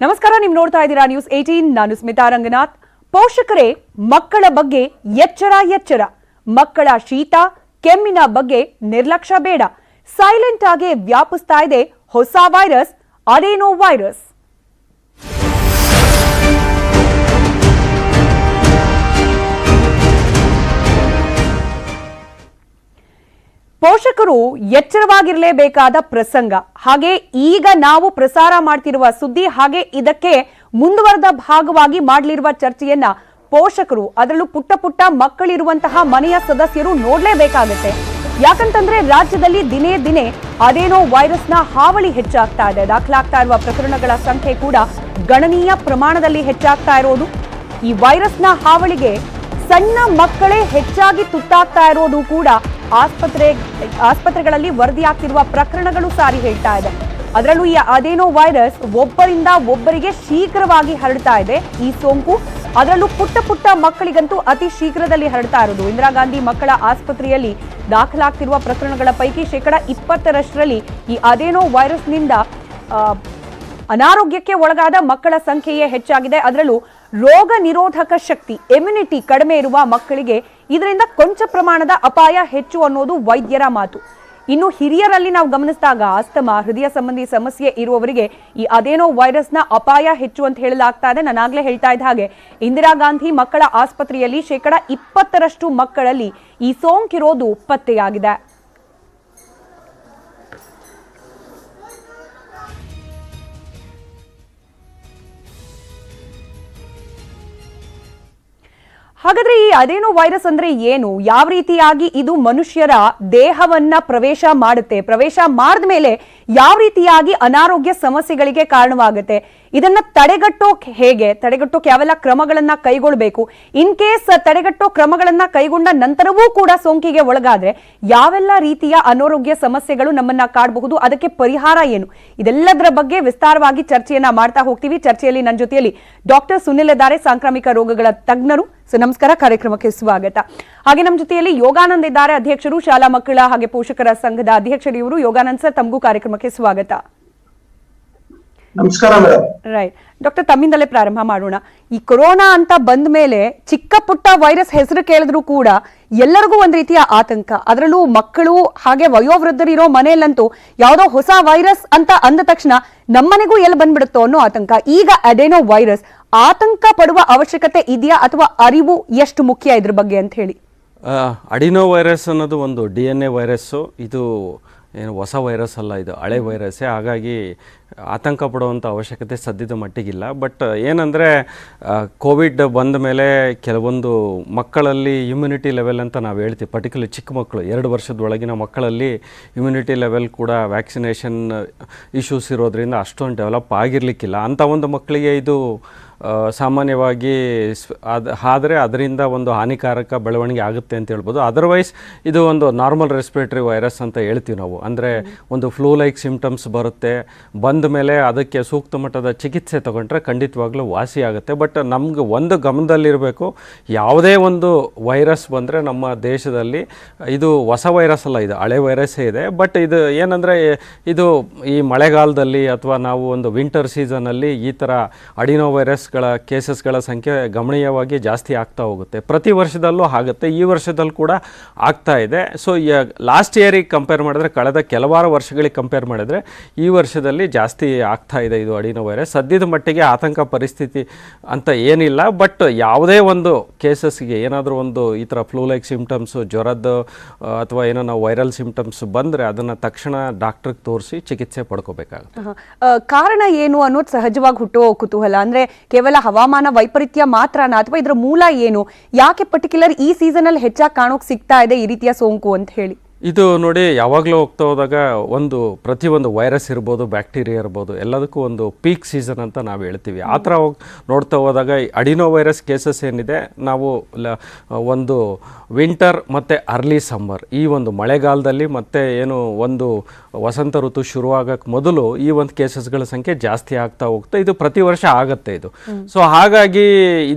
ನಮಸ್ಕಾರ, ನೀವು ನೋಡ್ತಾ ಇದ್ದೀರಾ ನ್ಯೂಸ್ 18. ನಾನು ಸ್ಮಿತಾ ರಂಗನಾಥ್. ಪೋಷಕರೇ ಮಕ್ಕಳ ಬಗ್ಗೆ ಎಚ್ಚರ. ಮಕ್ಕಳ ಶೀತ ಕೆಮ್ಮಿನ ಬಗ್ಗೆ ನಿರ್ಲಕ್ಷ್ಯ ಬೇಡ. ಸೈಲೆಂಟ್ ಆಗಿ ವ್ಯಾಪಿಸ್ತಾ ಇದೆ ಹೊಸ ವೈರಸ್, ಅಡೆನೋ ವೈರಸ್. ಪೋಷಕರು ಎಚ್ಚರವಾಗಿರಲೇಬೇಕಾದ ಪ್ರಸಂಗ. ಹಾಗೆ ಈಗ ನಾವು ಪ್ರಸಾರ ಮಾಡ್ತಿರುವ ಸುದ್ದಿ, ಹಾಗೆ ಇದಕ್ಕೆ ಮುಂದುವರೆದ ಭಾಗವಾಗಿ ಮಾಡಲಿರುವ ಚರ್ಚೆಯನ್ನ ಪೋಷಕರು, ಅದರಲ್ಲೂ ಪುಟ್ಟ ಮಕ್ಕಳಿರುವಂತಹ ಮನೆಯ ಸದಸ್ಯರು ನೋಡ್ಲೇಬೇಕಾಗತ್ತೆ. ಯಾಕಂತಂದ್ರೆ ರಾಜ್ಯದಲ್ಲಿ ದಿನೇ ಅದೇನೋ ವೈರಸ್ನ ಹಾವಳಿ ಹೆಚ್ಚಾಗ್ತಾ ಇದೆ. ದಾಖಲಾಗ್ತಾ ಇರುವ ಪ್ರಕರಣಗಳ ಸಂಖ್ಯೆ ಕೂಡ ಗಣನೀಯ ಪ್ರಮಾಣದಲ್ಲಿ ಹೆಚ್ಚಾಗ್ತಾ ಇರೋದು. ಈ ವೈರಸ್ನ ಹಾವಳಿಗೆ ಸಣ್ಣ ಮಕ್ಕಳೇ ಹೆಚ್ಚಾಗಿ ತುತ್ತಾಗ್ತಾ ಇರೋದು ಕೂಡ ಆಸ್ಪತ್ರೆಗಳಲ್ಲಿ ವರದಿಯಾಗ್ತಿರುವ ಪ್ರಕರಣಗಳು ಸಾರಿ ಹೇಳ್ತಾ ಇದೆ. ಅದರಲ್ಲೂ ಈ ಅದೇನೋ ವೈರಸ್ ಒಬ್ಬರಿಂದ ಒಬ್ಬರಿಗೆ ಶೀಘ್ರವಾಗಿ ಹರಡ್ತಾ ಇದೆ. ಈ ಸೋಂಕು ಅದರಲ್ಲೂ ಪುಟ್ಟ ಮಕ್ಕಳಿಗಂತೂ ಅತಿ ಶೀಘ್ರದಲ್ಲಿ ಹರಡ್ತಾ ಇರೋದು. ಇಂದಿರಾ ಗಾಂಧಿ ಮಕ್ಕಳ ಆಸ್ಪತ್ರೆಯಲ್ಲಿ ದಾಖಲಾಗ್ತಿರುವ ಪ್ರಕರಣಗಳ ಪೈಕಿ 20% ಈ ಅದೇನೋ ವೈರಸ್ನಿಂದ ಅನಾರೋಗ್ಯಕ್ಕೆ ಒಳಗಾದ ಮಕ್ಕಳ ಸಂಖ್ಯೆಯೇ ಹೆಚ್ಚಾಗಿದೆ. ಅದರಲ್ಲೂ ರೋಗ ನಿರೋಧಕ ಶಕ್ತಿ, ಇಮ್ಯುನಿಟಿ ಕಡಿಮೆ ಇರುವ ಮಕ್ಕಳಿಗೆ ಇದರಿಂದ ಕೊಂಚ ಪ್ರಮಾಣದ ಅಪಾಯ ಹೆಚ್ಚು ಅನ್ನೋದು ವೈದ್ಯರ ಮಾತು. ಇನ್ನು ಹಿರಿಯರಲ್ಲಿ ನಾವು ಗಮನಿಸಿದಾಗ ಅಸ್ತಮಾ, ಹೃದಯ ಸಂಬಂಧಿ ಸಮಸ್ಯೆ ಇರುವವರಿಗೆ ಈ ಅದೇನೋ ವೈರಸ್ನ ಅಪಾಯ ಹೆಚ್ಚು ಅಂತ ಹೇಳಲಾಗ್ತಾ ಇದೆ. ನಾನಾಗ್ಲೇ ಹೇಳ್ತಾ ಇದ್ದ ಹಾಗೆ ಇಂದಿರಾ ಗಾಂಧಿ ಮಕ್ಕಳ ಆಸ್ಪತ್ರೆಯಲ್ಲಿ 20% ಮಕ್ಕಳಲ್ಲಿ ಈ ಸೋಂಕಿರೋದು ಪತ್ತೆಯಾಗಿದೆ. ಹಾಗಾದ್ರೆ ಈ ಅದೇನೋ ವೈರಸ್ ಅಂದ್ರೆ ಏನು, ಯಾವ ರೀತಿಯಾಗಿ ಇದು ಮನುಷ್ಯರ ದೇಹವನ್ನ ಪ್ರವೇಶ ಮಾಡುತ್ತೆ, ಪ್ರವೇಶ ಮಾಡಿದ ಮೇಲೆ ಯಾವ ರೀತಿಯಾಗಿ ಅನಾರೋಗ್ಯ ಸಮಸ್ಯೆಗಳಿಗೆ ಕಾರಣವಾಗುತ್ತೆ, ಇದನ್ನ ತಡೆಗಟ್ಟೋಕೆ ಹೇಗೆ, ತಡೆಗಟ್ಟೋಕೆ ಯಾವೆಲ್ಲ ಕ್ರಮಗಳನ್ನ ಕೈಗೊಳ್ಳಬೇಕು, ಇನ್ ಕೇಸ್ ತಡೆಗಟ್ಟೋ ಕ್ರಮಗಳನ್ನ ಕೈಗೊಂಡ ನಂತರವೂ ಕೂಡ ಸೋಂಕಿಗೆ ಒಳಗಾದ್ರೆ ಯಾವೆಲ್ಲ ರೀತಿಯ ಅನಾರೋಗ್ಯ ಸಮಸ್ಯೆಗಳು ನಮ್ಮನ್ನ ಕಾಡಬಹುದು, ಅದಕ್ಕೆ ಪರಿಹಾರ ಏನು, ಇದೆಲ್ಲದರ ಬಗ್ಗೆ ವಿಸ್ತಾರವಾಗಿ ಚರ್ಚೆಯನ್ನ ಮಾಡ್ತಾ ಹೋಗ್ತೀವಿ. ಚರ್ಚೆಯಲ್ಲಿ ನನ್ನ ಜೊತೆಯಲ್ಲಿ ಡಾಕ್ಟರ್ ಸುನಿಲ್ ಇದ್ದಾರೆ, ಸಾಂಕ್ರಾಮಿಕ ರೋಗಗಳ ತಜ್ಞರು. ಸೊ ನಮಸ್ಕಾರ, ಕಾರ್ಯಕ್ರಮಕ್ಕೆ ಸ್ವಾಗತ. ಹಾಗೆ ನಮ್ಮ ಜೊತೆಯಲ್ಲಿ ಯೋಗಾನಂದ್ ಇದ್ದಾರೆ, ಅಧ್ಯಕ್ಷರು, ಶಾಲಾ ಮಕ್ಕಳ ಹಾಗೆ ಪೋಷಕರ ಸಂಘದ ಅಧ್ಯಕ್ಷರು ಇವರು. ಯೋಗಾನಂದ್ ಸರ್, ತಮಗೂ ಕಾರ್ಯಕ್ರಮಕ್ಕೆ ಸ್ವಾಗತ. ನಮಸ್ಕಾರ ಮೇಡಮ್. ರೈಟ್ ಡಾಕ್ಟರ್, ತಮ್ಮಿಂದಲೇ ಪ್ರಾರಂಭ ಮಾಡೋಣ. ಈ ಕೊರೋನಾ ಅಂತ ಬಂದ ಮೇಲೆ ಚಿಕ್ಕ ಪುಟ್ಟ ವೈರಸ್ ಹೆಸರು ಕೇಳಿದ್ರು ಕೂಡ ಎಲ್ಲರಿಗೂ ಒಂದ್ ರೀತಿಯ ಆತಂಕ. ಅದರಲ್ಲೂ ಮಕ್ಕಳು ಹಾಗೆ ವಯೋವೃದ್ಧರಿರೋ ಮನೆಯಲ್ಲಂತೂ ಯಾವುದೋ ಹೊಸ ವೈರಸ್ ಅಂತ ಅಂದ ತಕ್ಷಣ ನಮ್ಮನೆಗೂ ಎಲ್ಲಿ ಬಂದ್ಬಿಡುತ್ತೋ ಅನ್ನೋ ಆತಂಕ. ಈಗ ಅಡೆನೋ ವೈರಸ್, ಆತಂಕ ಪಡುವ ಅವಶ್ಯಕತೆ ಇದೆಯಾ ಅಥವಾ ಅರಿವು ಎಷ್ಟು ಮುಖ್ಯ ಇದ್ರ ಬಗ್ಗೆ ಅಂತ ಹೇಳಿ? ಅಡಿನೋ ವೈರಸ್ ಅನ್ನೋದು ಒಂದು DNA ವೈರಸ್ಸು. ಇದು ಏನು ಹೊಸ ವೈರಸ್ ಅಲ್ಲ, ಇದು ಹಳೆ ವೈರಸ್ಸೇ. ಹಾಗಾಗಿ ಆತಂಕ ಪಡುವಂಥ ಅವಶ್ಯಕತೆ ಸದ್ಯದ ಮಟ್ಟಿಗಿಲ್ಲ. ಬಟ್ ಏನಂದರೆ ಕೋವಿಡ್ ಬಂದ ಮೇಲೆ ಕೆಲವೊಂದು ಮಕ್ಕಳಲ್ಲಿ ಇಮ್ಯುನಿಟಿ ಲೆವೆಲ್ ಅಂತ ನಾವು ಹೇಳ್ತೀವಿ, ಪರ್ಟಿಕ್ಯುಲರ್ ಚಿಕ್ಕ ಮಕ್ಕಳು 2 ವರ್ಷದೊಳಗಿನ ಮಕ್ಕಳಲ್ಲಿ ಇಮ್ಯುನಿಟಿ ಲೆವೆಲ್ ಕೂಡ ವ್ಯಾಕ್ಸಿನೇಷನ್ ಇಶ್ಯೂಸ್ ಇರೋದ್ರಿಂದ ಅಷ್ಟೊಂದು ಡೆವಲಪ್ ಆಗಿರಲಿಕ್ಕಿಲ್ಲ. ಅಂಥ ಒಂದು ಮಕ್ಕಳಿಗೆ ಇದು ಸಾಮಾನ್ಯವಾಗಿ ಆದರೆ ಅದರಿಂದ ಒಂದು ಹಾನಿಕಾರಕ ಬೆಳವಣಿಗೆ ಆಗುತ್ತೆ ಅಂತ ಹೇಳ್ಬೋದು. ಅದರ್ವೈಸ್ ಇದು ಒಂದು ನಾರ್ಮಲ್ ರೆಸ್ಪಿರೇಟರಿ ವೈರಸ್ ಅಂತ ಹೇಳ್ತೀವಿ ನಾವು. ಅಂದರೆ ಒಂದು ಫ್ಲೂ ಲೈಕ್ ಸಿಂಪ್ಟಮ್ಸ್ ಬರುತ್ತೆ, ಬಂದ ಮೇಲೆ ಅದಕ್ಕೆ ಸೂಕ್ತ ಮಟ್ಟದ ಚಿಕಿತ್ಸೆ ತಗೊಂಡ್ರೆ ಖಂಡಿತವಾಗ್ಲೂ ವಾಸಿ ಆಗುತ್ತೆ. ಬಟ್ ನಮ್ಗೆ ಒಂದು ಗಮನದಲ್ಲಿರಬೇಕು, ಯಾವುದೇ ಒಂದು ವೈರಸ್ ಬಂದರೆ ನಮ್ಮ ದೇಶದಲ್ಲಿ ಇದು ಹೊಸ ವೈರಸ್ ಅಲ್ಲ, ಇದು ಹಳೆ ವೈರಸ್ಸೇ ಇದೆ. ಬಟ್ ಇದು ಏನಂದರೆ ಇದು ಈ ಮಳೆಗಾಲದಲ್ಲಿ ಅಥವಾ ನಾವು ಒಂದು ವಿಂಟರ್ ಸೀಸನಲ್ಲಿ ಈ ಥರ ಅಡಿನೋ ವೈರಸ್ಗಳ ಕೇಸಸ್ಗಳ ಸಂಖ್ಯೆ ಗಮನೀಯವಾಗಿ ಜಾಸ್ತಿ ಆಗ್ತಾ ಹೋಗುತ್ತೆ. ಪ್ರತಿ ವರ್ಷದಲ್ಲೂ ಆಗುತ್ತೆ, ಈ ವರ್ಷದಲ್ಲಿ ಕೂಡ ಆಗ್ತಾ ಇದೆ. ಸೊ ಲಾಸ್ಟ್ ಇಯರಿಗೆ ಕಂಪೇರ್ ಮಾಡಿದ್ರೆ, ಕಳೆದ ಕೆಲವಾರು ವರ್ಷಗಳಿಗೆ ಕಂಪೇರ್ ಮಾಡಿದ್ರೆ ಈ ವರ್ಷದಲ್ಲಿ ಜಾಸ್ತಿ ಆಗ್ತಾ ಇದೆ ಇದು ಅಡಿನೋ ವೈರಸ್. ಸದ್ಯದ ಮಟ್ಟಿಗೆ ಆತಂಕ ಪರಿಸ್ಥಿತಿ ಅಂತ ಏನಿಲ್ಲ. ಬಟ್ ಯಾವುದೇ ಒಂದು ಕೇಸಸ್ಗೆ ಏನಾದರೂ ಒಂದು ಈ ಥರ ಫ್ಲೂ ಲೈಕ್ ಸಿಂಪ್ಟಮ್ಸು, ಜ್ವರದ್ದು ಅಥವಾ ಏನೋ ನಾವು ವೈರಲ್ ಸಿಂಪ್ಟಮ್ಸ್ ಬಂದರೆ ಅದನ್ನು ತಕ್ಷಣ ಡಾಕ್ಟ್ರಿಗೆ ತೋರಿಸಿ ಚಿಕಿತ್ಸೆ ಪಡ್ಕೋಬೇಕಾಗುತ್ತೆ. ಕಾರಣ ಏನು ಅನ್ನೋದು ಸಹಜವಾಗಿ ಹುಟ್ಟುವ ಕುತೂಹಲ. ಅಂದರೆ ಕೇವಲ ಹವಾಮಾನ ವೈಪರೀತ್ಯ ಮಾತ್ರನಾ ಅಥವಾ ಇದರ ಮೂಲ ಏನು, ಯಾಕೆ ಪರ್ಟಿಕ್ಯುಲರ್ ಈ ಸೀಸನಲ್ಲಿ ಹೆಚ್ಚಾಗಿ ಕಾಣೋಕೆ ಸಿಗ್ತಾ ಇದೆ ಈ ರೀತಿಯ ಸೋಂಕು ಅಂತ ಹೇಳಿ? ಇದು ನೋಡಿ, ಯಾವಾಗಲೂ ಹೋಗ್ತಾ ಹೋದಾಗ ಪ್ರತಿಯೊಂದು ವೈರಸ್ ಇರ್ಬೋದು, ಬ್ಯಾಕ್ಟೀರಿಯಾ ಇರ್ಬೋದು, ಎಲ್ಲದಕ್ಕೂ ಒಂದು ಪೀಕ್ ಸೀಸನ್ ಅಂತ ನಾವು ಹೇಳ್ತೀವಿ. ಆ ಥರ ನೋಡ್ತಾ ಹೋದಾಗ ಅಡಿನೋ ವೈರಸ್ ಕೇಸಸ್ ಏನಿದೆ, ನಾವು ಒಂದು ವಿಂಟರ್ ಮತ್ತು ಅರ್ಲಿ ಸಮ್ಮರ್, ಈ ಒಂದು ಮಳೆಗಾಲದಲ್ಲಿ ಮತ್ತು ಏನು ಒಂದು ವಸಂತ ಋತು ಶುರುವಾಗಕ್ಕೆ ಮೊದಲು ಈ ಒಂದು ಕೇಸಸ್ಗಳ ಸಂಖ್ಯೆ ಜಾಸ್ತಿ ಆಗ್ತಾ ಹೋಗ್ತಾ ಇದು ಪ್ರತಿ ವರ್ಷ ಆಗುತ್ತೆ ಇದು. ಸೊ ಹಾಗಾಗಿ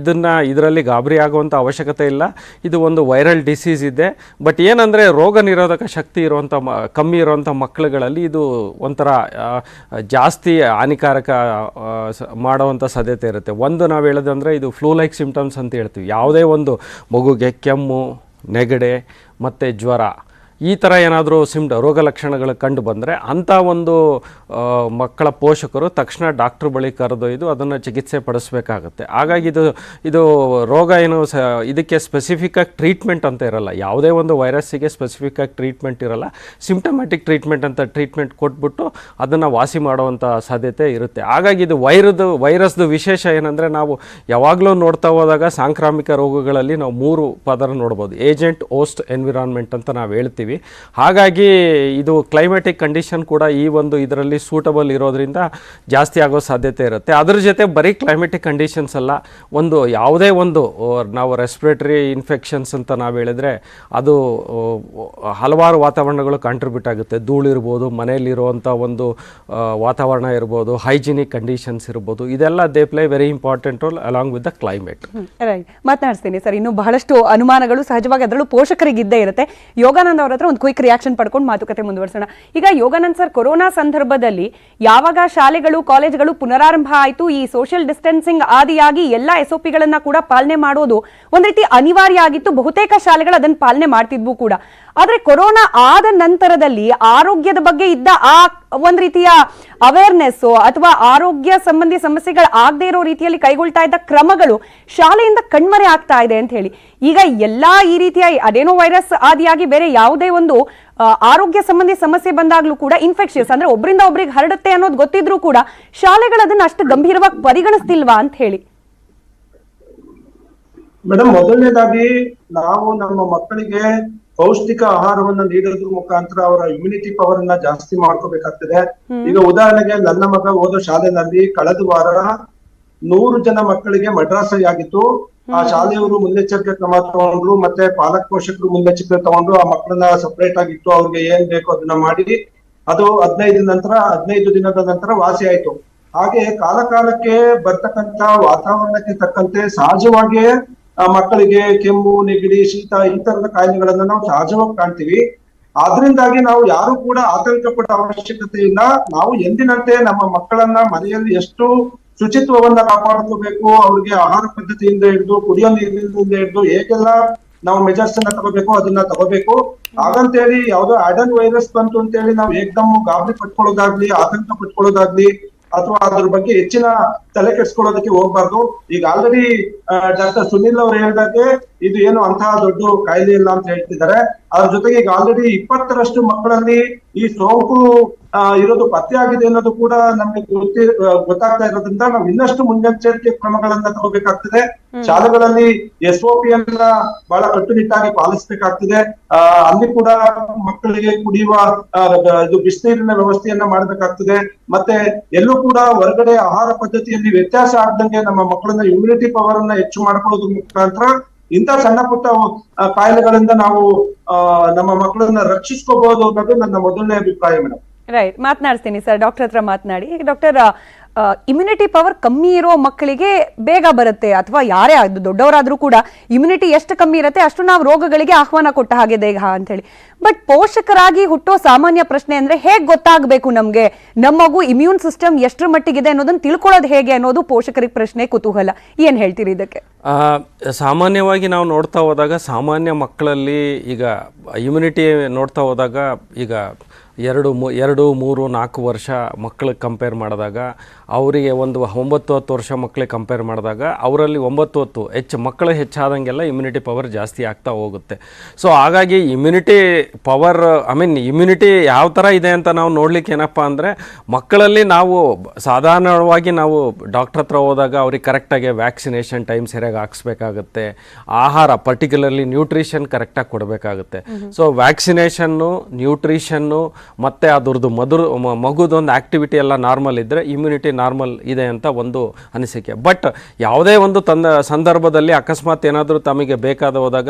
ಇದರಲ್ಲಿ ಗಾಬರಿ ಆಗುವಂಥ ಅವಶ್ಯಕತೆ ಇಲ್ಲ. ಇದು ಒಂದು ವೈರಲ್ ಡಿಸೀಸ್ ಇದೆ. ಬಟ್ ಏನಂದರೆ ರೋಗ ನಿರೋಧಕ ತಡೆಯೋದಕ್ಕೆ ಶಕ್ತಿ ಇರುವಂಥ ಕಮ್ಮಿ ಇರುವಂಥ ಮಕ್ಕಳುಗಳಲ್ಲಿ ಇದು ಒಂಥರ ಜಾಸ್ತಿ ಹಾನಿಕಾರಕ ಮಾಡುವಂಥ ಸಾಧ್ಯತೆ ಇರುತ್ತೆ. ಒಂದು ನಾವು ಹೇಳೋದಂದರೆ ಇದು ಫ್ಲೂ ಲೈಕ್ ಸಿಮ್ಟಮ್ಸ್ ಅಂತ ಹೇಳ್ತೀವಿ. ಯಾವುದೇ ಒಂದು ಮಗುಗೆ ಕೆಮ್ಮು, ನೆಗಡೆ ಮತ್ತು ಜ್ವರ ಈ ಥರ ಏನಾದರೂ ರೋಗ ಲಕ್ಷಣಗಳು ಕಂಡು ಬಂದರೆ ಅಂಥ ಒಂದು ಮಕ್ಕಳ ಪೋಷಕರು ತಕ್ಷಣ ಡಾಕ್ಟ್ರ್ ಬಳಿ ಕರೆದೊಯ್ದು ಅದನ್ನು ಚಿಕಿತ್ಸೆ ಪಡಿಸ್ಬೇಕಾಗತ್ತೆ. ಹಾಗಾಗಿ ಇದು ರೋಗ ಏನು ಇದಕ್ಕೆ ಸ್ಪೆಸಿಫಿಕ್ಕಾಗಿ ಟ್ರೀಟ್ಮೆಂಟ್ ಅಂತ ಇರಲ್ಲ. ಯಾವುದೇ ಒಂದು ವೈರಸ್ಸಿಗೆ ಸ್ಪೆಸಿಫಿಕ್ಕಾಗಿ ಟ್ರೀಟ್ಮೆಂಟ್ ಇರಲ್ಲ. ಸಿಂಪ್ಟಮ್ಯಾಟಿಕ್ ಟ್ರೀಟ್ಮೆಂಟ್ ಅಂತ ಟ್ರೀಟ್ಮೆಂಟ್ ಕೊಟ್ಬಿಟ್ಟು ಅದನ್ನು ವಾಸಿ ಮಾಡುವಂಥ ಸಾಧ್ಯತೆ ಇರುತ್ತೆ. ಹಾಗಾಗಿ ಇದು ವೈರಸ್ದು ವಿಶೇಷ ಏನಂದರೆ, ನಾವು ಯಾವಾಗಲೂ ನೋಡ್ತಾ ಹೋದಾಗ ಸಾಂಕ್ರಾಮಿಕ ರೋಗಗಳಲ್ಲಿ ನಾವು 3 ಪದರ ನೋಡ್ಬೋದು. ಏಜೆಂಟ್, ಹೋಸ್ಟ್, ಎನ್ವಿರಾನ್ಮೆಂಟ್ ಅಂತ ನಾವು ಹೇಳ್ತೀವಿ. ಹಾಗಾಗಿ ಇದು ಕ್ಲೈಮ್ಯಾಟಿಕ್ ಕಂಡೀಷನ್ ಕೂಡ ಈ ಒಂದು ಇದರಲ್ಲಿ ಸೂಟಬಲ್ ಇರೋದ್ರಿಂದ ಜಾಸ್ತಿ ಆಗೋ ಸಾಧ್ಯತೆ ಇರುತ್ತೆ. ಅದ್ರ ಜೊತೆ ಬರೀ ಕ್ಲೈಮ್ಯಾಟಿಕ್ ಕಂಡೀಷನ್ಸ್ ಅಲ್ಲ, ಯಾವುದೇ ಒಂದು ನಾವು ರೆಸ್ಪಿರೇಟರಿ ಇನ್ಫೆಕ್ಷನ್ಸ್ ಅಂತ ನಾವು ಹೇಳಿದ್ರೆ ಅದು ಹಲವಾರು ವಾತಾವರಣಗಳು ಕಾಂಟ್ರಿಬ್ಯೂಟ್ ಆಗುತ್ತೆ. ಧೂಳಿರ್ಬೋದು, ಮನೆಯಲ್ಲಿರುವಂಥ ಒಂದು ವಾತಾವರಣ ಇರ್ಬೋದು, ಹೈಜಿನಿಕ್ ಕಂಡೀಷನ್ಸ್ ಇರ್ಬೋದು, ಇದೆಲ್ಲ they play very important role along with the climate. Right, ಮಾತನಾಡ್ತೀನಿ ಸರ್. ಇನ್ನು ಬಹಳಷ್ಟು ಅನುಮಾನಗಳು ಸಹಜವಾಗಿ ಅದರಲ್ಲೂ ಪೋಷಕರಿಗೆ ಇದ್ದೇ ಇರುತ್ತೆ. ಯೋಗಾನಂದ್ ಅವರ ಹತ್ರ ಒಂದು ಕ್ವಿಕ್ ರಿಯಾಕ್ಷನ್ ಪಡ್ಕೊಂಡು ಮಾತುಕತೆ ಮುಂದುವರಿಸೋಣ. ಈಗ ಯೋಗಾನಂದ್ ಸರ್, ಕೊರೋನಾ ಸಂದರ್ಭದಲ್ಲಿ ಯಾವಾಗ ಶಾಲೆಗಳು, ಕಾಲೇಜುಗಳು ಪುನರಾರಂಭ ಆಯಿತು, ಈ ಸೋಷಿಯಲ್ ಡಿಸ್ಟೆನ್ಸಿಂಗ್ ಆದಿಯಾಗಿ ಎಲ್ಲ SOPಗಳನ್ನ ಕೂಡ ಪಾಲನೆ ಮಾಡೋದು ಒಂದು ರೀತಿ ಅನಿವಾರ್ಯ ಆಗಿತ್ತು. ಬಹುತೇಕ ಶಾಲೆಗಳು ಅದನ್ನು ಪಾಲನೆ ಮಾಡ್ತಿದ್ವು ಕೂಡ. ಆದ್ರೆ ಕೊರೋನಾ ಆದ ನಂತರದಲ್ಲಿ ಆರೋಗ್ಯದ ಬಗ್ಗೆ ಇದ್ದ ಆ ಒಂದ್ ರೀತಿಯ ಅವೇರ್ನೆಸ್ ಅಥವಾ ಆರೋಗ್ಯ ಸಂಬಂಧಿ ಸಮಸ್ಯೆಗಳು ಆಗದೆ ಇರೋ ರೀತಿಯಲ್ಲಿ ಕೈಗೊಳ್ತಾ ಇದ್ದ ಕ್ರಮಗಳು ಶಾಲೆಯಿಂದ ಕಣ್ಮರೆ ಆಗ್ತಾ ಇದೆ ಅಂತ ಹೇಳಿ, ಈಗ ಎಲ್ಲಾ ಈ ರೀತಿಯ ಅದೇನೋ ವೈರಸ್ ಆದಿಯಾಗಿ ಬೇರೆ ಯಾವುದೇ ಒಂದು ಆರೋಗ್ಯ ಸಂಬಂಧಿ ಸಮಸ್ಯೆ ಬಂದಾಗ್ಲೂ ಕೂಡ ಇನ್ಫೆಕ್ಷನ್ಸ್ ಅಂದ್ರೆ ಒಬ್ಬರಿಂದ ಒಬ್ರಿಗೆ ಹರಡುತ್ತೆ ಅನ್ನೋದು ಗೊತ್ತಿದ್ರೂ ಕೂಡ ಶಾಲೆಗಳು ಅದನ್ನ ಅಷ್ಟು ಗಂಭೀರವಾಗಿ ಪರಿಗಣಿಸ್ತಿಲ್ವಾ ಅಂತ ಹೇಳಿ? ಮೇಡಮ್, ಮೊದಲನೇದಾಗಿ ನಾವು ನಮ್ಮ ಮಕ್ಕಳಿಗೆ ಪೌಷ್ಟಿಕ ಆಹಾರವನ್ನ ನೀಡೋದ್ರ ಮುಖಾಂತರ ಅವರ ಇಮ್ಯುನಿಟಿ ಪವರ್ ಅನ್ನ ಜಾಸ್ತಿ ಮಾಡ್ಕೋಬೇಕಾಗ್ತದೆ. ಈಗ ಉದಾಹರಣೆಗೆ ನನ್ನ ಮಗ ಓದೋ ಶಾಲೆನಲ್ಲಿ ಕಳೆದ ವಾರ 100 ಜನ ಮಕ್ಕಳಿಗೆ ಮಡ್ರಾಸೈ ಆಗಿತ್ತು. ಆ ಶಾಲೆಯವರು ಮುನ್ನೆಚ್ಚರಿಕೆ ಕ್ರಮ ತಗೊಂಡ್ರು, ಮತ್ತೆ ಪಾಲಕ ಪೋಷಕರು ಮುನ್ನೆಚ್ಚರಿಕೆ ತಗೊಂಡು ಆ ಮಕ್ಕಳನ್ನ ಸಪರೇಟ್ ಆಗಿತ್ತು. ಅವ್ರಿಗೆ ಏನ್ ಬೇಕೋ ಅದನ್ನ ಮಾಡಿ ಅದು 15 ದಿನದ ನಂತರ ವಾಸಿ ಆಯ್ತು. ಹಾಗೆ ಕಾಲ ಕಾಲಕ್ಕೆ ಬರ್ತಕ್ಕಂತ ವಾತಾವರಣಕ್ಕೆ ತಕ್ಕಂತೆ ಸಹಜವಾಗಿಯೇ ಮಕ್ಕಳಿಗೆ ಕೆಮ್ಮು, ನೆಗಡಿ, ಶೀತ ಈ ತರದ ಕಾಯಿಲೆಗಳನ್ನ ನಾವು ಸಹಜವಾಗಿ ಕಾಣ್ತೀವಿ. ಆದ್ರಿಂದಾಗಿ ನಾವು ಯಾರು ಕೂಡ ಆತಂಕ ಪಡೋ ಅವಶ್ಯಕತೆ ಇಲ್ಲ. ನಾವು ಎಂದಿನಂತೆ ನಮ್ಮ ಮಕ್ಕಳನ್ನ ಮನೆಯಲ್ಲಿ ಎಷ್ಟು ಶುಚಿತ್ವವನ್ನ ಕಾಪಾಡ್ಕೋಬೇಕು, ಅವ್ರಿಗೆ ಆಹಾರ ಪದ್ಧತಿಯಿಂದ ಹಿಡಿದು ಕುಡಿಯೋ ನೀರಿನಿಂದ ಹಿಡಿದು ಹೇಗೆಲ್ಲ ನಾವು ಮೆಜರ್ಸ್ ಅನ್ನ ತಗೋಬೇಕು ಅದನ್ನ ತಗೋಬೇಕು. ಹಾಗಂತೇಳಿ ಯಾವ್ದೋ ಆಡನ್ ವೈರಸ್ ಬಂತು ಅಂತೇಳಿ ನಾವು ಏಕದಮ್ ಗಾಬರಿ ಪಟ್ಕೊಳ್ಳೋದಾಗ್ಲಿ, ಆತಂಕ ಪಟ್ಕೊಳ್ಳೋದಾಗ್ಲಿ ಅಥವಾ ಅದ್ರ ಬಗ್ಗೆ ಹೆಚ್ಚಿನ ತಲೆ ಕೆಡ್ಸ್ಕೊಳ್ಳೋದಕ್ಕೆ ಹೋಗ್ಬಾರ್ದು. ಈಗ ಆಲ್ರೆಡಿ ಡಾಕ್ಟರ್ ಸುನಿಲ್ ಅವ್ರು ಹೇಳಿದಾಗೆ ಇದು ಏನು ಅಂತಹ ದೊಡ್ಡ ಕಾಯಿಲೆ ಇಲ್ಲ ಅಂತ ಹೇಳ್ತಿದ್ದಾರೆ. ಅದ್ರ ಜೊತೆಗೆ ಈಗ ಆಲ್ರೆಡಿ 20ರಷ್ಟು ಮಕ್ಕಳಲ್ಲಿ ಈ ಸೋಂಕು ಇರೋದು ಪತ್ತೆ ಆಗಿದೆ ಅನ್ನೋದು ಕೂಡ ನಮ್ಗೆ ಗೊತ್ತಾಗ್ತಾ ಇರೋದ್ರಿಂದ ನಾವು ಇನ್ನಷ್ಟು ಮುನ್ನೆಚ್ಚರಿಕೆ ಕ್ರಮಗಳನ್ನ ತಗೋಬೇಕಾಗ್ತದೆ. ಶಾಲೆಗಳಲ್ಲಿ SOP ಅನ್ನ ಬಹಳ ಕಟ್ಟುನಿಟ್ಟಾಗಿ ಪಾಲಿಸಬೇಕಾಗ್ತದೆ. ಅಲ್ಲಿ ಕೂಡ ಮಕ್ಕಳಿಗೆ ಕುಡಿಯುವ ಇದು ಬಿಸಿನೀರಿನ ವ್ಯವಸ್ಥೆಯನ್ನ ಮಾಡಬೇಕಾಗ್ತದೆ. ಮತ್ತೆ ಎಲ್ಲೂ ಕೂಡ ಹೊರಗಡೆ ಆಹಾರ ಪದ್ಧತಿಯಲ್ಲಿ ವ್ಯತ್ಯಾಸ ಆಗದಂಗೆ ನಮ್ಮ ಮಕ್ಕಳನ್ನ ಇಮ್ಯುನಿಟಿ ಪವರ್ ಅನ್ನ ಹೆಚ್ಚು ಮಾಡ್ಕೊಳ್ಳೋದ್ರ ಮುಖಾಂತರ ಇಂಥ ಸಣ್ಣ ಪುಟ್ಟ ಕಾಯಿಲೆಗಳಿಂದ ನಾವು ನಮ್ಮ ಮಕ್ಕಳನ್ನ ರಕ್ಷಿಸ್ಕೋಬಹುದು ಅನ್ನೋದು ನನ್ನ ಮೊದಲನೇ ಅಭಿಪ್ರಾಯ ಮೇಡಮ್. ರೈಟ್, ಮಾತನಾಡ್ತೀನಿ ಸರ್. ಡಾಕ್ಟರ್ ಹತ್ರ ಮಾತನಾಡಿ. ಡಾಕ್ಟರ್, ಇಮ್ಯುನಿಟಿ ಪವರ್ ಕಮ್ಮಿ ಇರೋ ಮಕ್ಕಳಿಗೆ ಬೇಗ ಬರುತ್ತೆ, ಅಥವಾ ಯಾರೇ ಅದು ದೊಡ್ಡವರಾದ್ರೂ ಕೂಡ ಇಮ್ಯುನಿಟಿ ಎಷ್ಟು ಕಮ್ಮಿ ಇರುತ್ತೆ ಅಷ್ಟು ನಾವು ರೋಗಗಳಿಗೆ ಆಹ್ವಾನ ಕೊಟ್ಟ ಹಾಗೆ ದೇಹ ಅಂತ ಹೇಳಿ. ಬಟ್ ಪೋಷಕರಾಗಿ ಹುಟ್ಟೋ ಸಾಮಾನ್ಯ ಪ್ರಶ್ನೆ ಅಂದ್ರೆ, ಹೇಗ್ ಗೊತ್ತಾಗಬೇಕು ನಮ್ಗೆ ನಮ್ಮ ಮಗು ಇಮ್ಯೂನ್ ಸಿಸ್ಟಮ್ ಎಷ್ಟರ ಮಟ್ಟಿಗಿದೆ ಅನ್ನೋದನ್ನ ತಿಳ್ಕೊಳ್ಳೋದು ಹೇಗೆ ಅನ್ನೋದು ಪೋಷಕರಿಗೆ ಪ್ರಶ್ನೆ, ಕುತೂಹಲ. ಏನ್ ಹೇಳ್ತೀರಿ ಇದಕ್ಕೆ? ಸಾಮಾನ್ಯವಾಗಿ ನಾವು ನೋಡ್ತಾ ಹೋದಾಗ ಸಾಮಾನ್ಯ ಮಕ್ಕಳಲ್ಲಿ ಈಗ ಇಮ್ಯುನಿಟಿ ನೋಡ್ತಾ ಹೋದಾಗ ಈಗ 2, 3, 4 ವರ್ಷ ಮಕ್ಕಳಿಗೆ ಕಂಪೇರ್ ಮಾಡಿದಾಗ ಅವರಿಗೆ ಒಂದು 9-10 ವರ್ಷ ಮಕ್ಕಳಿಗೆ ಕಂಪೇರ್ ಮಾಡಿದಾಗ ಅವರಲ್ಲಿ 9-10 ಮಕ್ಕಳು ಹೆಚ್ಚಾದಂಗೆಲ್ಲ ಇಮ್ಯುನಿಟಿ ಪವರ್ ಜಾಸ್ತಿ ಆಗ್ತಾ ಹೋಗುತ್ತೆ. ಸೊ ಹಾಗಾಗಿ ಇಮ್ಯುನಿಟಿ ಪವರ್ ಇಮ್ಯುನಿಟಿ ಯಾವ ಥರ ಇದೆ ಅಂತ ನಾವು ನೋಡ್ಲಿಕ್ಕೆ ಏನಪ್ಪ ಅಂದರೆ, ಮಕ್ಕಳಲ್ಲಿ ನಾವು ಸಾಧಾರಣವಾಗಿ ನಾವು ಡಾಕ್ಟ್ರ್ ಹತ್ರ ಹೋದಾಗ ಅವ್ರಿಗೆ ಕರೆಕ್ಟಾಗಿ ವ್ಯಾಕ್ಸಿನೇಷನ್ ಟೈಮ್ ಸರಿಯಾಗಿ ಹಾಕ್ಸ್ಬೇಕಾಗುತ್ತೆ. ಆಹಾರ ಪರ್ಟಿಕ್ಯುಲರ್ಲಿ ನ್ಯೂಟ್ರಿಷನ್ ಕರೆಕ್ಟಾಗಿ ಕೊಡಬೇಕಾಗುತ್ತೆ. ಸೊ ವ್ಯಾಕ್ಸಿನೇಷನ್ನು, ನ್ಯೂಟ್ರಿಷನ್ನು ಮತ್ತು ಅದ್ರದ್ದು ಮಗುದೊಂದು ಆ್ಯಕ್ಟಿವಿಟಿ ಎಲ್ಲ ನಾರ್ಮಲ್ ಇದ್ದರೆ ಇಮ್ಯುನಿಟಿ ನಾರ್ಮಲ್ ಇದೆ ಅಂತ ಒಂದು ಅನಿಸಿಕೆ. ಬಟ್ ಯಾವುದೇ ಒಂದು ಸಂದರ್ಭದಲ್ಲಿ ಅಕಸ್ಮಾತ್ ಏನಾದರೂ ತಮಗೆ ಬೇಕಾದ ಹೋದಾಗ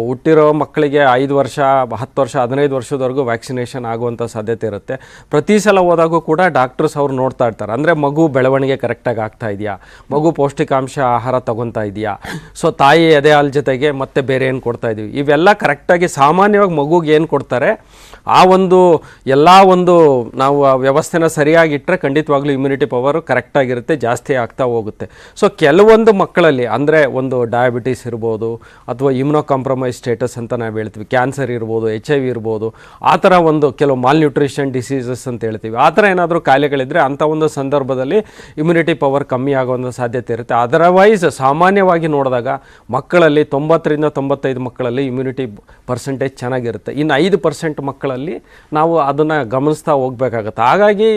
ಹುಟ್ಟಿರೋ ಮಕ್ಕಳಿಗೆ 5 ವರ್ಷ, 10 ವರ್ಷ, 15 ವರ್ಷದವರೆಗೂ ವ್ಯಾಕ್ಸಿನೇಷನ್ ಆಗುವಂಥ ಸಾಧ್ಯತೆ ಇರುತ್ತೆ. ಪ್ರತಿ ಸಲ ಹೋದಾಗೂ ಕೂಡ ಡಾಕ್ಟರ್ಸ್ ಅವ್ರು ನೋಡ್ತಾ ಇರ್ತಾರೆ, ಅಂದರೆ ಮಗು ಬೆಳವಣಿಗೆ ಕರೆಕ್ಟಾಗಿ ಆಗ್ತಾ ಇದೆಯಾ, ಮಗು ಪೌಷ್ಟಿಕಾಂಶ ಆಹಾರ ತಗೊತಾ ಇದೆಯಾ, ಸೊ ತಾಯಿ ಎದೆ ಹಾಲು ಜೊತೆಗೆ ಮತ್ತೆ ಬೇರೆ ಏನು ಕೊಡ್ತಾ ಇದೀವಿ, ಇವೆಲ್ಲ ಕರೆಕ್ಟಾಗಿ ಸಾಮಾನ್ಯವಾಗಿ ಮಗುಗೆ ಏನು ಕೊಡ್ತಾರೆ ಆ ಒಂದು ಎಲ್ಲ ಒಂದು ನಾವು ಆ ವ್ಯವಸ್ಥೆನ ಸರಿಯಾಗಿಟ್ಟರೆ ಖಂಡಿತವಾಗ್ಲೂ ಇಮ್ಯುನಿಟಿ ಪವರ್ ಕರೆಕ್ಟಾಗಿರುತ್ತೆ, ಜಾಸ್ತಿ ಆಗ್ತಾ ಹೋಗುತ್ತೆ. ಸೊ ಕೆಲವೊಂದು ಮಕ್ಕಳಲ್ಲಿ ಅಂದರೆ ಒಂದು ಡಯಾಬಿಟಿಸ್ ಇರ್ಬೋದು ಅಥವಾ ಇಮ್ಯುನೋ ಕಾಂಪ್ರಮೈಸ್ ಸ್ಟೇಟಸ್ ಅಂತ ನಾವು ಹೇಳ್ತೀವಿ, ಕ್ಯಾನ್ಸರ್ ಇರ್ಬೋದು, HIV ಇರ್ಬೋದು, ಆ ಥರ ಒಂದು ಕೆಲವು ಮಾಲ್ ನ್ಯೂಟ್ರಿಷನ್ ಡಿಸೀಸಸ್ ಅಂತ ಹೇಳ್ತೀವಿ, ಆ ಥರ ಏನಾದರೂ ಕಾಯಿಲೆಗಳಿದ್ದರೆ ಅಂಥ ಒಂದು ಸಂದರ್ಭದಲ್ಲಿ ಇಮ್ಯುನಿಟಿ ಪವರ್ ಕಮ್ಮಿ ಆಗುವಂಥ ಸಾಧ್ಯತೆ ಇರುತ್ತೆ. ಅದರ್ವೈಸ್ ಸಾಮಾನ್ಯವಾಗಿ ನೋಡಿದಾಗ ಮಕ್ಕಳಲ್ಲಿ 90-95 ಮಕ್ಕಳಲ್ಲಿ ಇಮ್ಯುನಿಟಿ ಪರ್ಸೆಂಟೇಜ್ ಚೆನ್ನಾಗಿರುತ್ತೆ. ಇನ್ನು 5% ಮಕ್ಕಳಲ್ಲಿ ನಾವು ಅದನ್ನು ಗಮನಿಸ್ತಾ ಹೋಗ್ಬೇಕಾಗತ್ತೆ. ಹಾಗಾಗಿ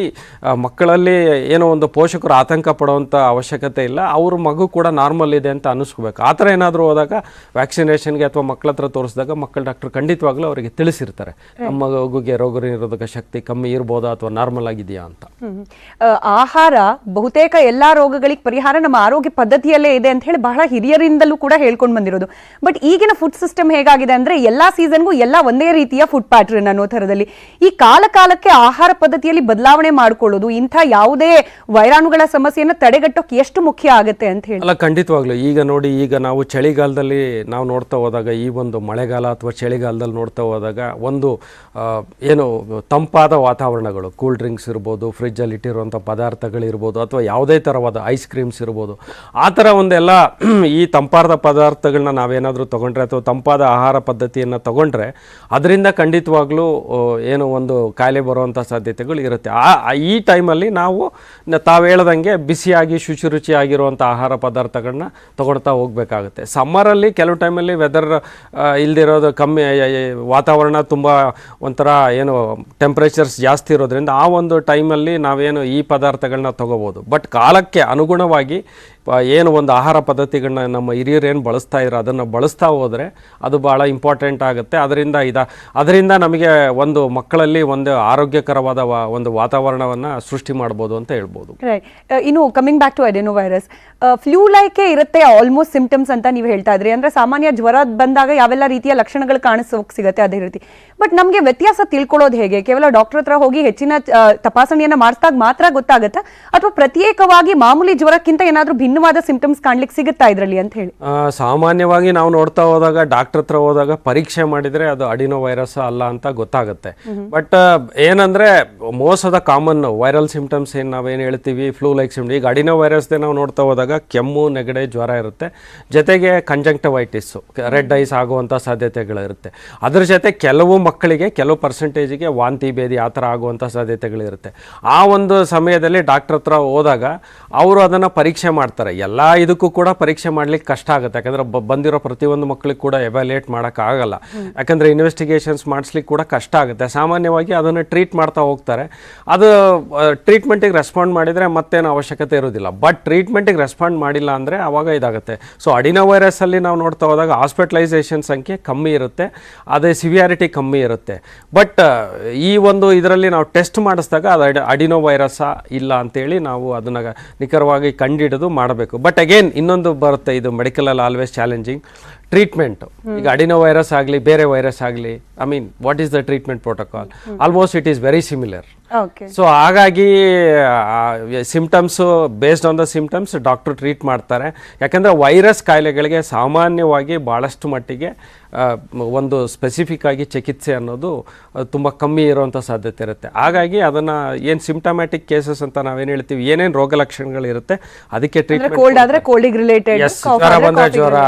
ಮಕ್ಕಳಲ್ಲಿ ಏನೋ ಒಂದು ಪೋಷಕರು ಆತಂಕ ಪಡುವಂಥ ಅವಶ್ಯಕತೆ ಇಲ್ಲ, ಅವ್ರ ಮಗು ಕೂಡ ನಾರ್ಮಲ್ ಇದೆ ಅಂತ ಅನ್ನಿಸ್ಕೋಬೇಕು. ಆ ಥರ ಏನಾದರೂ ಹೋದಾಗ ವ್ಯಾಕ್ಸಿನೇಷನ್ಗೆ ಅಥವಾ ಮಕ್ಕಳ ಹತ್ರ ತೋರಿಸಿದಾಗ ಮಕ್ಕಳ ಡಾಕ್ಟರ್ ಖಂಡಿತವಾಗ್ಲೂ ಅವರಿಗೆ ತಿಳಿಸಿರ್ತಾರೆ ನಮ್ಮ ಮಗುಗೆ ರೋಗ ನಿರೋಧಕ ಶಕ್ತಿ ಕಮ್ಮಿ ಇರ್ಬೋದಾ ಅಥವಾ ನಾರ್ಮಲ್ ಆಗಿದೆಯಾ ಅಂತ. ಆಹಾರ ಬಹುತೇಕ ಎಲ್ಲಾ ರೋಗಗಳಿಗೆ ಪರಿಹಾರ ನಮ್ಮ ಆರೋಗ್ಯ ಪದ್ಧತಿಯಲ್ಲೇ ಇದೆ ಅಂತ ಹೇಳಿ ಬಹಳ ಹಿರಿಯರಿಂದಲೂ ಕೂಡ ಹೇಳ್ಕೊಂಡು ಬಂದಿರೋದು. ಬಟ್ ಈಗಿನ ಫುಡ್ ಸಿಸ್ಟಮ್ ಹೇಗಾಗಿದೆ ಅಂದ್ರೆ ಎಲ್ಲಾ ಸೀಸನ್ಗೂ ಎಲ್ಲ ಒಂದೇ ರೀತಿಯ ಫುಡ್ ಪ್ಯಾಟರ್ನ್ ಅನ್ನೋ ಥರದಲ್ಲಿ ಈ ಕಾಲಕ್ಕೆ ಆಹಾರ ಪದ್ಧತಿಯಲ್ಲಿ ಬದಲಾವಣೆ ಮಾಡ್ಕೊಳ್ಳೋದು ಇಂಥ ಯಾವುದೇ ವೈರಾಣುಗಳ ಸಮಸ್ಯೆಯನ್ನು ತಡೆಗಟ್ಟೋಕೆ ಎಷ್ಟು ಮುಖ್ಯ ಆಗುತ್ತೆ ಅಂತ ಹೇಳಿ. ಅಲ್ಲ, ಖಂಡಿತವಾಗ್ಲು ಈಗ ನೋಡಿ, ಈಗ ನಾವು ಚಳಿಗಾಲದಲ್ಲಿ ನಾವು ನೋಡ್ತಾ ಹೋದಾಗ, ಈ ಒಂದು ಮಳೆಗಾಲ ಅಥವಾ ಚಳಿಗಾಲದಲ್ಲಿ ನೋಡ್ತಾ ಹೋದಾಗ ಒಂದು ಏನು ತಂಪಾದ ವಾತಾವರಣಗಳು, ಕೂಲ್ ಡ್ರಿಂಕ್ಸ್ ಇರ್ಬೋದು, ಫ್ರಿಜ್ಜಲ್ಲಿ ಇಟ್ಟಿರುವಂಥ ಪದಾರ್ಥಗಳಿರ್ಬೋದು, ಅಥವಾ ಯಾವುದೇ ಥರವಾದ ಐಸ್ ಕ್ರೀಮ್ಸ್ ಇರ್ಬೋದು, ಆ ಥರ ಒಂದೆಲ್ಲ ಈ ತಂಪಾದ ಪದಾರ್ಥಗಳನ್ನ ನಾವೇನಾದರೂ ತೊಗೊಂಡ್ರೆ ಅಥವಾ ತಂಪಾದ ಆಹಾರ ಪದ್ಧತಿಯನ್ನು ತೊಗೊಂಡ್ರೆ ಅದರಿಂದ ಖಂಡಿತವಾಗ್ಲೂ ಏನು ಒಂದು ಕಾಯಿಲೆ ಬರುವಂಥ ಸಾಧ್ಯತೆಗಳು ಇರುತ್ತೆ. ಈ ಟೈಮಲ್ಲಿ ನಾವು ತಾವು ಹೇಳ್ದಂಗೆ ಬಿಸಿಯಾಗಿ ಶುಚಿರುಚಿಯಾಗಿರುವಂಥ ಆಹಾರ ಪದಾರ್ಥಗಳನ್ನ ತೊಗೊಳ್ತಾ ಹೋಗಬೇಕಾಗುತ್ತೆ. ಸಮ್ಮರಲ್ಲಿ ಕೆಲವು ಟೈಮಲ್ಲಿ ವೆದರ್ ಇಲ್ದಿರೋದು ಕಮ್ಮಿ, ವಾತಾವರಣ ತುಂಬ ಒಂಥರ ಏನು ಟೆಂಪ್ರೇಚರ್ಸ್ ಜಾಸ್ತಿ ಇರೋದ್ರಿಂದ ಆ ಒಂದು ಟೈಮಲ್ಲಿ ನಾವೇನು ಈ ಪದಾರ್ಥಗಳನ್ನ ತೊಗೋಬೋದು. ಬಟ್ ಕಾಲಕ್ಕೆ ಅನುಗುಣವಾಗಿ ಏನು ಒಂದು ಆಹಾರ ಪದ್ಧತಿಗಳನ್ನ ನಮ್ಮ ಹಿರಿಯರು ಏನು ಬಳಸ್ತಾ ಇದ್ರು ಅದನ್ನು ಬಳಸ್ತಾ ಹೋದರೆ ಅದು ಭಾಳ ಇಂಪಾರ್ಟೆಂಟ್ ಆಗುತ್ತೆ. ಅದರಿಂದ ನಮಗೆ ಒಂದು ಮಕ್ಕಳಲ್ಲಿ ಒಂದು ಆರೋಗ್ಯಕರವಾದ ಒಂದು ವಾತಾವರಣವನ್ನು ಸೃಷ್ಟಿ ಮಾಡ್ಬೋದು ಅಂತ ಹೇಳ್ಬೋದು. ಇನ್ನು coming back to adenovirus, flu ಲೈಕೆ ಇರುತ್ತೆ ಆಲ್ಮೋಸ್ಟ್ ಸಿಂಪ್ಟಮ್ಸ್ ಅಂತ ನೀವು ಹೇಳ್ತಾ ಇದ್ರಿ. ಅಂದ್ರೆ ಸಾಮಾನ್ಯ ಜ್ವರ ಬಂದಾಗ ಯಾವೆಲ್ಲ ರೀತಿಯ ಲಕ್ಷಣಗಳು ಕಾಣಿಸೋಕೆ ಸಿಗುತ್ತೆ ಅದೇ ರೀತಿ. ಬಟ್ ನಮಗೆ ವ್ಯತ್ಯಾಸ ತಿಳ್ಕೊಳ್ಳೋದು ಹೇಗೆ? ಕೇವಲ ಡಾಕ್ಟರ್ ಹತ್ರ ಹೋಗಿ ಹೆಚ್ಚಿನ ತಪಾಸಣೆಯನ್ನ ಮಾಡಿಸಿದಾಗ ಮಾತ್ರ ಗೊತ್ತಾಗುತ್ತಾ, ಅಥವಾ ಪ್ರತ್ಯೇಕವಾಗಿ ಮಾಮೂಲಿ ಜ್ವರಕ್ಕಿಂತ ಏನಾದರೂ ಭಿನ್ನವಾದ ಸಿಂಪ್ಟಮ್ಸ್ ಕಾಣ್ಲಿಕ್ಕೆ ಸಿಗುತ್ತಾ ಇದ್ರಲ್ಲಿ ಅಂತ ಹೇಳಿ? ಸಾಮಾನ್ಯವಾಗಿ ನಾವು ನೋಡ್ತಾ ಹೋದಾಗ ಡಾಕ್ಟರ್ ಹತ್ರ ಹೋದಾಗ ಪರೀಕ್ಷೆ ಮಾಡಿದ್ರೆ ಅದು ಅಡಿನೋ ವೈರಸ್ ಅಲ್ಲ ಅಂತ ಗೊತ್ತಾಗುತ್ತೆ. ಬಟ್ ಏನಂದ್ರೆ most of the common viral symptoms ಏನು ನಾವೇನು ಹೇಳ್ತೀವಿ ಫ್ಲೂ ಲೈಕ್ ಸಿಂಪ್ಟಮ್, ಈಗ ಅಡಿನೋ ವೈರಸ್ದೇ ನಾವು ನೋಡ್ತಾ ಹೋದಾಗ ಕೆಮ್ಮು, ನೆಗಡೆ, ಜ್ವರ ಇರುತ್ತೆ, ಜೊತೆಗೆ ಕಂಜಂಕ್ಟಿವೈಟಿಸ್, ರೆಡ್ ಐಸ್ ಆಗುವಂಥ ಸಾಧ್ಯತೆಗಳಿರುತ್ತೆ. ಅದ್ರ ಜೊತೆ ಕೆಲವು ಮಕ್ಕಳಿಗೆ ಕೆಲವು ಪರ್ಸೆಂಟೇಜಿಗೆ ವಾಂತಿ ಭೇದಿ ಆ ಥರ ಆಗುವಂಥ ಸಾಧ್ಯತೆಗಳಿರುತ್ತೆ. ಆ ಒಂದು ಸಮಯದಲ್ಲಿ ಡಾಕ್ಟರ್ ಹತ್ರ ಹೋದಾಗ ಅವರು ಅದನ್ನು ಪರೀಕ್ಷೆ ಮಾಡ್ತಾರೆ. ಎಲ್ಲ ಇದಕ್ಕೂ ಕೂಡ ಪರೀಕ್ಷೆ ಮಾಡ್ಲಿಕ್ಕೆ ಕಷ್ಟ ಆಗುತ್ತೆ, ಯಾಕಂದರೆ ಬಂದಿರೋ ಪ್ರತಿಯೊಂದು ಮಕ್ಕಳಿಗೆ ಕೂಡ ಎವ್ಯಾಲ್ಯೂಯೇಟ್ ಮಾಡೋಕ್ಕಾಗಲ್ಲ, ಯಾಕಂದರೆ ಇನ್ವೆಸ್ಟಿಗೇಷನ್ಸ್ ಮಾಡಿಸ್ಲಿಕ್ಕೆ ಕೂಡ ಕಷ್ಟ ಆಗುತ್ತೆ. ಸಾಮಾನ್ಯವಾಗಿ ಅದನ್ನು ಟ್ರೀಟ್ ಮಾಡ್ತಾ ಹೋಗ್ತಾರೆ. ಅದು ಟ್ರೀಟ್ಮೆಂಟಿಗೆ ರೆಸ್ಪಾಂಡ್ ಮಾಡಿದರೆ ಮತ್ತೇನು ಅವಶ್ಯಕತೆ ಇರೋದಿಲ್ಲ. ಬಟ್ ಟ್ರೀಟ್ಮೆಂಟಿಗೆ ರೆಸ್ಪಾಂಡ್ ಮಾಡಿಲ್ಲ ಅಂದರೆ ಆವಾಗ ಇದಾಗುತ್ತೆ. ಸೊ ಅಡಿನೋ ವೈರಸ್ಸಲ್ಲಿ ನಾವು ನೋಡ್ತಾ ಹೋದಾಗ ಹಾಸ್ಪಿಟಲೈಸೇಷನ್ ಸಂಖ್ಯೆ ಕಮ್ಮಿ ಇರುತ್ತೆ, ಅದೇ ಸಿವಿಯಾರಿಟಿ ಕಮ್ಮಿ ಇರುತ್ತೆ. ಬಟ್ ಈ ಒಂದು ಇದರಲ್ಲಿ ನಾವು ಟೆಸ್ಟ್ ಮಾಡಿಸಿದಾಗ ಅದು ಅಡಿನೋ ವೈರಸ್ಸಾ ಇಲ್ಲ ಅಂತೇಳಿ ನಾವು ಅದನ್ನು ನಿಖರವಾಗಿ ಕಂಡುಹಿಡಿದು ಮಾಡಬೇಕು. ಬಟ್ ಅಗೇನ್ ಇನ್ನೊಂದು ಬರುತ್ತೆ, ಇದು ಮೆಡಿಕಲಲ್ಲಿ ಆಲ್ವೇಸ್ ಚಾಲೆಂಜಿಂಗ್ ಟ್ರೀಟ್ಮೆಂಟ್. ಈಗ ಅಡಿನೋ ವೈರಸ್ ಆಗಲಿ ಬೇರೆ ವೈರಸ್ ಆಗಲಿ, I mean what is the treatment protocol? Almost it is very similar. So ಹಾಗಾಗಿ symptoms based on the symptoms doctor treat ಮಾಡ್ತಾರೆ. ಯಾಕಂದರೆ ವೈರಸ್ ಕಾಯಿಲೆಗಳಿಗೆ ಸಾಮಾನ್ಯವಾಗಿ ಭಾಳಷ್ಟು ಮಟ್ಟಿಗೆ ಒಂದು ಸ್ಪೆಸಿಫಿಕ್ ಆಗಿ ಚಿಕಿತ್ಸೆ ಅನ್ನೋದು ತುಂಬ ಕಮ್ಮಿ ಇರುವಂಥ ಸಾಧ್ಯತೆ ಇರುತ್ತೆ. ಹಾಗಾಗಿ ಅದನ್ನು ಏನು ಸಿಂಪ್ಟಮ್ಯಾಟಿಕ್ ಕೇಸಸ್ ಅಂತ ನಾವೇನು ಹೇಳ್ತೀವಿ, ಏನೇನು ರೋಗ ಲಕ್ಷಣಗಳಿರುತ್ತೆ ಅದಕ್ಕೆ ಟ್ರೀಟ್ಮೆಂಟ್. ಕೋಲ್ಡ್ ಆದರೆ ಕೋಲ್ಡಿಗೆ ರಿಲೇಟೆಡ್, ಜ್ವರ ಬಂದರೆ ಜ್ವರ,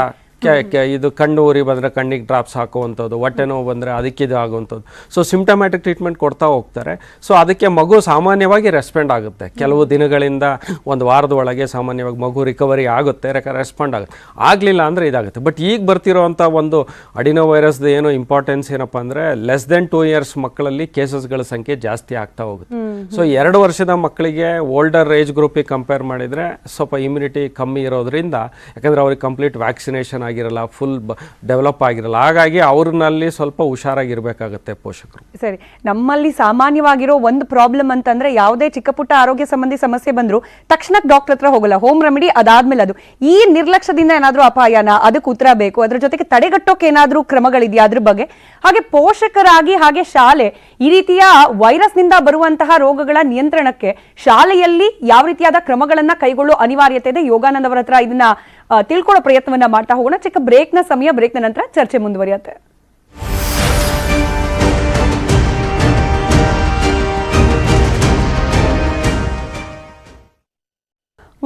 ಇದು ಕಣ್ಣು ಉರಿ ಬಂದರೆ ಕಣ್ಣಿಗೆ ಡ್ರಾಪ್ಸ್ ಹಾಕುವಂಥದ್ದು, ಹೊಟ್ಟೆ ನೋವು ಬಂದರೆ ಅದಕ್ಕೆ ಇದು ಆಗುವಂಥದ್ದು. ಸೊ ಸಿಂಪ್ಟಮ್ಯಾಟಿಕ್ ಟ್ರೀಟ್ಮೆಂಟ್ ಕೊಡ್ತಾ ಹೋಗ್ತಾರೆ. ಸೊ ಅದಕ್ಕೆ ಮಗು ಸಾಮಾನ್ಯವಾಗಿ ರೆಸ್ಪಾಂಡ್ ಆಗುತ್ತೆ. ಕೆಲವು ದಿನಗಳಿಂದ ಒಂದು ವಾರದ ಒಳಗೆ ಸಾಮಾನ್ಯವಾಗಿ ಮಗು ರಿಕವರಿ ಆಗುತ್ತೆ, ರೆಸ್ಪಾಂಡ್ ಆಗುತ್ತೆ. ಆಗಲಿಲ್ಲ ಅಂದರೆ ಇದಾಗುತ್ತೆ. ಬಟ್ ಈಗ ಬರ್ತಿರೋವಂಥ ಒಂದು ಅಡಿನೋ ವೈರಸ್ದು ಏನು ಇಂಪಾರ್ಟೆನ್ಸ್ ಏನಪ್ಪ ಅಂದರೆ ಲೆಸ್ ದೆನ್ 2 years ಮಕ್ಕಳಲ್ಲಿ ಕೇಸಸ್ಗಳ ಸಂಖ್ಯೆ ಜಾಸ್ತಿ ಆಗ್ತಾ ಹೋಗುತ್ತೆ. ಸೊ 2 ವರ್ಷದ ಮಕ್ಕಳಿಗೆ ಓಲ್ಡರ್ ಏಜ್ ಗ್ರೂಪಿಗೆ ಕಂಪೇರ್ ಮಾಡಿದರೆ ಸ್ವಲ್ಪ ಇಮ್ಯುನಿಟಿ ಕಮ್ಮಿ ಇರೋದ್ರಿಂದ, ಯಾಕಂದರೆ ಅವ್ರಿಗೆ ಕಂಪ್ಲೀಟ್ ವ್ಯಾಕ್ಸಿನೇಷನ್ ಆಗಿರಲ್ಲ, ಫುಲ್ ಡೆವಲಪ್ ಆಗಿರಲ್ಲ. ಹಾಗಾಗಿ ಅವ್ರನ್ನಲ್ಲಿ ಸ್ವಲ್ಪ ಹುಷಾರಾಗಿರ್ಬೇಕಾಗತ್ತೆ ಪೋಷಕರು. ಸರಿ, ನಮ್ಮಲ್ಲಿ ಸಾಮಾನ್ಯವಾಗಿರೋ ಒಂದು ಪ್ರಾಬ್ಲಮ್ ಅಂತಂದ್ರೆ ಯಾವುದೇ ಚಿಕ್ಕ ಪುಟ್ಟ ಆರೋಗ್ಯ ಸಂಬಂಧಿ ಸಮಸ್ಯೆ ಬಂದ್ರು ತಕ್ಷಣ ಡಾಕ್ಟರ್ ಹತ್ರ ಹೋಗಲ್ಲ, ಹೋಮ್ ರೆಮಿಡಿ ಅದಾದ್ಮೇಲೆ ಅದು. ಈ ನಿರ್ಲಕ್ಷ್ಯದಿಂದ ಏನಾದ್ರೂ ಅಪಾಯನ, ಅದಕ್ಕೆ ಉತ್ತರ ಬೇಕು, ಅದ್ರ ಜೊತೆಗೆ ತಡೆಗಟ್ಟೋಕೆ ಏನಾದ್ರೂ ಕ್ರಮಗಳಿದೆಯಾ ಅದ್ರ ಬಗ್ಗೆ? ಹಾಗೆ ಪೋಷಕರಾಗಿ, ಹಾಗೆ ಶಾಲೆ, ಈ ರೀತಿಯ ವೈರಸ್ ನಿಂದ ಬರುವಂತಹ ರೋಗಗಳ ನಿಯಂತ್ರಣಕ್ಕೆ ಶಾಲೆಯಲ್ಲಿ ಯಾವ ರೀತಿಯಾದ ಕ್ರಮಗಳನ್ನ ಕೈಗೊಳ್ಳೋ ಅನಿವಾರ್ಯತೆ ಇದೆ? ಯೋಗಾನಂದ್ ಅವರ ಹತ್ರ ಇದನ್ನ ತಿಳ್ಕೊಳ್ಳೋ ಪ್ರಯತ್ನವನ್ನ ಮಾಡ್ತಾ ಹೋಗೋಣ. ಚಿಕ್ಕ ಬ್ರೇಕ್ನ ಸಮಯ, ಬ್ರೇಕ್ನ ನಂತರ ಚರ್ಚೆ ಮುಂದುವರಿಯುತ್ತೆ.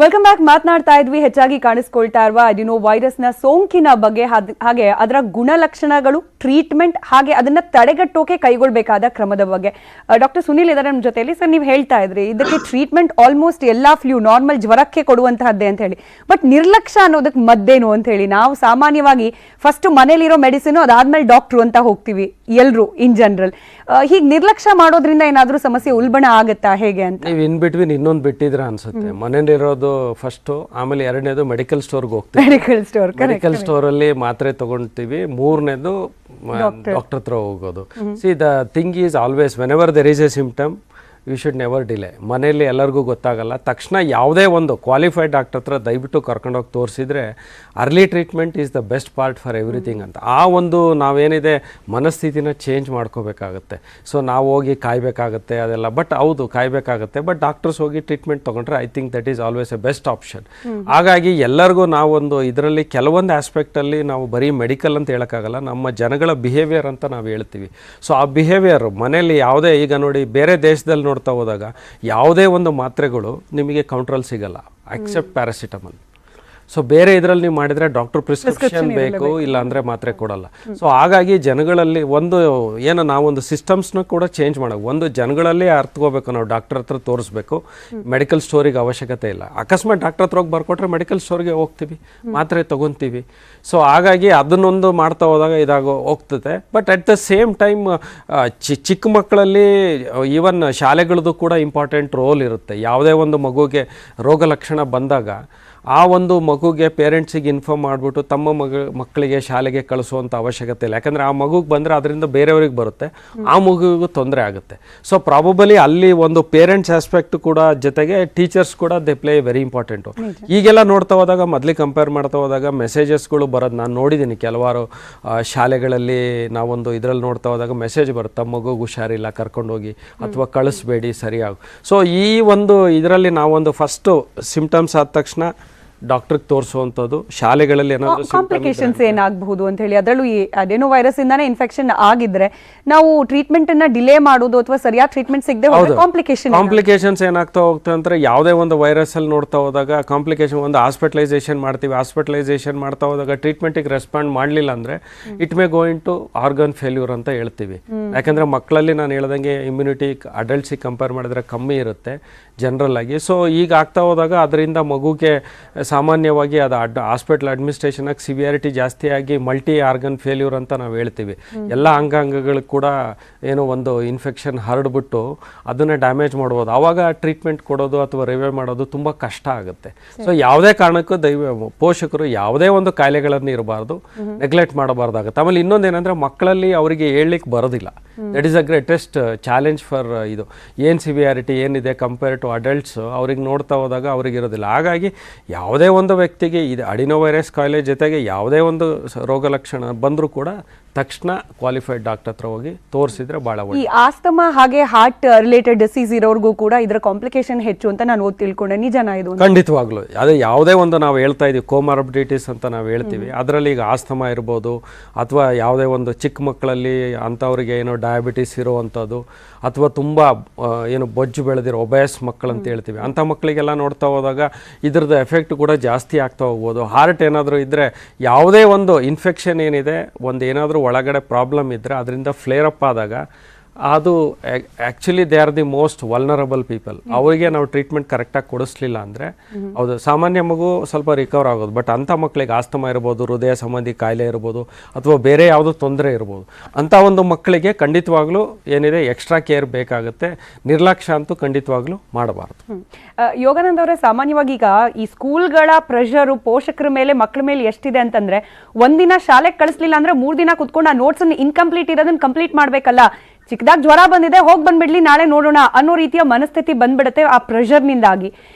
Welcome back. ಮಾತನಾಡ್ತಾ ಇದ್ವಿ ಹೆಚ್ಚಾಗಿ ಕಾಣಿಸ್ಕೊಳ್ತಾ ಇರುವ ಅಡಿನೋ ವೈರಸ್ ನ ಸೋಂಕಿನ ಬಗ್ಗೆ, ಹಾಗೆ ಅದರ ಗುಣಲಕ್ಷಣಗಳು, ಟ್ರೀಟ್ಮೆಂಟ್, ಹಾಗೆ ಅದನ್ನ ತಡೆಗಟ್ಟೋಕೆ ಕೈಗೊಳ್ಳಬೇಕಾದ ಕ್ರಮದ ಬಗ್ಗೆ. ಡಾಕ್ಟರ್ ಸುನಿಲ್ ಇದ್ದಾರೆ ನಮ್ಮ ಜೊತೆಯಲ್ಲಿ. ಸರ್, ನೀವು ಹೇಳ್ತಾ ಇದ್ರಿ ಇದಕ್ಕೆ ಟ್ರೀಟ್ಮೆಂಟ್ ಆಲ್ಮೋಸ್ಟ್ ಎಲ್ಲಾ ಫ್ಲೂ, ನಾರ್ಮಲ್ ಜ್ವರಕ್ಕೆ ಕೊಡುವಂತಹದ್ದೇ ಅಂತ ಹೇಳಿ. ಬಟ್ ನಿರ್ಲಕ್ಷ್ಯ ಅನ್ನೋದಕ್ಕೆ ಮದ್ದೇನು ಅಂತ ಹೇಳಿ, ನಾವು ಸಾಮಾನ್ಯವಾಗಿ ಫಸ್ಟ್ ಮನೇಲಿರೋ ಮೆಡಿಸಿನ್, ಅದಾದ್ಮೇಲೆ ಡಾಕ್ಟ್ರು ಅಂತ ಹೋಗ್ತೀವಿ ಎಲ್ರು ಇನ್ ಜನರಲ್. ಹೀಗೆ ನಿರ್ಲಕ್ಷ್ಯ ಮಾಡೋದ್ರಿಂದ ಏನಾದ್ರೂ ಸಮಸ್ಯೆ ಉಲ್ಬಣ ಆಗತ್ತಾ, ಹೇಗೆ ಅಂತ? ನೀವು ಇನ್ ಬಿಟ್ವೀನ್ ಇನ್ನೊಂದು ಬಿಟ್ಟಿದ್ರ ಅನ್ಸುತ್ತೆ. ಮನೇಲಿರೋದು ಫಸ್ಟ್, ಆಮೇಲೆ ಎರಡನೇದು ಮೆಡಿಕಲ್ ಸ್ಟೋರ್ಗೆ ಹೋಗ್ತೀವಿ. ಮೆಡಿಕಲ್ ಸ್ಟೋರ್ ಅಲ್ಲಿ ಮಾತ್ರೆ ತಗೊಂತೀವಿ. ಮೂರನೇದು ಡಾಕ್ಟರ್ ಹತ್ರ ಹೋಗೋದು. See the thing is always whenever there is a symptom you should never delay. ಮನೆಯಲ್ಲಿ ಎಲ್ಲರಿಗೂ ಗೊತ್ತಾಗಲ್ಲ, ತಕ್ಷಣ ಯಾವುದೇ ಒಂದು ಕ್ವಾಲಿಫೈಡ್ ಡಾಕ್ಟರ್ ಹತ್ರ ದಯವಿಟ್ಟು ಕರ್ಕೊಂಡೋಗಿ ತೋರಿಸಿದ್ರೆ early treatment is the best part for everything ಅಂತ. ಆ ಒಂದು ನಾವೇನಿದೆ ಮನಸ್ಥಿತಿನ ಚೇಂಜ್ ಮಾಡ್ಕೋಬೇಕಾಗತ್ತೆ. ಸೊ ನಾವು ಹೋಗಿ ಕಾಯಬೇಕಾಗತ್ತೆ ಅದೆಲ್ಲ, ಬಟ್ ಹೌದು ಕಾಯಬೇಕಾಗತ್ತೆ. ಬಟ್ ಡಾಕ್ಟರ್ಸ್ ಹೋಗಿ ಟ್ರೀಟ್ಮೆಂಟ್ ತೊಗೊಂಡ್ರೆ I think that is always A best option. ಹಾಗಾಗಿ ಎಲ್ಲರಿಗೂ ನಾವೊಂದು ಇದರಲ್ಲಿ ಕೆಲವೊಂದು ಆಸ್ಪೆಕ್ಟಲ್ಲಿ ನಾವು ಬರೀ ಮೆಡಿಕಲ್ ಅಂತ ಹೇಳೋಕ್ಕಾಗಲ್ಲ, ನಮ್ಮ ಜನಗಳ ಬಿಹೇವಿಯರ್ ಅಂತ ನಾವು ಹೇಳ್ತೀವಿ. ಸೊ ಆ ಬಿಹೇವಿಯರ್ ಮನೆಯಲ್ಲಿ ಯಾವುದೇ, ಈಗ ನೋಡಿ ಬೇರೆ ದೇಶದಲ್ಲಿ ನೋಡ್ತಾ ಹೋದಾಗ ಯಾವುದೇ ಒಂದು ಮಾತ್ರೆಗಳು ನಿಮಗೆ ಕೌಂಟ್ರಲ್ಲಿ ಸಿಗಲ್ಲ ಎಕ್ಸೆಪ್ಟ್ ಪ್ಯಾರಾಸಿಟಮಲ್. ಸೊ ಬೇರೆ ಇದರಲ್ಲಿ ನೀವು ಮಾಡಿದ್ರೆ ಡಾಕ್ಟರ್ ಪ್ರಿಸ್ಕ್ರಿಪ್ಷನ್ ಬೇಕು, ಇಲ್ಲ ಅಂದರೆ ಮಾತ್ರೆ ಕೊಡಲ್ಲ. ಸೊ ಹಾಗಾಗಿ ಜನಗಳಲ್ಲಿ ಒಂದು ಏನೋ ನಾವೊಂದು ಸಿಸ್ಟಮ್ಸ್ನ ಕೂಡ ಚೇಂಜ್ ಮಾಡಬೇಕು. ಒಂದು ಜನಗಳಲ್ಲಿ ಅರ್ಥಕೋಬೇಕು, ನಾವು ಡಾಕ್ಟರ್ ಹತ್ರ ತೋರಿಸ್ಬೇಕು, ಮೆಡಿಕಲ್ ಸ್ಟೋರಿಗೆ ಅವಶ್ಯಕತೆ ಇಲ್ಲ. ಅಕಸ್ಮಾತ್ ಡಾಕ್ಟರ್ ಹತ್ರ ಹೋಗಿ ಬರ್ಕೊಟ್ರೆ ಮೆಡಿಕಲ್ ಸ್ಟೋರ್ಗೆ ಹೋಗ್ತೀವಿ, ಮಾತ್ರೆ ತೊಗೊತೀವಿ. ಸೊ ಹಾಗಾಗಿ ಅದನ್ನೊಂದು ಮಾಡ್ತಾ ಹೋದಾಗ ಇದಾಗೋ ಹೋಗ್ತದೆ. But at the same time ಚಿಕ್ಕ ಮಕ್ಕಳಲ್ಲಿ ಈವನ್ ಶಾಲೆಗಳದ್ದು ಕೂಡ ಇಂಪಾರ್ಟೆಂಟ್ ರೋಲ್ ಇರುತ್ತೆ. ಯಾವುದೇ ಒಂದು ಮಗುಗೆ ರೋಗ ಲಕ್ಷಣ ಬಂದಾಗ ಆ ಒಂದು ಮಗುಗೆ ಪೇರೆಂಟ್ಸಿಗೆ ಇನ್ಫಾರ್ಮ್ ಮಾಡಿಬಿಟ್ಟು ತಮ್ಮ ಮಕ್ಕಳಿಗೆ ಶಾಲೆಗೆ ಕಳಿಸುವಂಥ ಅವಶ್ಯಕತೆ ಇಲ್ಲ. ಯಾಕಂದರೆ ಆ ಮಗುಗೆ ಬಂದರೆ ಅದರಿಂದ ಬೇರೆಯವ್ರಿಗೆ ಬರುತ್ತೆ, ಆ ಮಗುವಿಗೂ ತೊಂದರೆ ಆಗುತ್ತೆ. ಸೊ ಪ್ರಾಬಬಲಿ ಅಲ್ಲಿ ಒಂದು ಪೇರೆಂಟ್ಸ್ ಆಸ್ಪೆಕ್ಟ್ ಕೂಡ ಜೊತೆಗೆ ಟೀಚರ್ಸ್ ಕೂಡ ದೇ ಪ್ಲೇ ವೆರಿ ಇಂಪಾರ್ಟೆಂಟು. ಈಗೆಲ್ಲ ನೋಡ್ತಾ ಹೋದಾಗ ಮೊದಲಿಗೆ ಕಂಪೇರ್ ಮಾಡ್ತಾ ಹೋದಾಗ ಮೆಸೇಜಸ್ಗಳು ಬರೋದು ನಾನು ನೋಡಿದ್ದೀನಿ. ಕೆಲವಾರು ಶಾಲೆಗಳಲ್ಲಿ ನಾವೊಂದು ಇದರಲ್ಲಿ ನೋಡ್ತಾ ಹೋದಾಗ ಮೆಸೇಜ್ ಬರುತ್ತೆ, ತಮ್ಮ ಮಗುಗೆ ಹುಷಾರಿಲ್ಲ ಕರ್ಕೊಂಡೋಗಿ ಅಥವಾ ಕಳಿಸ್ಬೇಡಿ ಸರಿಯಾಗಿ. ಸೊ ಈ ಒಂದು ಇದರಲ್ಲಿ ನಾವೊಂದು ಫಸ್ಟು ಸಿಂಪ್ಟಮ್ಸ್ ಆದ ತಕ್ಷಣ ಡಾಕ್ಟರ್ಗೆ ತೋರಿಸುವಂಥದ್ದು. ಶಾಲೆಗಳಲ್ಲಿ ಏನಾದರೂ ಕಾಂಪ್ಲಿಕೇಶನ್ಸ್ ಏನಾಗಬಹುದು ಅಂತ ಹೇಳಿ, ಅದರಲ್ಲೂ ಈ ಅಡೆನೋ ವೈರಸ್ ಇಂದಾನೆ ಇನ್ಫೆಕ್ಷನ್ ಆಗಿದ್ರೆ ನಾವು ಟ್ರೀಟ್ಮೆಂಟ್ ಅನ್ನ ಡಿಲೇ ಮಾಡೋದು ಅಥವಾ ಸರಿಯಾದ ಟ್ರೀಟ್ಮೆಂಟ್ ಸಿಗದೆ ಹೋದ್ರೆ ಕಾಂಪ್ಲಿಕೇಶನ್ಸ್ ಏನಾಗ್ತಾ ಹೋಗ್ತದೆ ಅಂದ್ರೆ, ಯಾವುದೇ ಒಂದು ವೈರಸ್ ಅಲ್ಲಿ ನೋಡ್ತಾ ಹೋದಾಗ ಕಾಂಪ್ಲಿಕೇಶನ್, ಒಂದು ಹಾಸ್ಪಿಟಲೈಸೇಷನ್ ಮಾಡ್ತೀವಿ, ಹಾಸ್ಪಿಟಲೈಸೇಷನ್ ಮಾಡ್ತಾ ಹೋದಾಗ ಟ್ರೀಟ್ಮೆಂಟ್ಗೆ ರೆಸ್ಪಾಂಡ್ ಮಾಡಲಿಲ್ಲ ಅಂದ್ರೆ it may go into organ failure ಅಂತ ಹೇಳ್ತೀವಿ. ಯಾಕಂದ್ರೆ ಮಕ್ಕಳಲ್ಲಿ ನಾನು ಹೇಳ್ದಂಗೆ ಇಮ್ಯುನಿಟಿ ಅಡಲ್ಟ್ಸಿಗೆ ಕಂಪೇರ್ ಮಾಡಿದ್ರೆ ಕಮ್ಮಿ ಇರುತ್ತೆ ಜನರಲ್ ಆಗಿ. ಸೊ ಈಗ ಆಗ್ತಾ ಹೋದಾಗ ಅದರಿಂದ ಮಗುಗೆ ಸಾಮಾನ್ಯವಾಗಿ ಅದು ಹಾಸ್ಪಿಟಲ್ ಅಡ್ಮಿನಿಸ್ಟ್ರೇಷನ್ ಆಗಿ ಸಿವಿಯಾರಿಟಿ ಜಾಸ್ತಿ ಆಗಿ ಮಲ್ಟಿ ಆರ್ಗನ್ ಫೇಲ್ಯೂರ್ ಅಂತ ನಾವು ಹೇಳ್ತೀವಿ. ಎಲ್ಲ ಅಂಗಾಂಗಗಳಿಗೆ ಕೂಡ ಏನೋ ಒಂದು ಇನ್ಫೆಕ್ಷನ್ ಹರಡ್ಬಿಟ್ಟು ಅದನ್ನ ಡ್ಯಾಮೇಜ್ ಮಾಡ್ಬೋದು. ಆವಾಗ ಟ್ರೀಟ್ಮೆಂಟ್ ಕೊಡೋದು ಅಥವಾ ರಿವೈವ್ ಮಾಡೋದು ತುಂಬ ಕಷ್ಟ ಆಗುತ್ತೆ. ಸೊ ಯಾವುದೇ ಕಾರಣಕ್ಕೂ ಪೋಷಕರು ಯಾವುದೇ ಒಂದು ಕಾಯಿಲೆಗಳನ್ನು ಇರಬಾರ್ದು, ನೆಗ್ಲೆಕ್ಟ್ ಮಾಡಬಾರ್ದಾಗುತ್ತೆ. ಆಮೇಲೆ ಇನ್ನೊಂದೇನೆಂದರೆ ಮಕ್ಕಳಲ್ಲಿ ಅವರಿಗೆ ಹೇಳಲಿಕ್ಕೆ ಬರೋದಿಲ್ಲ. That is a greatest challenge for ಇದು. ಏನು ಸಿವಿಯಾರಿಟಿ ಏನಿದೆ ಕಂಪೇರ್ ಟು ಅಡಲ್ಟ್ಸ್ ಅವ್ರಿಗೆ ನೋಡ್ತಾ ಹೋದಾಗ ಅವ್ರಿಗೆ ಇರೋದಿಲ್ಲ. ಹಾಗಾಗಿ ಯಾವುದೇ ಒಂದು ವ್ಯಕ್ತಿಗೆ ಇದು ಅಡಿನೋ ವೈರಸ್ ಕಾಯಿಲೆ ಜೊತೆಗೆ ಯಾವುದೇ ಒಂದು ರೋಗ ಲಕ್ಷಣ ಬಂದರೂ ಕೂಡ ತಕ್ಷಣ ಕ್ವಾಲಿಫೈಡ್ ಡಾಕ್ಟರ್ ಹತ್ರ ಹೋಗಿ ತೋರಿಸಿದ್ರೆ ಬಹಳ ಒಳ್ಳೆ. ಈ ಆಸ್ತಮಾ ಹಾಗೆ ಹಾರ್ಟ್ ರಿಲೇಟೆಡ್ ಡಿಸೀಸ್ ಇರೋರ್ಗೂ ಕೂಡ ಇದರ ಕಾಂಪ್ಲಿಕೇಶನ್ ಹೆಚ್ಚು ಅಂತ ನಾನು ತಿಳ್ಕೊಂಡೆ, ನಿಜನಾ ಇದು? ಖಂಡಿತವಾಗ್ಲು ಅದೇ ಯಾವುದೇ ಒಂದು ನಾವು ಹೇಳ್ತಾ ಇದೀವಿ ಕೋಮಾರ್ಬಿಡಿಟೀಸ್ ಅಂತ ನಾವು ಹೇಳ್ತೀವಿ, ಅದರಲ್ಲಿ ಈಗ ಆಸ್ತಮಾ ಇರ್ಬೋದು ಅಥವಾ ಯಾವುದೇ ಒಂದು ಚಿಕ್ಕ ಮಕ್ಕಳಲ್ಲಿ ಅಂಥವ್ರಿಗೆ ಏನೋ ಡಯಾಬಿಟಿಸ್ ಇರೋವಂಥದ್ದು ಅಥವಾ ತುಂಬ ಏನು ಬೊಜ್ಜು ಬೆಳೆದಿರೋ ಒಬೇಸ್ ಮಕ್ಕಳು ಅಂತ ಹೇಳ್ತೀವಿ, ಅಂಥ ಮಕ್ಕಳಿಗೆಲ್ಲ ನೋಡ್ತಾ ಹೋದಾಗ ಇದ್ರದ್ದು ಎಫೆಕ್ಟ್ ಕೂಡ ಜಾಸ್ತಿ ಆಗ್ತಾ ಹೋಗ್ಬೋದು. ಹಾರ್ಟ್ ಏನಾದರೂ ಇದ್ದರೆ ಯಾವುದೇ ಒಂದು ಇನ್ಫೆಕ್ಷನ್ ಏನಿದೆ, ಒಂದು ಏನಾದರೂ ಒಳಗಡೆ ಪ್ರಾಬ್ಲಮ್ ಇದ್ದರೆ ಅದರಿಂದ ಫ್ಲೇರ್ ಅಪ್ ಆದಾಗ ಅದು actually they are the most vulnerable people. ಅವರಿಗೆ ನಾವು ಟ್ರೀಟ್ಮೆಂಟ್ ಕರೆಕ್ಟಾಗಿ ಕೊಡಿಸ್ಲಿಲ್ಲ ಅಂದರೆ ಹೌದು ಸಾಮಾನ್ಯ ಮಗು ಸ್ವಲ್ಪ ರಿಕವರ್ ಆಗೋದು. ಬಟ್ ಅಂಥ ಮಕ್ಕಳಿಗೆ ಆಸ್ತಮಾ ಇರ್ಬೋದು, ಹೃದಯ ಸಂಬಂಧಿ ಕಾಯಿಲೆ ಇರ್ಬೋದು ಅಥವಾ ಬೇರೆ ಯಾವುದೋ ತೊಂದರೆ ಇರ್ಬೋದು, ಅಂಥ ಒಂದು ಮಕ್ಕಳಿಗೆ ಖಂಡಿತವಾಗ್ಲೂ ಏನಿದೆ ಎಕ್ಸ್ಟ್ರಾ ಕೇರ್ ಬೇಕಾಗುತ್ತೆ. ನಿರ್ಲಕ್ಷ್ಯ ಅಂತೂ ಖಂಡಿತವಾಗ್ಲೂ ಮಾಡಬಾರ್ದು. ಯೋಗಾನಂದ್ ಅವರೇ, ಸಾಮಾನ್ಯವಾಗಿ ಈಗ ಈ ಸ್ಕೂಲ್ಗಳ ಪ್ರೆಷರು ಪೋಷಕರ ಮೇಲೆ ಮಕ್ಕಳ ಮೇಲೆ ಎಷ್ಟಿದೆ ಅಂತಂದ್ರೆ, ಒಂದಿನ ಶಾಲೆಗೆ ಕಳಿಸ್ಲಿಲ್ಲ ಅಂದ್ರೆ 3 ದಿನ ಕುತ್ಕೊಂಡು ಆ ನೋಟ್ಸ್ ಅನ್ನು ಇನ್ಕಂಪ್ಲೀಟ್ ಇರೋದನ್ನ ಕಂಪ್ಲೀಟ್ ಮಾಡ್ಬೇಕಲ್ಲ. ಚಿಕ್ಕದಾಗಿ ಜ್ವರ ಬಂದಿದೆ, ಹೋಗಿ ಬಂದ್ಬಿಡ್ಲಿ, ನಾಳೆ ನೋಡೋಣ ಅನ್ನೋ ರೀತಿಯ ಮನಸ್ಥಿತಿ ಬಂದ್ಬಿಡುತ್ತೆ ಆ ಪ್ರೆಷರ್ನಿಂದಾಗಿ.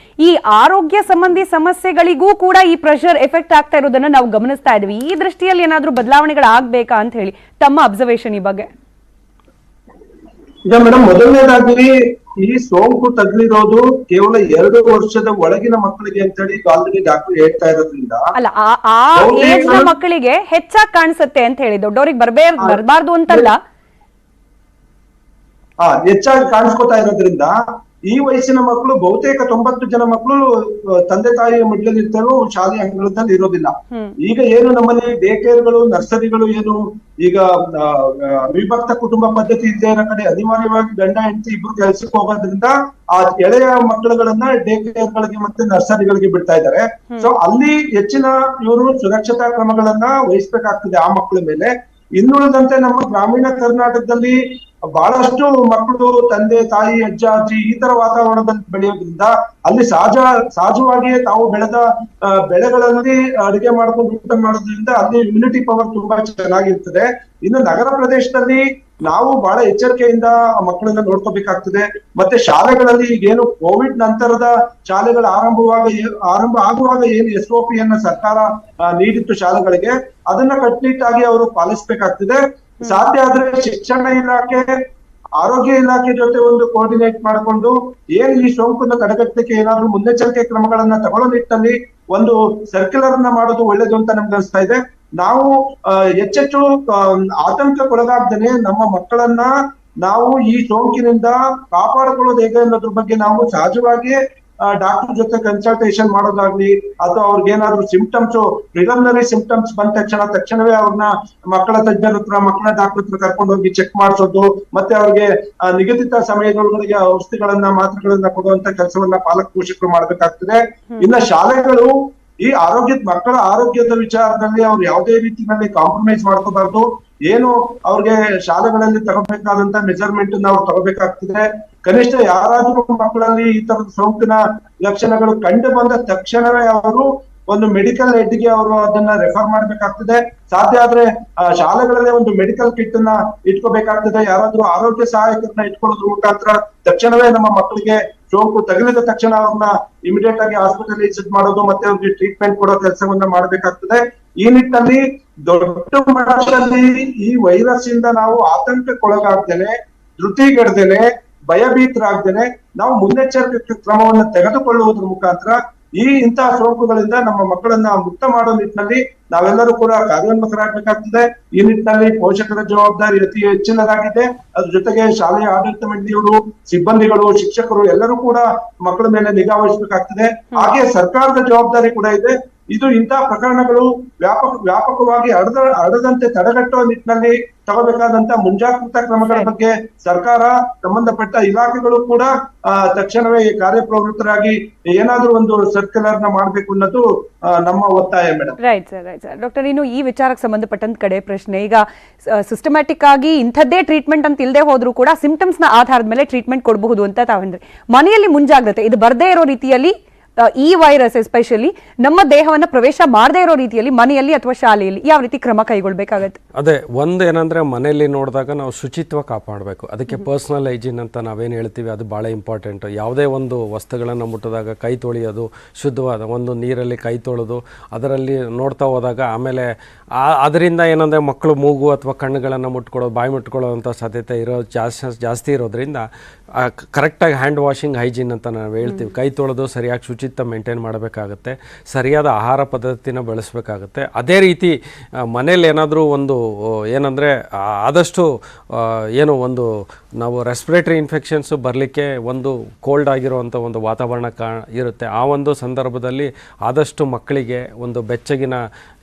ಈ ಆರೋಗ್ಯ ಸಂಬಂಧಿ ಸಮಸ್ಯೆಗಳಿಗೂ ಕೂಡ ಈ ಪ್ರೆಷರ್ ಎಫೆಕ್ಟ್ ಆಗ್ತಾ ಇರೋದನ್ನ ನಾವು ಗಮನಿಸ್ತಾ ಇದ್ವಿ. ಈ ದೃಷ್ಟಿಯಲ್ಲಿ ಏನಾದ್ರೂ ಬದಲಾವಣೆಗಳಾಗಬೇಕಾ ಅಂತ ಹೇಳಿ ತಮ್ಮ ಅಬ್ಸರ್ವೇಷನ್ ಈ ಬಗ್ಗೆ? ಈಗ ಮೇಡಮ್, ಮೊದಲನೇದಾಗಿ ಈ ಸೋಂಕು ತಗುಲಿರೋದು ಕೇವಲ 2 ವರ್ಷದ ಒಳಗಿನ ಮಕ್ಕಳಿಗೆ ಅಂತೇಳಿ ಆಲ್ರೆಡಿ ಡಾಕ್ಟರ್ ಹೇಳ್ತಾ ಇರೋದ್ರಿಂದ ಅಲ್ಲ ಆ ಏಜ್ ನ ಮಕ್ಕಳಿಗೆ ಹೆಚ್ಚಾಗಿ ಕಾಣಿಸುತ್ತೆ ಅಂತ ಹೇಳಿ, ದೊಡ್ಡವ್ರಿಗೆ ಬರಬಾರ್ದು ಅಂತಲ್ಲ. ಹೆಚ್ಚಾಗಿ ಕಾಣಿಸ್ಕೊತಾ ಇರೋದ್ರಿಂದ ಈ ವಯಸ್ಸಿನ ಮಕ್ಕಳು ಬಹುತೇಕ 90 ಜನ ಮಕ್ಕಳು ತಂದೆ ತಾಯಿಯ ಮಡ್ಲಲ್ಲಿ ಇರ್ತಾರೋ ಶಾಲೆಯ ಅಂಗಳದಲ್ಲಿ ಇರೋದಿಲ್ಲ. ಈಗ ಏನು ನಮ್ಮಲ್ಲಿ ಡೇ ಕೇರ್ಗಳು, ನರ್ಸರಿಗಳು ಏನು ಈಗ ವಿಭಕ್ತ ಕುಟುಂಬ ಪದ್ಧತಿ ಇದ್ದೇ ಇರೋ ಕಡೆ ಅನಿವಾರ್ಯವಾಗಿ ಗಂಡ ಹೆಂಡತಿ ಇಬ್ರು ಕೆಲ್ಸಕ್ಕೆ ಹೋಗೋದ್ರಿಂದ ಆ ಎಳೆಯ ಮಕ್ಕಳುಗಳನ್ನ ಡೇ ಕೇರ್ಗಳಿಗೆ ಮತ್ತೆ ನರ್ಸರಿಗಳಿಗೆ ಬಿಡ್ತಾ ಇದ್ದಾರೆ. ಸೊ ಅಲ್ಲಿ ಹೆಚ್ಚಿನ ಇವರು ಸುರಕ್ಷತಾ ಕ್ರಮಗಳನ್ನ ವಹಿಸ್ಬೇಕಾಗ್ತದೆ ಆ ಮಕ್ಕಳ ಮೇಲೆ. ಇನ್ನುಳಿದಂತೆ ನಮ್ಮ ಗ್ರಾಮೀಣ ಕರ್ನಾಟಕದಲ್ಲಿ ಬಹಳಷ್ಟು ಮಕ್ಕಳು ತಂದೆ ತಾಯಿ ಅಜ್ಜ ಅಜ್ಜಿ ಈ ತರ ವಾತಾವರಣದಲ್ಲಿ ಬೆಳೆಯೋದ್ರಿಂದ ಅಲ್ಲಿ ಸಹಜವಾಗಿಯೇ ತಾವು ಬೆಳೆದ ಬೆಳೆಗಳಲ್ಲಿ ಅಡುಗೆ ಮಾಡ್ಕೊಂಡು ಊಟ ಮಾಡೋದ್ರಿಂದ ಅಲ್ಲಿ ಇಮ್ಯುನಿಟಿ ಪವರ್ ತುಂಬಾ ಚೆನ್ನಾಗಿರ್ತದೆ. ಇನ್ನು ನಗರ ಪ್ರದೇಶದಲ್ಲಿ ನಾವು ಬಹಳ ಎಚ್ಚರಿಕೆಯಿಂದ ಮಕ್ಕಳನ್ನ ನೋಡ್ಕೋಬೇಕಾಗ್ತದೆ. ಮತ್ತೆ ಶಾಲೆಗಳಲ್ಲಿ ಈಗೇನು ಕೋವಿಡ್ ನಂತರದ ಶಾಲೆಗಳ ಆರಂಭ ಆಗುವಾಗ ಏನು SOP ಯನ್ನ ಸರ್ಕಾರ ನೀಡಿತ್ತು ಶಾಲೆಗಳಿಗೆ, ಅದನ್ನ ಕಟ್ಟುನಿಟ್ಟಾಗಿ ಅವರು ಪಾಲಿಸ್ಬೇಕಾಗ್ತದೆ. ಸಾಧ್ಯ ಆದ್ರೆ ಶಿಕ್ಷಣ ಇಲಾಖೆ, ಆರೋಗ್ಯ ಇಲಾಖೆ ಜೊತೆ ಒಂದು ಕೋಆರ್ಡಿನೇಟ್ ಮಾಡಿಕೊಂಡು ಏನ್ ಈ ಸೋಂಕನ್ನು ತಡೆಗಟ್ಟಲಿಕ್ಕೆ ಏನಾದ್ರೂ ಮುನ್ನೆಚ್ಚರಿಕೆ ಕ್ರಮಗಳನ್ನ ತಗೊಳ್ಳೋ ನಿಟ್ಟಿನಲ್ಲಿ ಒಂದು ಸರ್ಕ್ಯುಲರ್ ನ ಮಾಡೋದು ಒಳ್ಳೇದು ಅಂತ ನಮ್ಗೆ ಅನಿಸ್ತಾ ಇದೆ. ನಾವು ಹೆಚ್ಚೆಚ್ಚು ಆತಂಕಕ್ಕೊಳಗಾಗ್ದೇನೆ ನಮ್ಮ ಮಕ್ಕಳನ್ನ ನಾವು ಈ ಸೋಂಕಿನಿಂದ ಕಾಪಾಡಿಕೊಳ್ಳೋದು ಹೇಗೆ ಅನ್ನೋದ್ರ ಬಗ್ಗೆ ನಾವು ಸಹಜವಾಗಿ ಡಾಕ್ಟರ್ ಜೊತೆ ಕನ್ಸಲ್ಟೇಷನ್ ಮಾಡೋದಾಗ್ಲಿ, ಅಥವಾ ಅವ್ರಿಗೇನಾದ್ರು ಸಿಂಪ್ಟಮ್ಸ್, ಪ್ರಿಲಿಮಿನರಿ ಸಿಂಪ್ಟಮ್ಸ್ ಬಂದ ತಕ್ಷಣವೇ ಅವ್ರನ್ನ ಮಕ್ಕಳ ತಜ್ಞರ ಹತ್ರ, ಮಕ್ಕಳ ಡಾಕ್ಟರ್ ಹತ್ರ ಕರ್ಕೊಂಡು ಹೋಗಿ ಚೆಕ್ ಮಾಡಿಸೋದು, ಮತ್ತೆ ಅವ್ರಿಗೆ ನಿಗದಿತ ಸಮಯದೊಳಗೆ ಔಷಧಿಗಳನ್ನ ಮಾತ್ರೆಗಳನ್ನ ಕೊಡುವಂತ ಕೆಲಸವನ್ನ ಪಾಲಕ ಪೋಷಕರು ಮಾಡ್ಬೇಕಾಗ್ತದೆ. ಇನ್ನ ಶಾಲೆಗಳು ಈ ಮಕ್ಕಳ ಆರೋಗ್ಯದ ವಿಚಾರದಲ್ಲಿ ಅವ್ರು ಯಾವುದೇ ರೀತಿಯಲ್ಲಿ ಕಾಂಪ್ರಮೈಸ್ ಮಾಡ್ಕೋಬಾರ್ದು. ಏನು ಅವ್ರಿಗೆ ಶಾಲೆಗಳಲ್ಲಿ ತಗೋಬೇಕಾದಂತ ಮೆಜರ್ಮೆಂಟ್ ಅವ್ರು ತಗೋಬೇಕಾಗ್ತದೆ. ಕನಿಷ್ಠ ಯಾರಾದ್ರೂ ಮಕ್ಕಳಲ್ಲಿ ಈ ತರದ ಸೋಂಕಿನ ಲಕ್ಷಣಗಳು ಕಂಡು ಬಂದ ತಕ್ಷಣವೇ ಅವರು ಒಂದು ಮೆಡಿಕಲ್ ಹೆಡ್ಗೆ ಅವರು ಅದನ್ನ ರೆಫರ್ ಮಾಡ್ಬೇಕಾಗ್ತದೆ. ಸಾಧ್ಯ ಆದ್ರೆ ಶಾಲೆಗಳಲ್ಲೇ ಒಂದು ಮೆಡಿಕಲ್ ಕಿಟ್ ಅನ್ನ ಇಟ್ಕೋಬೇಕಾಗ್ತದೆ. ಯಾರಾದ್ರೂ ಆರೋಗ್ಯ ಸಹಾಯಕರನ್ನ ಇಟ್ಕೊಳ್ಳೋದ್ರ ಮುಖಾಂತರ ತಕ್ಷಣವೇ ನಮ್ಮ ಮಕ್ಕಳಿಗೆ ಸೋಂಕು ತಗುಲಿದ ತಕ್ಷಣ ಅವ್ರನ್ನ ಇಮಿಡಿಯೇಟ್ ಆಗಿ ಹಾಸ್ಪಿಟಲೈಸ್ ಮಾಡೋದು, ಮತ್ತೆ ಅವ್ರಿಗೆ ಟ್ರೀಟ್ಮೆಂಟ್ ಕೊಡೋ ಕೆಲಸವನ್ನ ಮಾಡ್ಬೇಕಾಗ್ತದೆ. ಈ ನಿಟ್ಟಿನಲ್ಲಿ ದೊಡ್ಡ ಮಟ್ಟದಲ್ಲಿ ಈ ವೈರಸ್ ಇಂದ ನಾವು ಆತಂಕಕ್ಕೊಳಗಾಗ್ದೇನೆ, ಧೃತಿಗೆಡ್ದೇನೆ, ಭಯಭೀತರಾಗ್ದೇನೆ ನಾವು ಮುನ್ನೆಚ್ಚರಿಕೆ ಕ್ರಮವನ್ನು ತೆಗೆದುಕೊಳ್ಳುವುದರ ಮುಖಾಂತರ ಇಂತಹ ಸೋಂಕುಗಳಿಂದ ನಮ್ಮ ಮಕ್ಕಳನ್ನ ಮುಕ್ತ ಮಾಡೋ ನಿಟ್ಟಿನಲ್ಲಿ ನಾವೆಲ್ಲರೂ ಕೂಡ ಕಾರ್ಯೋನ್ಮುಖರಾಗಬೇಕಾಗ್ತದೆ. ಈ ನಿಟ್ಟಿನಲ್ಲಿ ಪೋಷಕರ ಜವಾಬ್ದಾರಿ ಅತಿ ಹೆಚ್ಚಿನದಾಗಿದೆ. ಅದ್ರ ಜೊತೆಗೆ ಶಾಲೆಯ ಆಡಳಿತ ಮಂಡಳಿಯವರು, ಸಿಬ್ಬಂದಿಗಳು, ಶಿಕ್ಷಕರು ಎಲ್ಲರೂ ಕೂಡ ಮಕ್ಕಳ ಮೇಲೆ ನಿಗಾ ವಹಿಸಬೇಕಾಗ್ತದೆ. ಹಾಗೆ ಸರ್ಕಾರದ ಜವಾಬ್ದಾರಿ ಕೂಡ ಇದೆ. ಇದು ಇಂತಹ ಪ್ರಕರಣಗಳು ವ್ಯಾಪಕವಾಗಿ ಹರಡದಂತೆ ತಡೆಗಟ್ಟುವ ನಿಟ್ಟಿನಲ್ಲಿ ತಗೋಬೇಕಾದಂತ ಮುಂಜಾಗ್ರತಾ ಕ್ರಮಗಳ ಬಗ್ಗೆ ಸರ್ಕಾರ, ಸಂಬಂಧಪಟ್ಟ ಇಲಾಖೆಗಳು ಕೂಡ ತಕ್ಷಣವೇ ಕಾರ್ಯಪ್ರವೃತ್ತರಾಗಿ ಏನಾದ್ರೂ ಒಂದು ಸರ್ಕ್ಯುಲರ್ ನ ಮಾಡ್ಬೇಕು ಅನ್ನೋದು ನಮ್ಮ ಒತ್ತಾಯ ಮೇಡಮ್. Right sir. ಡಾಕ್ಟರ್, ಇನ್ನು ಈ ವಿಚಾರಕ್ಕೆ ಸಂಬಂಧಪಟ್ಟಂತ ಕಡೆ ಪ್ರಶ್ನೆ, ಈಗ ಸಿಸ್ಟಮ್ಯಾಟಿಕ್ ಆಗಿ ಇಂಥದ್ದೇ ಟ್ರೀಟ್ಮೆಂಟ್ ಅಂತ ಇಲ್ಲದೆ ಹೋದ್ರೂ ಕೂಡ ಸಿಂಪ್ಟಮ್ಸ್ ನ ಆಧಾರದ ಮೇಲೆ ಟ್ರೀಟ್ಮೆಂಟ್ ಕೊಡಬಹುದು ಅಂತ ತಾವಂದ್ರೆ, ಮನೆಯಲ್ಲಿ ಮುಂಜಾಗ್ರತೆ ಇದು ಬರದೇ ಇರೋ ರೀತಿಯಲ್ಲಿ ಈ ವೈರಸ್ ಎಸ್ಪೆಷಲಿ ನಮ್ಮ ದೇಹವನ್ನ ಪ್ರವೇಶ ಮಾಡದೇ ಇರೋ ರೀತಿಯಲ್ಲಿ ಮನೆಯಲ್ಲಿ ಅಥವಾ ಶಾಲೆಯಲ್ಲಿ ಯಾವ ರೀತಿ ಕ್ರಮ ಕೈಗೊಳ್ಬೇಕಾಗತ್ತೆ? ಅದೇ ಒಂದು ಏನಂದ್ರೆ ಮನೆಯಲ್ಲಿ ನೋಡಿದಾಗ ನಾವು ಶುಚಿತ್ವ ಕಾಪಾಡಬೇಕು. ಅದಕ್ಕೆ ಪರ್ಸನಲ್ ಹೈಜೀನ್ ಅಂತ ನಾವೇನು ಹೇಳ್ತೀವಿ ಅದು ಭಾಳ ಇಂಪಾರ್ಟೆಂಟ್. ಯಾವುದೇ ಒಂದು ವಸ್ತುಗಳನ್ನು ಮುಟ್ಟಿದಾಗ ಕೈ ತೊಳೆಯೋದು, ಶುದ್ಧವಾದ ಒಂದು ನೀರಲ್ಲಿ ಕೈ ತೊಳೆದು ಅದರಲ್ಲಿ ನೋಡ್ತಾ ಹೋದಾಗ ಆಮೇಲೆ ಅದರಿಂದ ಏನಂದರೆ ಮಕ್ಕಳು ಮೂಗು ಅಥವಾ ಕಣ್ಣುಗಳನ್ನು ಮುಟ್ಕೊಳ್ಳೋದು, ಬಾಯಿ ಮುಟ್ಕೊಳ್ಳೋವಂಥ ಸಾಧ್ಯತೆ ಜಾಸ್ತಿ ಇರೋದ್ರಿಂದ ಕರೆಕ್ಟಾಗಿ ಹ್ಯಾಂಡ್ ವಾಷಿಂಗ್ ಹೈಜೀನ್ ಅಂತ ನಾವು ಹೇಳ್ತೀವಿ. ಕೈ ತೊಳೆದು ಸರಿಯಾಗಿ ಶುಚಿತ್ವ ಮೇಂಟೈನ್ ಮಾಡಬೇಕಾಗುತ್ತೆ, ಸರಿಯಾದ ಆಹಾರ ಪದ್ಧತಿನ ಬಳಸಬೇಕಾಗುತ್ತೆ. ಅದೇ ರೀತಿ ಮನೇಲಿ ಏನಾದರೂ ಒಂದು ಏನಂದರೆ ಆದಷ್ಟು ಏನು ಒಂದು ನಾವು ರೆಸ್ಪಿರೇಟರಿ ಇನ್ಫೆಕ್ಷನ್ಸು ಬರಲಿಕ್ಕೆ ಒಂದು ಕೋಲ್ಡ್ ಆಗಿರುವಂಥ ಒಂದು ವಾತಾವರಣ ಇರುತ್ತೆ. ಆ ಒಂದು ಸಂದರ್ಭದಲ್ಲಿ ಆದಷ್ಟು ಮಕ್ಕಳಿಗೆ ಒಂದು ಬೆಚ್ಚಗಿನ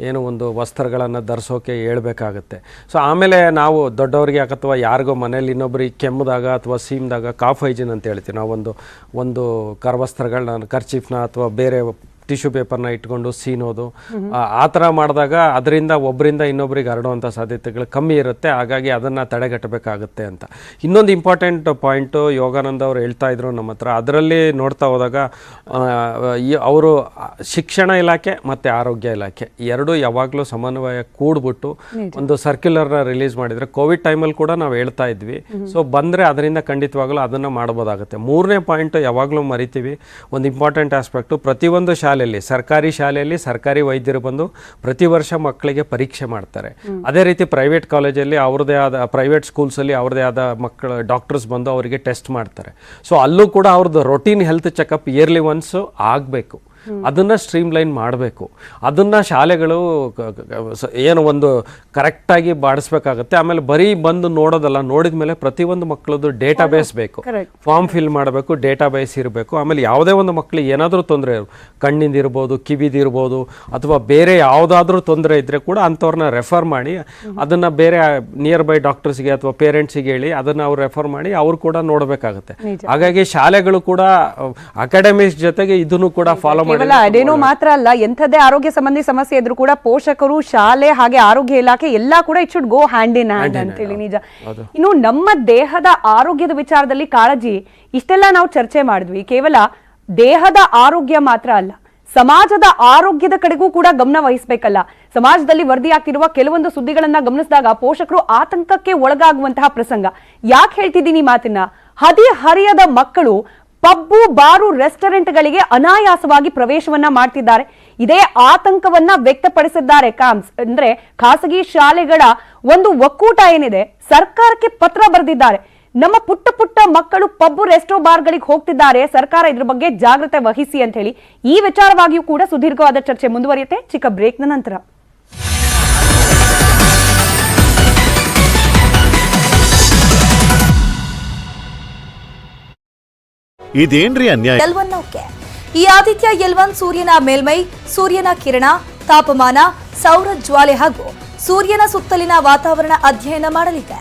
ಏನು ಒಂದು ವಸ್ತ್ರಗಳನ್ನು ಧರಿಸೋಕೆ ಹೇಳ್ಬೇಕಾಗತ್ತೆ. ಸೊ ಆಮೇಲೆ ನಾವು ದೊಡ್ಡವರಿಗೆ ಅಥವಾ ಯಾರಿಗೋ ಮನೇಲಿ ಇನ್ನೊಬ್ಬರಿಗೆ ಕೆಮ್ಮದಾಗ ಅಥವಾ ಸೀಮ್ದಾಗ ಕಾಫ್ ಹೈಜಿನ್ ಅಂತ ಹೇಳ್ತೀವಿ. ನಾವು ಒಂದು ಕರವಸ್ತ್ರಗಳನ್ನ, ಕರ್ಚೀಫ್ನ ಅಥವಾ ಬೇರೆ ಟಿಶ್ಯೂ ಪೇಪರ್ನ ಇಟ್ಕೊಂಡು ಸೀನೋದು, ಆ ಥರ ಮಾಡಿದಾಗ ಅದರಿಂದ ಒಬ್ಬರಿಂದ ಇನ್ನೊಬ್ಬರಿಗೆ ಹರಡುವಂಥ ಸಾಧ್ಯತೆಗಳು ಕಮ್ಮಿ ಇರುತ್ತೆ. ಹಾಗಾಗಿ ಅದನ್ನು ತಡೆಗಟ್ಟಬೇಕಾಗುತ್ತೆ ಅಂತ. ಇನ್ನೊಂದು ಇಂಪಾರ್ಟೆಂಟ್ ಪಾಯಿಂಟು ಯೋಗಾನಂದ ಅವರು ಹೇಳ್ತಾ ಇದ್ರು ನಮ್ಮ ಹತ್ರ. ಅದರಲ್ಲಿ ನೋಡ್ತಾ ಹೋದಾಗ ಅವರು ಶಿಕ್ಷಣ ಇಲಾಖೆ ಮತ್ತು ಆರೋಗ್ಯ ಇಲಾಖೆ ಎರಡೂ ಯಾವಾಗಲೂ ಸಮನ್ವಯ ಕೂಡ್ಬಿಟ್ಟು ಒಂದು ಸರ್ಕ್ಯುಲರ್ನ ರಿಲೀಸ್ ಮಾಡಿದರೆ, ಕೋವಿಡ್ ಟೈಮಲ್ಲಿ ಕೂಡ ನಾವು ಹೇಳ್ತಾ ಇದ್ವಿ. ಸೊ ಬಂದರೆ ಅದರಿಂದ ಖಂಡಿತವಾಗಲೂ ಅದನ್ನು ಮಾಡ್ಬೋದಾಗುತ್ತೆ. ಮೂರನೇ ಪಾಯಿಂಟ್ ಯಾವಾಗಲೂ ಮರಿತೀವಿ, ಒಂದು ಇಂಪಾರ್ಟೆಂಟ್ ಆಸ್ಪೆಕ್ಟು, ಪ್ರತಿಯೊಂದು ಶಾಲೆ ಶಾಲೆಯಲ್ಲಿ, ಸರ್ಕಾರಿ ಶಾಲೆಯಲ್ಲಿ ಸರ್ಕಾರಿ ವೈದ್ಯರು ಬಂದು ಪ್ರತಿ ವರ್ಷ ಮಕ್ಕಳಿಗೆ ಪರೀಕ್ಷೆ ಮಾಡ್ತಾರೆ. ಅದೇ ರೀತಿ ಪ್ರೈವೇಟ್ ಕಾಲೇಜಲ್ಲಿ ಅವ್ರದ್ದೇ ಆದ, ಪ್ರೈವೇಟ್ ಸ್ಕೂಲ್ಸಲ್ಲಿ ಅವ್ರದ್ದೇ ಆದ ಮಕ್ಕಳು ಡಾಕ್ಟರ್ಸ್ ಬಂದು ಅವರಿಗೆ ಟೆಸ್ಟ್ ಮಾಡ್ತಾರೆ. ಸೊ ಅಲ್ಲೂ ಕೂಡ ಅವ್ರದ್ದು routine health checkup yearly once ಆಗಬೇಕು. ಅದನ್ನ ಸ್ಟ್ರೀಮ್ಲೈನ್ ಮಾಡಬೇಕು. ಅದನ್ನ ಶಾಲೆಗಳು ಏನು ಒಂದು ಕರೆಕ್ಟಾಗಿ ಬಾಡಿಸ್ಬೇಕಾಗತ್ತೆ. ಆಮೇಲೆ ಬರೀ ಬಂದು ನೋಡೋದಲ್ಲ, ನೋಡಿದ ಮೇಲೆ ಪ್ರತಿಯೊಂದು ಮಕ್ಕಳದ್ದು ಡೇಟಾ ಬೇಸ್ ಬೇಕು, ಫಾರ್ಮ್ ಫಿಲ್ ಮಾಡಬೇಕು, ಡೇಟಾ ಬೇಸ್ ಇರಬೇಕು. ಆಮೇಲೆ ಯಾವುದೇ ಒಂದು ಮಕ್ಕಳಿಗೆ ಏನಾದರೂ ತೊಂದರೆ, ಕಣ್ಣಿಂದಿರ್ಬೋದು, ಕಿವಿದಿರ್ಬೋದು, ಅಥವಾ ಬೇರೆ ಯಾವುದಾದ್ರೂ ತೊಂದರೆ ಇದ್ದರೆ ಕೂಡ ಅಂಥವ್ರನ್ನ ರೆಫರ್ ಮಾಡಿ ಅದನ್ನು ಬೇರೆ ನಿಯರ್ ಬೈ ಡಾಕ್ಟರ್ಸ್ಗೆ ಅಥವಾ ಪೇರೆಂಟ್ಸಿಗೆ ಹೇಳಿ ಅದನ್ನು ಅವ್ರು ರೆಫರ್ ಮಾಡಿ ಅವ್ರು ಕೂಡ ನೋಡಬೇಕಾಗುತ್ತೆ. ಹಾಗಾಗಿ ಶಾಲೆಗಳು ಕೂಡ ಅಕಾಡೆಮಿಕ್ಸ್ ಜೊತೆಗೆ ಇದನ್ನು ಕೂಡ ಫಾಲೋ ಮಾಡಿ. ಅದೇನೋ ಮಾತ್ರ ಅಲ್ಲ, ಎಂಥದೇ ಆರೋಗ್ಯ ಸಂಬಂಧಿ ಸಮಸ್ಯೆ ಇದ್ರೂ ಕೂಡ ಪೋಷಕರು, ಶಾಲೆ ಹಾಗೆ ಆರೋಗ್ಯ ಇಲಾಖೆ ಎಲ್ಲಾ ಕೂಡ it should go hand in hand ಅಂತೇಳಿ. ನಿಜ. ಇನ್ನು ನಮ್ಮ ದೇಹದ ಆರೋಗ್ಯದ ವಿಚಾರದಲ್ಲಿ ಕಾಳಜಿ ಇಷ್ಟೆಲ್ಲ ನಾವು ಚರ್ಚೆ ಮಾಡಿದ್ವಿ. ಕೇವಲ ದೇಹದ ಆರೋಗ್ಯ ಮಾತ್ರ ಅಲ್ಲ, ಸಮಾಜದ ಆರೋಗ್ಯದ ಕಡೆಗೂ ಕೂಡ ಗಮನ ವಹಿಸಬೇಕಲ್ಲ. ಸಮಾಜದಲ್ಲಿ ವರದಿಯಾಗ್ತಿರುವ ಕೆಲವೊಂದು ಸುದ್ದಿಗಳನ್ನ ಗಮನಿಸಿದಾಗ ಪೋಷಕರು ಆತಂಕಕ್ಕೆ ಒಳಗಾಗುವಂತಹ ಪ್ರಸಂಗ. ಯಾಕೆ ಹೇಳ್ತಿದ್ದೀನಿ ಮಾತನ್ನ? ಹದಿಹರಿಯದ ಮಕ್ಕಳು ಪಬ್ಬು, ಬಾರು, ರೆಸ್ಟೋರೆಂಟ್ಗಳಿಗೆ ಅನಾಯಾಸವಾಗಿ ಪ್ರವೇಶವನ್ನ ಮಾಡ್ತಿದ್ದಾರೆ. ಇದೇ ಆತಂಕವನ್ನ ವ್ಯಕ್ತಪಡಿಸಿದ್ದಾರೆ ಕಾಮ್ಸ್, ಅಂದ್ರೆ ಖಾಸಗಿ ಶಾಲೆಗಳ ಒಂದು ಒಕ್ಕೂಟ ಏನಿದೆ, ಸರ್ಕಾರಕ್ಕೆ ಪತ್ರ ಬರೆದಿದ್ದಾರೆ. ನಮ್ಮ ಪುಟ್ಟ ಪುಟ್ಟ ಮಕ್ಕಳು ಪಬ್ಬು, ರೆಸ್ಟೋ, ಬಾರ್ಗಳಿಗೆ ಹೋಗ್ತಿದ್ದಾರೆ, ಸರ್ಕಾರ ಇದ್ರ ಬಗ್ಗೆ ಜಾಗ್ರತೆ ವಹಿಸಿ ಅಂತ ಹೇಳಿ. ಈ ವಿಚಾರವಾಗಿಯೂ ಕೂಡ ಸುದೀರ್ಘವಾದ ಚರ್ಚೆ ಮುಂದುವರಿಯುತ್ತೆ ಚಿಕ್ಕ ಬ್ರೇಕ್ನ ನಂತರ. ಇದೇನ್ರಿ ಅನ್ಯಾಯ? ಎಲ್1 ಈ ಆದಿತ್ಯ ಎಲ್1 ಸೂರ್ಯನ ಮೇಲ್ಮೈ, ಸೂರ್ಯನ ಕಿರಣ, ತಾಪಮಾನ, ಸೌರ ಜ್ವಾಲೆ ಹಾಗೂ ಸೂರ್ಯನ ಸುತ್ತಲಿನ ವಾತಾವರಣ ಅಧ್ಯಯನ ಮಾಡಲಿದೆ.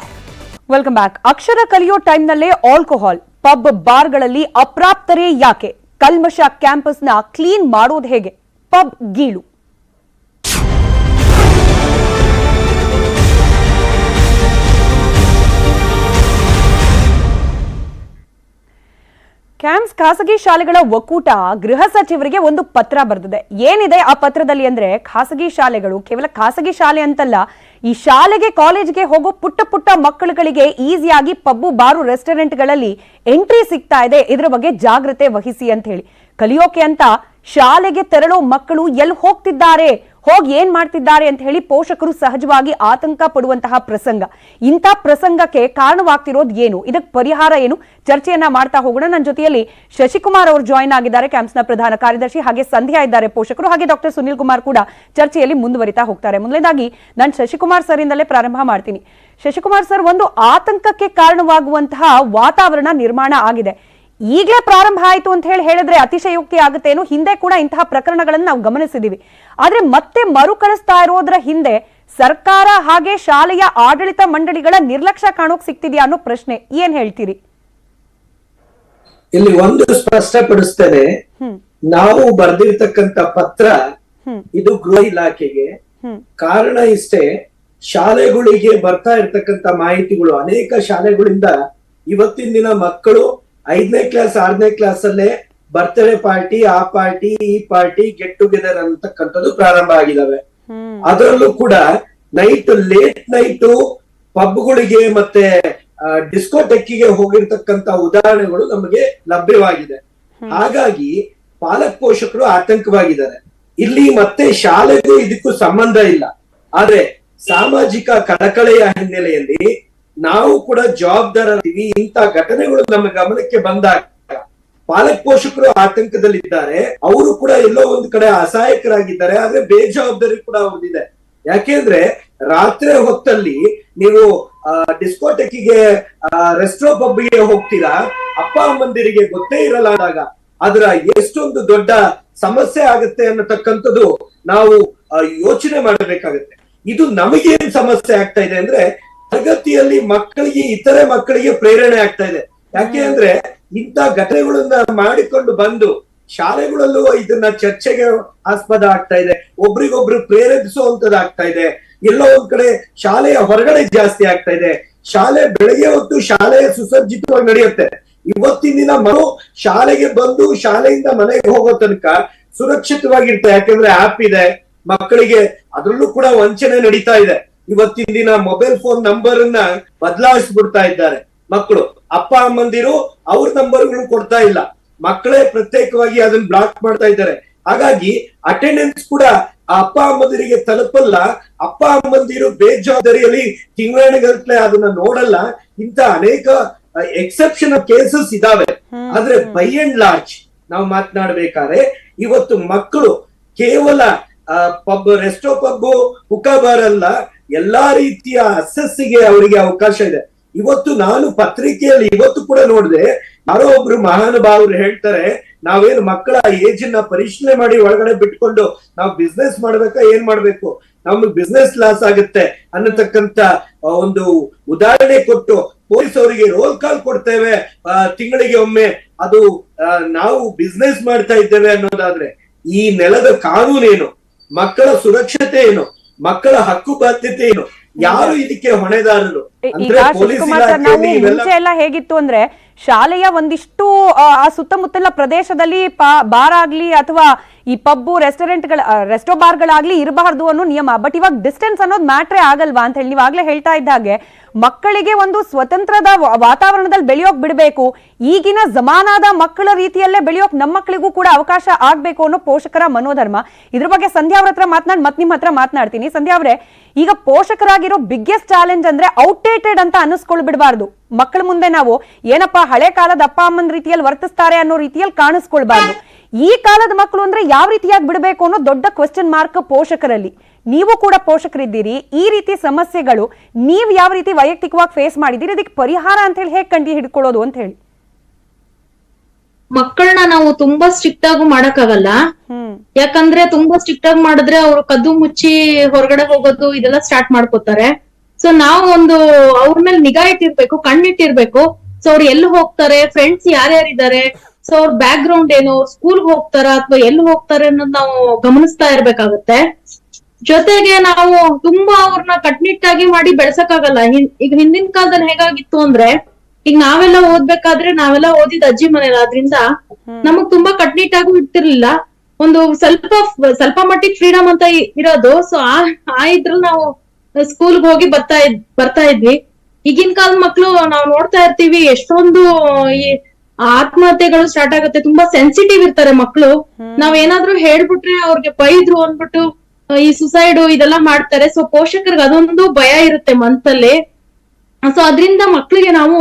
Welcome back. ಅಕ್ಷರ ಕಲಿಯೋ ಟೈಮ್ನಲ್ಲೇ ಆಲ್ಕೋಹಾಲ್, ಪಬ್, ಬಾರ್ಗಳಲ್ಲಿ ಅಪ್ರಾಪ್ತರೇ ಯಾಕೆ? ಕಲ್ಮಶ ಕ್ಯಾಂಪಸ್ನ ಕ್ಲೀನ್ ಮಾಡೋದು ಹೇಗೆ? ಪಬ್ ಗೀಳು. ಕ್ಯಾಂಪ್ಸ್ ಖಾಸಗಿ ಶಾಲೆಗಳ ಒಕ್ಕೂಟ ಗೃಹ ಸಚಿವರಿಗೆ ಒಂದು ಪತ್ರ ಬರೆದಿದೆ. ಏನಿದೆ ಆ ಪತ್ರದಲ್ಲಿ ಅಂದ್ರೆ, ಖಾಸಗಿ ಶಾಲೆಗಳು ಕೇವಲ ಖಾಸಗಿ ಶಾಲೆ ಅಂತಲ್ಲ, ಈ ಶಾಲೆಗೆ ಕಾಲೇಜ್ಗೆ ಹೋಗೋ ಪುಟ್ಟ ಪುಟ್ಟ ಮಕ್ಕಳುಗಳಿಗೆ ಈಸಿಯಾಗಿ ಪಬ್ಬು, ಬಾರು, ರೆಸ್ಟೋರೆಂಟ್ಗಳಲ್ಲಿ ಎಂಟ್ರಿ ಸಿಗ್ತಾ ಇದೆ, ಇದ್ರ ಬಗ್ಗೆ ಜಾಗ್ರತೆ ವಹಿಸಿ ಅಂತ ಹೇಳಿ. ಕಲಿಯೋಕೆ ಅಂತ ಶಾಲೆಗೆ ತೆರಳೋ ಮಕ್ಕಳು ಎಲ್ಲಿ ಹೋಗ್ತಿದ್ದಾರೆ, ಹೋಗಿ ಏನ್ ಮಾಡ್ತಿದ್ದಾರೆ ಅಂತ ಹೇಳಿ ಪೋಷಕರು ಸಹಜವಾಗಿ ಆತಂಕ ಪಡುವಂತಹ ಪ್ರಸಂಗ. ಇಂಥ ಪ್ರಸಂಗಕ್ಕೆ ಕಾರಣವಾಗ್ತಿರೋದು ಏನು, ಇದಕ್ಕೆ ಪರಿಹಾರ ಏನು, ಚರ್ಚೆಯನ್ನ ಮಾಡ್ತಾ ಹೋಗೋಣ. ನನ್ನ ಜೊತೆಯಲ್ಲಿ ಶಶಿಕುಮಾರ್ ಅವರು ಜಾಯಿನ್ ಆಗಿದ್ದಾರೆ, ಕ್ಯಾಂಪ್ಸ್ನ ಪ್ರಧಾನ ಕಾರ್ಯದರ್ಶಿ. ಹಾಗೆ ಸಂಧ್ಯಾ ಇದ್ದಾರೆ ಪೋಷಕರು. ಹಾಗೆ ಡಾಕ್ಟರ್ ಸುನಿಲ್ ಕುಮಾರ್ ಕೂಡ ಚರ್ಚೆಯಲ್ಲಿ ಮುಂದುವರಿತಾ ಹೋಗ್ತಾರೆ. ಮೊದಲನೇದಾಗಿ ನಾನು ಶಶಿಕುಮಾರ್ ಸರ್ ಇಂದಲೇ ಪ್ರಾರಂಭ ಮಾಡ್ತೀನಿ. ಶಶಿಕುಮಾರ್ ಸರ್, ಒಂದು ಆತಂಕಕ್ಕೆ ಕಾರಣವಾಗುವಂತಹ ವಾತಾವರಣ ನಿರ್ಮಾಣ ಆಗಿದೆ. ಈಗಲೇ ಪ್ರಾರಂಭ ಆಯಿತು ಅಂತ ಹೇಳಿದ್ರೆ ಅತಿಶಯೋಕ್ತಿ ಆಗುತ್ತೇನೋ. ಹಿಂದೆ ಕೂಡ ಇಂತಹ ಪ್ರಕರಣಗಳನ್ನು ನಾವು ಗಮನಿಸಿದೀವಿ. ಆದ್ರೆ ಮತ್ತೆ ಮರುಕಳಿಸ್ತಾ ಇರೋದ್ರ ಹಿಂದೆ ಸರ್ಕಾರ ಹಾಗೆ ಶಾಲೆಯ ಆಡಳಿತ ಮಂಡಳಿಗಳ ನಿರ್ಲಕ್ಷ್ಯ ಕಾಣೋಕ್ ಸಿಗ್ತಿದ್ಯಾ ಅನ್ನೋ ಪ್ರಶ್ನೆ. ಏನ್ ಹೇಳ್ತೀರಿ? ಇಲ್ಲಿ ಒಂದು ಸ್ಪಷ್ಟಪಡಿಸ್ತೇನೆ, ನಾವು ಬರೆದಿರ್ತಕ್ಕಂತ ಪತ್ರ ಇದು ಗೃಹ ಇಲಾಖೆಗೆ. ಕಾರಣ ಇಷ್ಟೇ, ಶಾಲೆಗಳಿಗೆ ಬರ್ತಾ ಇರ್ತಕ್ಕಂತ ಮಾಹಿತಿಗಳು ಅನೇಕ ಶಾಲೆಗಳಿಂದ ಇವತ್ತಿನ ದಿನ ಮಕ್ಕಳು 5ನೇ ಕ್ಲಾಸ್ 6ನೇ ಕ್ಲಾಸ್ ಅಲ್ಲೇ ಬರ್ತ್ಡೇ ಪಾರ್ಟಿ, ಆ ಪಾರ್ಟಿ, ಈ ಪಾರ್ಟಿ, ಗೆಟ್ ಟುಗೆದರ್ ಅಂತಕ್ಕಂಥದ್ದು ಪ್ರಾರಂಭ ಆಗಿದಾವೆ. ಅದರಲ್ಲೂ ಕೂಡ ಲೇಟ್ ನೈಟ್ ಪಬ್ಗಳಿಗೆ ಮತ್ತೆ ಡಿಸ್ಕೋಟೆಕ್ಕಿಗೆ ಹೋಗಿರ್ತಕ್ಕಂತ ಉದಾಹರಣೆಗಳು ನಮಗೆ ಲಭ್ಯವಾಗಿದೆ. ಹಾಗಾಗಿ ಪಾಲಕ್ ಪೋಷಕರು ಆತಂಕವಾಗಿದ್ದಾರೆ. ಇಲ್ಲಿ ಮತ್ತೆ ಶಾಲೆಗೂ ಇದಕ್ಕೂ ಸಂಬಂಧ ಇಲ್ಲ. ಆದ್ರೆ ಸಾಮಾಜಿಕ ಕಳಕಳೆಯ ಹಿನ್ನೆಲೆಯಲ್ಲಿ ನಾವು ಕೂಡ ಜವಾಬ್ದಾರರಿದ್ದೀವಿ. ಇಂಥ ಘಟನೆಗಳು ನಮ್ಮ ಗಮನಕ್ಕೆ ಬಂದಾಗ ಪಾಲಕ್ ಪೋಷಕರು ಆತಂಕದಲ್ಲಿದ್ದಾರೆ. ಅವರು ಕೂಡ ಎಲ್ಲೋ ಒಂದು ಕಡೆ ಅಸಹಾಯಕರಾಗಿದ್ದಾರೆ. ಆದ್ರೆ ಬೇಜವಾಬ್ದಾರಿ ಕೂಡ ಅವ್ರದಿದೆ. ಯಾಕೆಂದ್ರೆ ರಾತ್ರಿ ಹೊತ್ತಲ್ಲಿ ನೀವು ಡಿಸ್ಕೋಟೆಕ್ಕಿಗೆ, ರೆಸ್ಟೋ ಪಬ್ಗೆ ಹೋಗ್ತೀರಾ, ಅಪ್ಪ ಅಮ್ಮಂದಿರಿಗೆ ಗೊತ್ತೇ ಇರಲಾದಾಗ ಅದರ ಎಷ್ಟೊಂದು ದೊಡ್ಡ ಸಮಸ್ಯೆ ಆಗುತ್ತೆ ಅನ್ನತಕ್ಕಂಥದ್ದು ನಾವು ಯೋಚನೆ ಮಾಡಬೇಕಾಗತ್ತೆ. ಇದು ನಮಗೇನ್ ಸಮಸ್ಯೆ ಆಗ್ತಾ ಇದೆ ಅಂದ್ರೆ, ತರಗತಿಯಲ್ಲಿ ಮಕ್ಕಳಿಗೆ, ಇತರೆ ಮಕ್ಕಳಿಗೆ ಪ್ರೇರಣೆ ಆಗ್ತಾ ಇದೆ. ಯಾಕೆ ಅಂದ್ರೆ ಇಂಥ ಘಟನೆಗಳನ್ನ ಮಾಡಿಕೊಂಡು ಬಂದು ಶಾಲೆಗಳಲ್ಲೂ ಇದನ್ನ ಚರ್ಚೆಗೆ ಆಸ್ಪದ ಆಗ್ತಾ ಇದೆ. ಒಬ್ರಿಗೊಬ್ರು ಪ್ರೇರೇಪಿಸುವಂತದ್ದಾಗ್ತಾ ಇದೆ. ಎಲ್ಲೋ ಒಂದ್ ಕಡೆ ಶಾಲೆಯ ಹೊರಗಡೆ ಜಾಸ್ತಿ ಆಗ್ತಾ ಇದೆ. ಶಾಲೆ ಬೆಳಗ್ಗೆ ಹೊತ್ತು ಶಾಲೆ ಸುಸಜ್ಜಿತವಾಗಿ ನಡೆಯುತ್ತೆ. ಇವತ್ತಿನ ದಿನ ಶಾಲೆಗೆ ಬಂದು ಶಾಲೆಯಿಂದ ಮನೆಗೆ ಹೋಗೋ ತನಕ ಸುರಕ್ಷಿತವಾಗಿರ್ತಾರೆ. ಯಾಕಂದ್ರೆ ಆಪ್ ಇದೆ ಮಕ್ಕಳಿಗೆ, ಅದ್ರಲ್ಲೂ ಕೂಡ ವಂಚನೆ ನಡೀತಾ ಇದೆ. ಇವತ್ತಿನ ದಿನ ಮೊಬೈಲ್ ಫೋನ್ ನಂಬರ್ ಅನ್ನ ಬದಲಾಯಿಸ್ಬಿಡ್ತಾ ಇದ್ದಾರೆ ಮಕ್ಕಳು. ಅಪ್ಪ ಅಮ್ಮಂದಿರು ಅವ್ರ ನಂಬರ್ಗಳು ಕೊಡ್ತಾ ಇಲ್ಲ, ಮಕ್ಕಳೇ ಪ್ರತ್ಯೇಕವಾಗಿ ಅದನ್ನ ಬ್ಲಾಕ್ ಮಾಡ್ತಾ ಇದ್ದಾರೆ. ಹಾಗಾಗಿ ಅಟೆಂಡೆನ್ಸ್ ಕೂಡ ಆ ಅಪ್ಪ ಅಮ್ಮಂದಿರಿಗೆ ತಲುಪಲ್ಲ. ಅಪ್ಪ ಅಮ್ಮಂದಿರು ಬೇಜವಾಬ್ದಾರಿಯಲ್ಲಿ ತಿಂಗಳಗಟ್ಟಲೆ ಅದನ್ನ ನೋಡಲ್ಲ. ಇಂತ ಅನೇಕ ಎಕ್ಸೆಪ್ಷನ್ ಕೇಸಸ್ ಇದಾವೆ. ಆದ್ರೆ ಬೈ ಅಂಡ್ ಲಾರ್ಜ್ ನಾವು ಮಾತನಾಡ್ಬೇಕಾದ್ರೆ ಇವತ್ತು ಮಕ್ಕಳು ಕೇವಲ ಪಬ್, ರೆಸ್ಟೋ ಪಬ್, ಹುಕ್ಕಾಬಾರ್ ಅಲ್ಲ, ಎಲ್ಲಾ ರೀತಿಯ ಅಸೆಸ್ಸಿಗೆ ಅವರಿಗೆ ಅವಕಾಶ ಇದೆ. ಇವತ್ತು ನಾನು ಪತ್ರಿಕೆಯಲ್ಲಿ ಇವತ್ತು ಕೂಡ ನೋಡಿದೆ, ಯಾರೋ ಒಬ್ರು ಮಹಾನುಭಾವರು ಹೇಳ್ತಾರೆ, ನಾವೇನು ಮಕ್ಕಳ ಏಜ್ ನ ಪರಿಶೀಲನೆ ಮಾಡಿ ಒಳಗಡೆ ಬಿಟ್ಕೊಂಡು ನಾವು ಬಿಸ್ನೆಸ್ ಮಾಡ್ಬೇಕಾ ಏನ್ ಮಾಡ್ಬೇಕು, ನಮ್ಗೆ ಬಿಸ್ನೆಸ್ ಲಾಸ್ ಆಗುತ್ತೆ ಅನ್ನತಕ್ಕಂತ ಒಂದು ಉದಾಹರಣೆ ಕೊಟ್ಟು ಪೊಲೀಸ್ ಅವರಿಗೆ ರೋಲ್ ಕಾಲ್ ಕೊಡ್ತೇವೆ ತಿಂಗಳಿಗೆ ಒಮ್ಮೆ, ಅದು ನಾವು ಬಿಸ್ನೆಸ್ ಮಾಡ್ತಾ ಇದ್ದೇವೆ ಅನ್ನೋದಾದ್ರೆ ಈ ನೆಲದ ಕಾನೂನೇನು, ಮಕ್ಕಳ ಸುರಕ್ಷತೆ ಏನು, ಮಕ್ಕಳ ಹಕ್ಕು ಬಾಧ್ಯತೆ ಏನು, ಯಾರು ಇದಕ್ಕೆ ಹೊಣೆದಾರರು? ಈಗ ಶಿವಕುಮಾರ್ ಸರ್, ನಾವು ಮುಂಚೆ ಎಲ್ಲ ಹೇಗಿತ್ತು ಅಂದ್ರೆ ಶಾಲೆಯ ಒಂದಿಷ್ಟು ಆ ಸುತ್ತಮುತ್ತಲ ಪ್ರದೇಶದಲ್ಲಿ ಬಾರ್ ಆಗ್ಲಿ ಅಥವಾ ಈ ಪಬ್ಬು, ರೆಸ್ಟೋ ಬಾರ್ಗಳಾಗ್ಲಿ ಇರಬಾರ್ದು ಅನ್ನೋ ನಿಯಮ. ಬಟ್ ಇವಾಗ ಡಿಸ್ಟೆನ್ಸ್ ಅನ್ನೋದು ಮ್ಯಾಟ್ರೇ ಆಗಲ್ವಾ ಅಂತ ಹೇಳಿ ನೀವಾಗ್ಲೇ ಹೇಳ್ತಾ ಇದ್ದ ಹಾಗೆ ಮಕ್ಕಳಿಗೆ ಒಂದು ಸ್ವತಂತ್ರದ ವಾತಾವರಣದಲ್ಲಿ ಬೆಳೆಯೋಕ್ ಬಿಡಬೇಕು. ಈಗಿನ ಜಮಾನಾದ ಮಕ್ಕಳ ರೀತಿಯಲ್ಲೇ ಬೆಳೆಯೋಕ್ ನಮ್ಮ ಮಕ್ಕಳಿಗೂ ಕೂಡ ಅವಕಾಶ ಆಗ್ಬೇಕು ಅನ್ನೋ ಪೋಷಕರ ಮನೋಧರ್ಮ. ಇದ್ರ ಬಗ್ಗೆ ಸಂಧ್ಯಾ ಅವ್ರ ಹತ್ರ ಮತ್ ನಿಮ್ ಹತ್ರ ಮಾತನಾಡ್ತೀನಿ. ಸಂಧ್ಯಾ ಅವರೇ, ಈಗ ಪೋಷಕರಾಗಿರೋ ಬಿಗ್ಗೆಸ್ಟ್ ಚಾಲೆಂಜ್ ಅಂದ್ರೆ ಔಟ್ಡೇಟೆಡ್ ಅಂತ ಅನ್ನಿಸ್ಕೊಳ್ಬಿಡಬಾರ್ದು. ಮಕ್ಕಳ ಮುಂದೆ ನಾವು ಏನಪ್ಪಾ ಹಳೆ ಕಾಲದ ಅಪ್ಪ ಅಮ್ಮನ ರೀತಿಯಲ್ಲಿ ವರ್ತಿಸ್ತಾರೆ ಅನ್ನೋ ರೀತಿಯಲ್ಲಿ ಕಾಣಿಸ್ಕೊಳ್ಬಾರ್ದು. ಈ ಕಾಲದ ಮಕ್ಕಳು ಅಂದ್ರೆ ಯಾವ ರೀತಿಯಾಗಿ ಬಿಡಬೇಕು ಅನ್ನೋ ದೊಡ್ಡ ಕ್ವೆಶ್ಚನ್ ಮಾರ್ಕ್ ಪೋಷಕರಲ್ಲಿ. ನೀವು ಕೂಡ ಪೋಷಕರಿದ್ದೀರಿ, ಈ ರೀತಿ ಸಮಸ್ಯೆಗಳು ನೀವು ಯಾವ ರೀತಿ ವೈಯಕ್ತಿಕವಾಗಿ ಫೇಸ್ ಮಾಡಿದ್ದೀರಿ, ಇದಕ್ಕೆ ಪರಿಹಾರ ಅಂತ ಹೇಳಿ ಹೇಗೆ ಕಂಡು ಹಿಡ್ಕೊಳ್ಳೋದು ಅಂತ ಹೇಳಿ? ಮಕ್ಕಳನ್ನ ನಾವು ತುಂಬಾ ಸ್ಟ್ರಿಕ್ಟ್ ಆಗು ಮಾಡಕ್ಕಾಗಲ್ಲ. ಯಾಕಂದ್ರೆ ತುಂಬಾ ಸ್ಟ್ರಿಕ್ಟ್ ಆಗಿ ಮಾಡಿದ್ರೆ ಅವ್ರು ಕದ್ದು ಮುಚ್ಚಿ ಹೊರಗಡೆ ಹೋಗೋದು ಇದೆಲ್ಲ ಸ್ಟಾರ್ಟ್ ಮಾಡ್ಕೋತಾರೆ. ಸೊ ನಾವು ಒಂದು ಅವ್ರ ಮೇಲೆ ನಿಗಾ ಇಟ್ಟಿರ್ಬೇಕು, ಕಣ್ಣಿಟ್ಟಿರ್ಬೇಕು. ಸೊ ಅವ್ರು ಎಲ್ಲಿ ಹೋಗ್ತಾರೆ, ಫ್ರೆಂಡ್ಸ್ ಯಾರ್ಯಾರಿದ್ದಾರೆ, ಸೊ ಅವ್ರ ಬ್ಯಾಕ್ ಗ್ರೌಂಡ್ ಏನು, ಸ್ಕೂಲ್ಗೆ ಹೋಗ್ತಾರ ಅಥವಾ ಎಲ್ಲಿ ಹೋಗ್ತಾರೆ ಅನ್ನೋದು ನಾವು ಗಮನಿಸ್ತಾ ಇರ್ಬೇಕಾಗತ್ತೆ. ಜೊತೆಗೆ ನಾವು ತುಂಬಾ ಅವ್ರನ್ನ ಕಟ್ನಿಟ್ಟಾಗಿ ಮಾಡಿ ಬೆಳ್ಸಕ್ಕಾಗಲ್ಲ. ಈಗ ಹಿಂದಿನ ಕಾಲದಲ್ಲಿ ಹೇಗಾಗಿತ್ತು ಅಂದ್ರೆ, ಈಗ ನಾವೆಲ್ಲ ಓದ್ಬೇಕಾದ್ರೆ ನಾವೆಲ್ಲ ಓದಿದ ಅಜ್ಜಿ ಮನೇಲಿ, ಆದ್ರಿಂದ ನಮಗ್ ತುಂಬಾ ಕಟ್ನಿಟ್ಟಾಗೂ ಇರ್ತಿರ್ಲಿಲ್ಲ. ಒಂದು ಸ್ವಲ್ಪ ಮಟ್ಟಿಗೆ ಫ್ರೀಡಮ್ ಅಂತ ಇರೋದು. ಸೊ ಆ ಇದ್ರಲ್ಲಿ ನಾವು ಸ್ಕೂಲ್ಗೆ ಹೋಗಿ ಬರ್ತಾ ಇದ್ವಿ. ಈಗಿನ ಕಾಲದ ಮಕ್ಳು ನಾವು ನೋಡ್ತಾ ಇರ್ತೀವಿ, ಎಷ್ಟೊಂದು ಈ ಆತ್ಮಹತ್ಯೆಗಳು ಸ್ಟಾರ್ಟ್ ಆಗುತ್ತೆ. ತುಂಬಾ ಸೆನ್ಸಿಟಿವ್ ಇರ್ತಾರೆ ಮಕ್ಳು. ನಾವ್ ಏನಾದ್ರೂ ಹೇಳ್ಬಿಟ್ರೆ ಅವ್ರಿಗೆ ಬೈದ್ರು ಅಂದ್ಬಿಟ್ಟು ಈ ಸುಸೈಡ್ ಇದೆಲ್ಲ ಮಾಡ್ತಾರೆ. ಸೊ ಪೋಷಕರಿಗೆ ಅದೊಂದು ಭಯ ಇರುತ್ತೆ ಮನ್ಸಲ್ಲಿ. ಸೊ ಅದ್ರಿಂದ ಮಕ್ಳಿಗೆ ನಾವು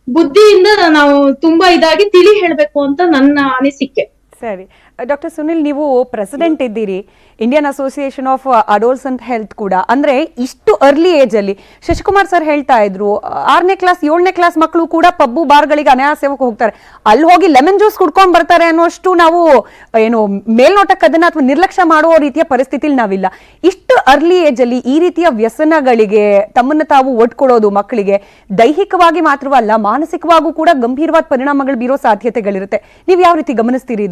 ಬುದ್ಧಿಯಿಂದ ನಾವು ತುಂಬಾ ಇದಾಗಿ ತಿಳಿ ಹೇಳ್ಬೇಕು ಅಂತ ನನ್ನ ಅನಿಸಿಕೆ. ಸರಿ ಡಾಕ್ಟರ್ ಸುನಿಲ್, ನೀವು ಪ್ರೆಸಿಡೆಂಟ್ ಇದ್ದೀರಿ ಇಂಡಿಯನ್ ಅಸೋಸಿಯೇಷನ್ ಆಫ್ ಅಡೋಲ್ಸೆಂಟ್ ಹೆಲ್ತ್ ಕೂಡ. ಅಂದ್ರೆ ಇಷ್ಟು ಅರ್ಲಿ ಏಜ್ ಅಲ್ಲಿ ಶಶಿಕುಮಾರ್ ಸರ್ ಹೇಳ್ತಾ ಇದ್ರು 6ನೇ ಕ್ಲಾಸ್ 7ನೇ ಕ್ಲಾಸ್ ಮಕ್ಕಳು ಕೂಡ ಪಬ್ಬು ಬಾರ್ಗಳಿಗೆ ಅನಾಯಾಸವಾಗಿ ಹೋಗ್ತಾರೆ, ಅಲ್ಲಿ ಹೋಗಿ ಲೆಮನ್ ಜ್ಯೂಸ್ ಕುಡ್ಕೊಂಡ್ ಬರ್ತಾರೆ ಅನ್ನೋಷ್ಟು ನಾವು ಏನು ಮೇಲ್ನೋಟಕ್ಕೆ ಅದನ್ನ ಅಥವಾ ನಿರ್ಲಕ್ಷ್ಯ ಮಾಡುವ ರೀತಿಯ ಪರಿಸ್ಥಿತಿಲಿ ನಾವಿಲ್ಲ. ಇಷ್ಟು ಅರ್ಲಿ ಏಜ್ ಅಲ್ಲಿ ಈ ರೀತಿಯ ವ್ಯಸನಗಳಿಗೆ ತಮ್ಮನ್ನ ತಾವು ಒಡ್ಕೊಡೋದು ಮಕ್ಕಳಿಗೆ ದೈಹಿಕವಾಗಿ ಮಾತ್ರವಲ್ಲ ಮಾನಸಿಕವಾಗೂ ಕೂಡ ಗಂಭೀರವಾದ ಪರಿಣಾಮಗಳು ಬೀರೋ ಸಾಧ್ಯತೆಗಳಿರುತ್ತೆ. ನೀವು ಯಾವ ರೀತಿ ಗಮನಿಸ್ತೀರಿ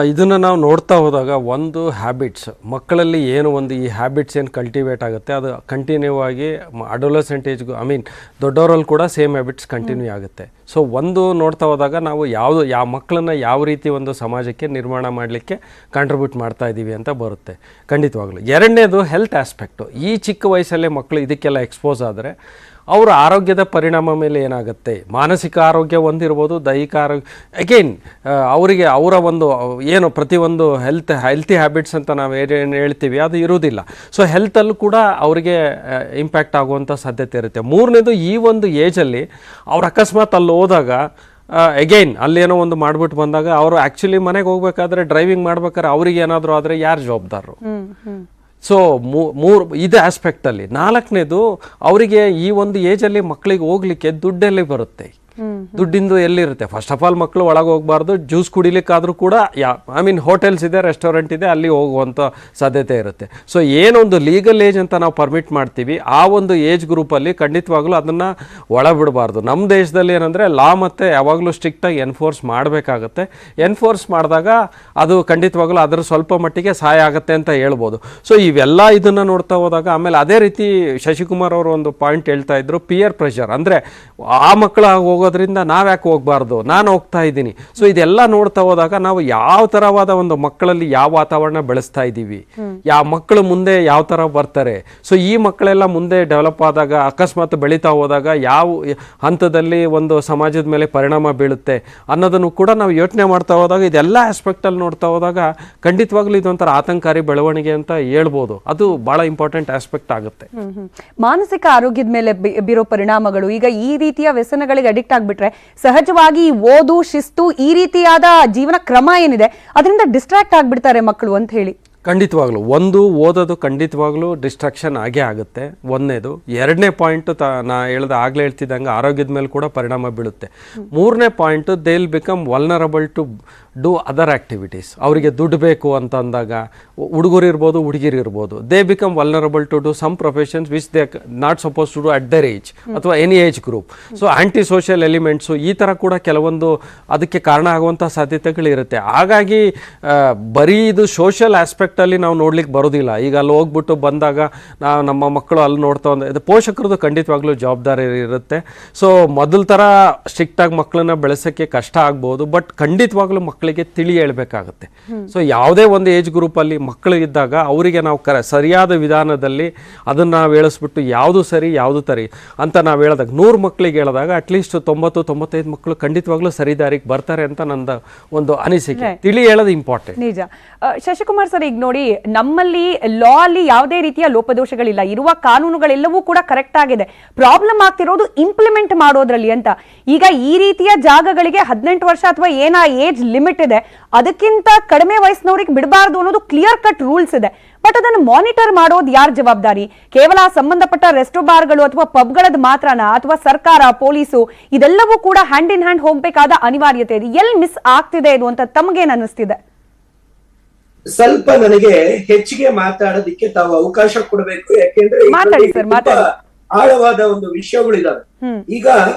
ಇದನ್ನು ನಾವು ನೋಡ್ತಾ ಹೋದಾಗ ಒಂದು ಹ್ಯಾಬಿಟ್ಸ್ ಮಕ್ಕಳಲ್ಲಿ ಏನು ಒಂದು ಈ ಹ್ಯಾಬಿಟ್ಸ್ ಏನು ಕಲ್ಟಿವೇಟ್ ಆಗುತ್ತೆ ಅದು ಕಂಟಿನ್ಯೂ ಆಗಿ ಅಡೋಲೆಸೆಂಟ್ ಏಜ್ಗೂ ದೊಡ್ಡವರಲ್ಲಿ ಕೂಡ ಸೇಮ್ ಹ್ಯಾಬಿಟ್ಸ್ ಕಂಟಿನ್ಯೂ ಆಗುತ್ತೆ. ಸೊ ಒಂದು ನೋಡ್ತಾ ಹೋದಾಗ ನಾವು ಯಾವ ಮಕ್ಕಳನ್ನು ಯಾವ ರೀತಿ ಒಂದು ಸಮಾಜಕ್ಕೆ ನಿರ್ಮಾಣ ಮಾಡಲಿಕ್ಕೆ ಕಾಂಟ್ರಿಬ್ಯೂಟ್ ಮಾಡ್ತಾ ಇದ್ದೀವಿ ಅಂತ ಬರುತ್ತೆ ಖಂಡಿತವಾಗ್ಲೂ. ಎರಡನೇದು ಹೆಲ್ತ್ ಆಸ್ಪೆಕ್ಟು. ಈ ಚಿಕ್ಕ ವಯಸ್ಸಲ್ಲೇ ಮಕ್ಕಳು ಇದಕ್ಕೆಲ್ಲ ಎಕ್ಸ್ಪೋಸ್ ಆದರೆ ಅವರ ಆರೋಗ್ಯದ ಪರಿಣಾಮ ಮೇಲೆ ಏನಾಗುತ್ತೆ, ಮಾನಸಿಕ ಆರೋಗ್ಯ ಒಂದಿರ್ಬೋದು, ದೈಹಿಕ ಆರೋಗ್ಯ ಅಗೇನ್ ಅವರಿಗೆ ಅವರ ಒಂದು ಏನು ಪ್ರತಿಯೊಂದು ಹೆಲ್ತಿ ಹ್ಯಾಬಿಟ್ಸ್ ಅಂತ ನಾವು ಏನು ಹೇಳ್ತೀವಿ ಅದು ಇರುವುದಿಲ್ಲ. ಸೊ ಹೆಲ್ತಲ್ಲೂ ಕೂಡ ಅವರಿಗೆ ಇಂಪ್ಯಾಕ್ಟ್ ಆಗುವಂಥ ಸಾಧ್ಯತೆ ಇರುತ್ತೆ. ಮೂರನೇದು, ಈ ಒಂದು ಏಜಲ್ಲಿ ಅವ್ರು ಅಕಸ್ಮಾತ್ ಅಲ್ಲಿ ಹೋದಾಗ ಅಗೈನ್ ಅಲ್ಲೇನೋ ಒಂದು ಮಾಡ್ಬಿಟ್ಟು ಬಂದಾಗ ಅವರು ಆ್ಯಕ್ಚುಲಿ ಮನೆಗೆ ಹೋಗ್ಬೇಕಾದ್ರೆ ಡ್ರೈವಿಂಗ್ ಮಾಡ್ಬೇಕಾದ್ರೆ ಅವ್ರಿಗೆ ಏನಾದರೂ ಆದರೆ ಯಾರು ಜವಾಬ್ದಾರರು? ಸೊ ಇದು ಆಸ್ಪೆಕ್ಟಲ್ಲಿ. ನಾಲ್ಕನೇದು, ಅವರಿಗೆ ಈ ಒಂದು ಏಜಲ್ಲಿ ಮಕ್ಕಳಿಗೆ ಹೋಗ್ಲಿಕ್ಕೆ ದುಡ್ಡೆಲ್ಲಿ ಬರುತ್ತೆ, ದುಡ್ಡಿಂದು ಎಲ್ಲಿರುತ್ತೆ? ಫಸ್ಟ್ ಆಫ್ ಆಲ್ ಮಕ್ಕಳು ಒಳಗೆ ಹೋಗಬಾರ್ದು. ಜ್ಯೂಸ್ ಕುಡಿಲಿಕ್ಕಾದ್ರೂ ಕೂಡ ಹೋಟೆಲ್ಸ್ ಇದೆ, ರೆಸ್ಟೋರೆಂಟ್ ಇದೆ, ಅಲ್ಲಿ ಹೋಗುವಂಥ ಸಾಧ್ಯತೆ ಇರುತ್ತೆ. ಸೊ ಏನೊಂದು ಲೀಗಲ್ ಏಜ್ ಅಂತ ನಾವು ಪರ್ಮಿಟ್ ಮಾಡ್ತೀವಿ ಆ ಒಂದು ಏಜ್ ಗ್ರೂಪಲ್ಲಿ ಖಂಡಿತವಾಗ್ಲೂ ಅದನ್ನು ಒಳ ಬಿಡಬಾರ್ದು. ನಮ್ಮ ದೇಶದಲ್ಲಿ ಏನಂದರೆ ಲಾ ಮತ್ತು ಯಾವಾಗಲೂ ಸ್ಟ್ರಿಕ್ಟಾಗಿ ಎನ್ಫೋರ್ಸ್ ಮಾಡಬೇಕಾಗತ್ತೆ. ಎನ್ಫೋರ್ಸ್ ಮಾಡಿದಾಗ ಅದು ಖಂಡಿತವಾಗ್ಲೂ ಅದರ ಸ್ವಲ್ಪ ಮಟ್ಟಿಗೆ ಸಹಾಯ ಆಗುತ್ತೆ ಅಂತ ಹೇಳ್ಬೋದು. ಸೊ ಇವೆಲ್ಲ ಇದನ್ನು ನೋಡ್ತಾ ಹೋದಾಗ ಆಮೇಲೆ ಅದೇ ರೀತಿ ಶಶಿಕುಮಾರ್ ಅವರು ಒಂದು ಪಾಯಿಂಟ್ ಹೇಳ್ತಾ ಇದ್ರು, ಪಿಯರ್ ಪ್ರೆಷರ್. ಅಂದರೆ ಆ ಮಕ್ಕಳು ಹೋಗೋ ಹೋಗೋದ್ರಿಂದ ನಾವ್ಯಾಕೆ ಹೋಗ್ಬಾರ್ದು, ನಾನು ಹೋಗ್ತಾ ಇದ್ದೀನಿ. ಸೊ ಇದೆಲ್ಲ ನೋಡ್ತಾ ಹೋದಾಗ ನಾವು ಯಾವ ಥರವಾದ ಒಂದು ಮಕ್ಕಳಲ್ಲಿ ಯಾವ ವಾತಾವರಣ ಬೆಳೆಸ್ತಾ ಇದ್ದೀವಿ, ಯಾವ ಮಕ್ಕಳು ಮುಂದೆ ಯಾವ ಥರ ಬರ್ತಾರೆ, ಸೊ ಈ ಮಕ್ಕಳೆಲ್ಲ ಮುಂದೆ ಡೆವಲಪ್ ಆದಾಗ ಅಕಸ್ಮಾತ್ ಬೆಳೀತಾ ಹೋದಾಗ ಯಾವ ಹಂತದಲ್ಲಿ ಒಂದು ಸಮಾಜದ ಮೇಲೆ ಪರಿಣಾಮ ಬೀಳುತ್ತೆ ಅನ್ನೋದನ್ನು ಕೂಡ ನಾವು ಯೋಚನೆ ಮಾಡ್ತಾ ಹೋದಾಗ, ಇದೆಲ್ಲ ಆಸ್ಪೆಕ್ಟಲ್ಲಿ ನೋಡ್ತಾ ಹೋದಾಗ ಖಂಡಿತವಾಗ್ಲೂ ಇದೊಂಥರ ಆತಂಕಕಾರಿ ಬೆಳವಣಿಗೆ ಅಂತ ಹೇಳ್ಬೋದು. ಅದು ಬಹಳ ಇಂಪಾರ್ಟೆಂಟ್ ಆಸ್ಪೆಕ್ಟ್ ಆಗುತ್ತೆ. ಮಾನಸಿಕ ಆರೋಗ್ಯದ ಮೇಲೆ ಬೀರೋ ಪರಿಣಾಮಗಳು, ಈಗ ಈ ರೀತಿಯ ವ್ಯಸನಗಳಿಗೆ ಅಡಿಕ್ಟ್ ಆಗ್ಬಿಟ್ರೆ ಸಹಜವಾಗಿ ಓದು, ಶಿಸ್ತು, ಈ ರೀತಿಯಾದ ಜೀವನ ಕ್ರಮ ಏನಿದೆ ಅದರಿಂದ ಡಿಸ್ಟ್ರಾಕ್ಟ್ ಆಗ್ಬಿಡ್ತಾರೆ ಮಕ್ಕಳು ಅಂತ ಹೇಳಿ. ಖಂಡಿತವಾಗ್ಲೂ ಒಂದು ಓದೋದು ಖಂಡಿತವಾಗ್ಲೂ ಡಿಸ್ಟ್ರಾಕ್ಷನ್ ಆಗೇ ಆಗುತ್ತೆ, ಒಂದನೇದು. ಎರಡನೇ ಪಾಯಿಂಟು ನಾ ಆಗ್ಲೇ ಹೇಳ್ತಿದ್ದಂಗೆ ಆರೋಗ್ಯದ ಮೇಲೆ ಕೂಡ ಪರಿಣಾಮ ಬೀಳುತ್ತೆ. ಮೂರನೇ point they will become vulnerable to do other activities. ಅವರಿಗೆ ದುಡ್ಡು ಬೇಕು ಅಂತ ಅಂದಾಗ ಹುಡುಗರು ಇರ್ಬೋದು, ಹುಡುಗಿರು ಇರ್ಬೋದು, they become vulnerable to do some professions which they not suppose to do at their age ಅಥವಾ any age group. So anti social elements ಈ ಥರ ಕೂಡ ಕೆಲವೊಂದು ಅದಕ್ಕೆ ಕಾರಣ ಆಗುವಂಥ ಸಾಧ್ಯತೆಗಳಿರುತ್ತೆ. ಹಾಗಾಗಿ ಬರೀ ಇದು ಸೋಷಿಯಲ್ ಆಸ್ಪೆಕ್ಟಲ್ಲಿ ನಾವು ನೋಡ್ಲಿಕ್ಕೆ ಬರೋದಿಲ್ಲ. ಈಗ ಅಲ್ಲಿ ಹೋಗ್ಬಿಟ್ಟು ಬಂದಾಗ ನಮ್ಮ ಮಕ್ಕಳು ಅಲ್ಲಿ ನೋಡ್ತಾ ಇದು ಪೋಷಕರದ್ದು ಖಂಡಿತವಾಗ್ಲೂ ಜವಾಬ್ದಾರಿ ಇರುತ್ತೆ. ಸೊ ಮೊದಲ ಥರ ಸ್ಟ್ರಿಕ್ಟಾಗಿ ಮಕ್ಕಳನ್ನ ಬೆಳೆಸೋಕ್ಕೆ ಕಷ್ಟ ಆಗ್ಬೋದು, ಬಟ್ ಖಂಡಿತವಾಗ್ಲೂ ಮಕ್ಕಳಿಗೆ ತಿಳಿ ಹೇಳ್ಬೇಕಾಗುತ್ತೆ. ಸೊ ಯಾವುದೇ ಒಂದು ಏಜ್ ಗ್ರೂಪಲ್ಲಿ ಮಕ್ಕಳು ಇದ್ದಾಗ ಅವರಿಗೆ ನಾವು ಸರಿಯಾದ ವಿಧಾನದಲ್ಲಿ ಅದನ್ನು ನಾವು ಹೇಳಿಸ್ಬಿಟ್ಟು ಯಾವುದು ಸರಿ ಯಾವುದು ತರಿ ಅಂತ ನಾವು ಹೇಳಿದಾಗ 100 ಮಕ್ಕಳಿಗೆ ಹೇಳಿದಾಗ ಅಟ್ಲೀಸ್ಟ್ 90-95 ಮಕ್ಕಳು ಖಂಡಿತವಾಗ್ಲೂ ಸರಿದಾರಿಗೆ ಬರ್ತಾರೆ ಅಂತ ನಂದು ಒಂದು ಅನಿಸಿಕೆ. ತಿಳಿ ಹೇಳೋದು ಇಂಪಾರ್ಟೆಂಟ್. ನಿಜ. ಶಶಿಕುಮಾರ್ ಸರ್, ಈಗ ನೋಡಿ, ನಮ್ಮಲ್ಲಿ ಲಾ ಅಲ್ಲಿ ಯಾವುದೇ ರೀತಿಯ ಲೋಪದೋಷಗಳಿಲ್ಲ, ಇರುವ ಕಾನೂನುಗಳೆಲ್ಲವೂ ಕೂಡ ಕರೆಕ್ಟ್ ಆಗಿದೆ. ಪ್ರಾಬ್ಲಮ್ ಆಗ್ತಿರೋದು ಇಂಪ್ಲಿಮೆಂಟ್ ಮಾಡೋದ್ರಲ್ಲಿ ಅಂತ. ಈಗ ಈ ರೀತಿಯ ಜಾಗಗಳಿಗೆ 18 ವರ್ಷ ಅಥವಾ ಏನ ಏಜ್ ಲಿಮಿಟ್ ಇದೆ, ಅದಕ್ಕಿಂತ ಕಡಿಮೆ ವಯಸ್ಸಿನವ್ರಿಗೆ ಬಿಡಬಾರ್ದು ಅನ್ನೋದು ಕ್ಲಿಯರ್ ಕಟ್ ರೂಲ್ಸ್ ಇದೆ. ಬಟ್ ಅದನ್ನು ಮಾನಿಟರ್ ಮಾಡೋದು ಯಾರ ಜವಾಬ್ದಾರಿ? ಕೇವಲ ಸಂಬಂಧಪಟ್ಟ ರೆಸ್ಟೋ ಬಾರ್ಗಳು ಅಥವಾ ಪಬ್ಗಳದ್ದು ಮಾತ್ರನಾ, ಅಥವಾ ಸರ್ಕಾರ, ಪೊಲೀಸು, ಇದೆಲ್ಲವೂ ಕೂಡ ಹ್ಯಾಂಡ್ ಇನ್ ಹ್ಯಾಂಡ್ ಹೋಗ್ಬೇಕಾದ ಅನಿವಾರ್ಯತೆ ಇದೆ. ಎಲ್ಲಿ ಮಿಸ್ ಆಗ್ತಿದೆ ಇದು ಅಂತ ತಮಗೇನ್ ಅನಿಸ್ತಿದೆ? ಸ್ವಲ್ಪ ನನಗೆ ಹೆಚ್ಚಿಗೆ ಮಾತಾಡೋದಿಕ್ಕೆ ತಾವು ಅವಕಾಶ ಕೊಡಬೇಕು, ಯಾಕೆಂದ್ರೆ ಆಳವಾದ ಒಂದು ವಿಷಯಗಳಿದಾವೆ. ಈಗ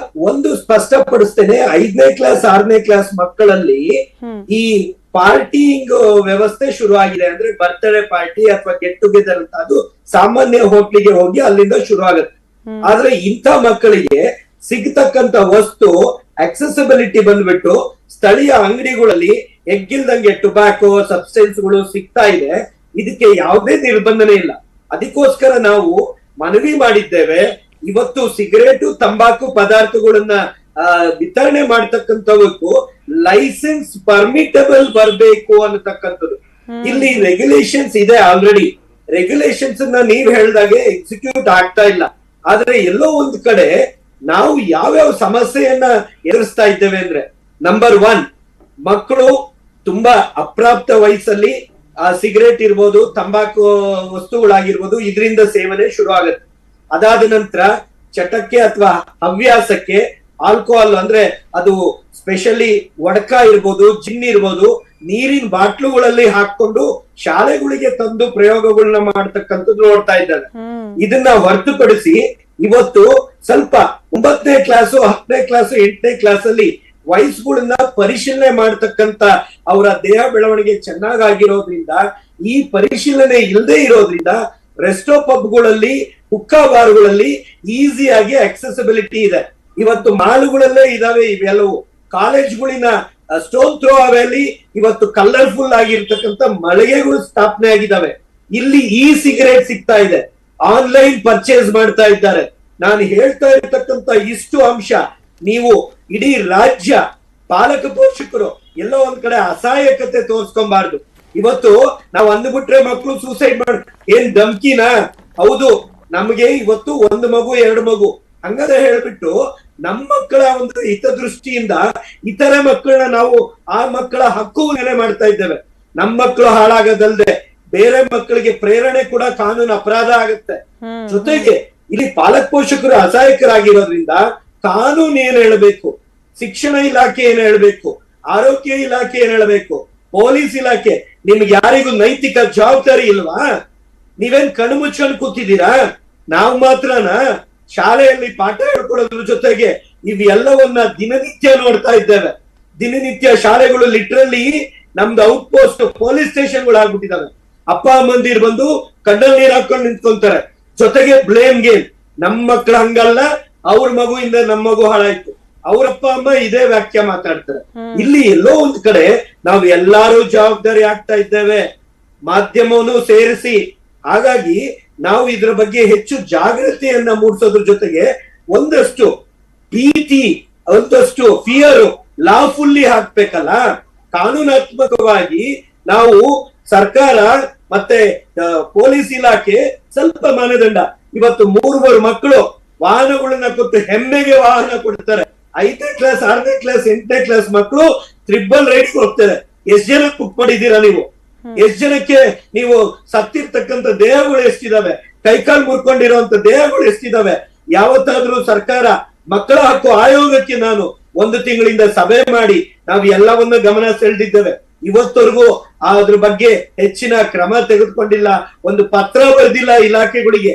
ಒಂದು ಸ್ಪಷ್ಟಪಡಿಸ್ತೇನೆ, 5ನೇ ಕ್ಲಾಸ್ 6ನೇ ಕ್ಲಾಸ್ ಮಕ್ಕಳಲ್ಲಿ ಈ ಪಾರ್ಟಿಂಗ್ ವ್ಯವಸ್ಥೆ ಶುರು ಆಗಿದೆ. ಅಂದ್ರೆ ಬರ್ತ್ಡೇ ಪಾರ್ಟಿ ಅಥವಾ ಗೆಟ್ ಟುಗೆದರ್ ಅಂತ ಅದು ಸಾಮಾನ್ಯ ಹೋಟ್ಲಿಗೆ ಹೋಗಿ ಅಲ್ಲಿಂದ ಶುರು ಆಗುತ್ತೆ. ಆದ್ರೆ ಇಂಥ ಮಕ್ಕಳಿಗೆ ಸಿಗ್ತಕ್ಕಂತ ವಸ್ತು ಅಕ್ಸೆಸಿಬಿಲಿಟಿ ಬಂದ್ಬಿಟ್ಟು ಸ್ಥಳೀಯ ಅಂಗಡಿಗಳಲ್ಲಿ ಎಗ್ಗಿಲ್ದಂಗೆ ಟೊಬ್ಯಾಕೋ ಸಬ್ಸ್ಟೆನ್ಸ್ಗಳು ಸಿಗ್ತಾ ಇದೆ. ಇದಕ್ಕೆ ಯಾವುದೇ ನಿರ್ಬಂಧನೆ ಇಲ್ಲ. ಅದಕ್ಕೋಸ್ಕರ ನಾವು ಮನವಿ ಮಾಡಿದ್ದೇವೆ, ಇವತ್ತು ಸಿಗರೇಟು ತಂಬಾಕು ಪದಾರ್ಥಗಳನ್ನ ವಿತರಣೆ ಮಾಡ್ತಕ್ಕಂಥವಕ್ಕೂ ಲೈಸೆನ್ಸ್ ಪರ್ಮಿಟಬಲ್ ಬರಬೇಕು ಅನ್ನತಕ್ಕಂಥದ್ದು. ಇಲ್ಲಿ ರೆಗ್ಯುಲೇಷನ್ಸ್ ಇದೆ ಆಲ್ರೆಡಿ. ರೆಗ್ಯುಲೇಷನ್ಸ್ ನೀವ್ ಹೇಳ್ದಾಗೆ ಎಕ್ಸಿಕ್ಯೂಟ್ ಆಗ್ತಾ ಇಲ್ಲ. ಆದ್ರೆ ಎಲ್ಲೋ ಒಂದ್ ಕಡೆ ನಾವು ಯಾವ್ಯಾವ ಸಮಸ್ಯೆಯನ್ನ ಎದುರಿಸ್ತಾ ಇದ್ದೇವೆ ಅಂದ್ರೆ, ನಂಬರ್ 1, ಮಕ್ಕಳು ತುಂಬಾ ಅಪ್ರಾಪ್ತ ವಯಸ್ಸಲ್ಲಿ ಸಿಗರೇಟ್ ಇರ್ಬೋದು, ತಂಬಾಕು ವಸ್ತುಗಳಾಗಿರ್ಬೋದು, ಇದರಿಂದ ಸೇವನೆ ಶುರು ಆಗುತ್ತೆ. ಅದಾದ ನಂತರ ಚಟಕ್ಕೆ ಅಥವಾ ಹವ್ಯಾಸಕ್ಕೆ ಆಲ್ಕೋಹಾಲ್, ಅಂದ್ರೆ ಅದು ಸ್ಪೆಷಲಿ ವಡಕ ಇರ್ಬೋದು, ಜಿನ್ ಇರ್ಬೋದು, ನೀರಿನ ಬಾಟ್ಲುಗಳಲ್ಲಿ ಹಾಕೊಂಡು ಶಾಲೆಗಳಿಗೆ ತಂದು ಪ್ರಯೋಗಗಳನ್ನ ಮಾಡ್ತಕ್ಕಂಥದ್ದು ನೋಡ್ತಾ ಇದ್ದಾರೆ. ಇದನ್ನ ಹೊರತುಪಡಿಸಿ ಇವತ್ತು ಸ್ವಲ್ಪ 9ನೇ ಕ್ಲಾಸು 10ನೇ ಕ್ಲಾಸು 8ನೇ ಕ್ಲಾಸ್ ಅಲ್ಲಿ ವಯಸ್ಸುಗಳನ್ನ ಪರಿಶೀಲನೆ ಮಾಡ್ತಕ್ಕಂತ ಅವರ ದೇಹ ಬೆಳವಣಿಗೆ ಚೆನ್ನಾಗಿರೋದ್ರಿಂದ, ಈ ಪರಿಶೀಲನೆ ಇಲ್ಲದೆ ಇರೋದ್ರಿಂದ ರೆಸ್ಟೋ ಪಬ್ಗಳಲ್ಲಿ, ಹುಕ್ಕಾ ಬಾರ್ಗಳಲ್ಲಿ ಈಸಿಯಾಗಿ ಅಕ್ಸೆಸಿಬಿಲಿಟಿ ಇದೆ. ಇವತ್ತು ಮಾಲ್ಗಳಲ್ಲೇ ಇದಾವೆ ಇವೆಲ್ಲವೂ. ಕಾಲೇಜ್ಗಳಿನ ಸ್ಟೋನ್ ಥ್ರೋ ಅವೆಯಲ್ಲಿ ಇವತ್ತು ಕಲರ್ಫುಲ್ ಆಗಿರ್ತಕ್ಕಂಥ ಮಳಿಗೆಗಳು ಸ್ಥಾಪನೆ ಆಗಿದ್ದಾವೆ. ಇಲ್ಲಿ ಈ ಸಿಗರೇಟ್ ಸಿಗ್ತಾ ಇದೆ, ಆನ್ಲೈನ್ ಪರ್ಚೇಸ್ ಮಾಡ್ತಾ ಇದ್ದಾರೆ. ನಾನು ಹೇಳ್ತಾ ಇರ್ತಕ್ಕಂಥ ಇಷ್ಟು ಅಂಶ ನೀವು ಇಡೀ ರಾಜ್ಯ ಪಾಲಕ ಪೋಷಕರು ಎಲ್ಲೋ ಒಂದ್ ಕಡೆ ಅಸಹಾಯಕತೆ ತೋರ್ಸ್ಕೊಬಾರ್ದು. ಇವತ್ತು ನಾವು ಅಂದ್ಬಿಟ್ರೆ ಮಕ್ಕಳು ಸೂಸೈಡ್ ಮಾಡ ಏನ್ ಧಮ್ಕಿನಾ? ಹೌದು, ನಮ್ಗೆ ಇವತ್ತು 1 ಮಗು 2 ಮಗು ಹಂಗಾದ್ರೆ ಹೇಳ್ಬಿಟ್ಟು ನಮ್ಮ ಮಕ್ಕಳ ಒಂದು ಹಿತದೃಷ್ಟಿಯಿಂದ ಇತರ ಮಕ್ಕಳನ್ನ ನಾವು ಆ ಮಕ್ಕಳ ಹಕ್ಕು ಮಾಡ್ತಾ ಇದ್ದೇವೆ. ನಮ್ಮ ಮಕ್ಕಳು ಹಾಳಾಗೋದಲ್ದೆ ಬೇರೆ ಮಕ್ಕಳಿಗೆ ಪ್ರೇರಣೆ ಕೂಡ ಕಾನೂನು ಅಪರಾಧ ಆಗುತ್ತೆ. ಜೊತೆಗೆ ಇಲ್ಲಿ ಪಾಲಕ ಪೋಷಕರು ಅಸಹಾಯಕರಾಗಿರೋದ್ರಿಂದ ಕಾನೂನು ಏನ್ ಹೇಳಬೇಕು, ಶಿಕ್ಷಣ ಇಲಾಖೆ ಏನ್ ಹೇಳ್ಬೇಕು, ಆರೋಗ್ಯ ಇಲಾಖೆ ಏನ್ ಹೇಳ್ಬೇಕು, ಪೊಲೀಸ್ ಇಲಾಖೆ, ನಿಮ್ಗೆ ಯಾರಿಗೂ ನೈತಿಕ ಜವಾಬ್ದಾರಿ ಇಲ್ವಾ? ನೀವೇನ್ ಕಣ್ಣು ಮುಚ್ಕೊಂಡು ಕೂತಿದ್ದೀರಾ? ನಾವು ಮಾತ್ರನ ಶಾಲೆಯಲ್ಲಿ ಪಾಠ ಹೇಳ್ಕೊಡೋದ್ರ ಜೊತೆಗೆ ಇವೆಲ್ಲವನ್ನ ದಿನನಿತ್ಯ ನೋಡ್ತಾ ಇದ್ದೇವೆ. ದಿನನಿತ್ಯ ಶಾಲೆಗಳು ಲಿಟ್ರಲಿ ನಮ್ದು ಔಟ್ ಪೋಸ್ಟ್ ಪೊಲೀಸ್ ಸ್ಟೇಷನ್ಗಳು ಆಗ್ಬಿಟ್ಟಿದಾವೆ. ಅಪ್ಪ ಅಮ್ಮಂದಿರ್ ಬಂದು ಕಣ್ಣಲ್ಲಿ ನೀರ್ ಹಾಕೊಂಡು ನಿಂತ್ಕೊಂತಾರೆ. ಜೊತೆಗೆ ಬ್ಲೇಮ್ ಗೇಮ್, ನಮ್ಮ ಮಕ್ಳು ಹಂಗಲ್ಲ, ಅವ್ರ ಮಗುವಿಂದ ನಮ್ಮ ಮಗು ಹಾಳಾಯ್ತು, ಅವರಪ್ಪ ಅಮ್ಮ ಇದೇ ವ್ಯಾಖ್ಯ ಮಾತಾಡ್ತಾರೆ. ಇಲ್ಲಿ ಎಲ್ಲೋ ಒಂದ್ ಕಡೆ ನಾವು ಎಲ್ಲಾರು ಜವಾಬ್ದಾರಿ ಆಗ್ತಾ ಇದ್ದೇವೆ, ಮಾಧ್ಯಮವನ್ನು ಸೇರಿಸಿ. ಹಾಗಾಗಿ ನಾವು ಇದ್ರ ಬಗ್ಗೆ ಹೆಚ್ಚು ಜಾಗೃತಿಯನ್ನ ಮೂಡಿಸೋದ್ರ ಜೊತೆಗೆ ಒಂದಷ್ಟು ಭೀತಿ, ಒಂದಷ್ಟು ಫಿಯರ್ ಲಾಫುಲ್ಲಿ ಹಾಕ್ಬೇಕಲ್ಲ. ಕಾನೂನಾತ್ಮಕವಾಗಿ ನಾವು ಸರ್ಕಾರ ಮತ್ತೆ ಪೊಲೀಸ್ ಇಲಾಖೆ ಸ್ವಲ್ಪ ಮಾನದಂಡ. ಇವತ್ತು 3 ಮಕ್ಕಳು ವಾಹನಗಳನ್ನ ಕೊಟ್ಟು ಹೆಮ್ಮೆಗೆ ವಾಹನ ಕೊಡ್ತಾರೆ. 5ನೇ ಕ್ಲಾಸ್ 6ನೇ ಕ್ಲಾಸ್ 8ನೇ ಕ್ಲಾಸ್ ಮಕ್ಕಳು ಟ್ರಿಬಲ್ ರೈಡ್ಗೆ ಹೋಗ್ತಾರೆ. ಎಷ್ಟ್ ಜನ ಬುಕ್ ಮಾಡಿದ್ದೀರಾ ನೀವು? ಎಷ್ಟ್ ಜನಕ್ಕೆ ನೀವು ಸತ್ತಿರ್ತಕ್ಕಂಥ ದೇಹಗಳು ಎಷ್ಟಿದಾವೆ? ಕೈಕಾಲು ಮುರ್ಕೊಂಡಿರುವಂತ ದೇಹಗಳು ಎಷ್ಟಿದಾವೆ? ಯಾವತ್ತಾದ್ರೂ ಸರ್ಕಾರ ಮಕ್ಕಳ ಹಕ್ಕು ಆಯೋಗಕ್ಕೆ ನಾನು 1 ತಿಂಗಳಿಂದ ಸಭೆ ಮಾಡಿ ನಾವು ಎಲ್ಲವನ್ನ ಗಮನ ಸೆಳೆದಿದ್ದೇವೆ. ಇವತ್ತವರೆಗೂ ಅದ್ರ ಬಗ್ಗೆ ಹೆಚ್ಚಿನ ಕ್ರಮ ತೆಗೆದುಕೊಂಡಿಲ್ಲ, ಒಂದು ಪತ್ರ ಬರೆದಿಲ್ಲ ಇಲಾಖೆಗಳಿಗೆ.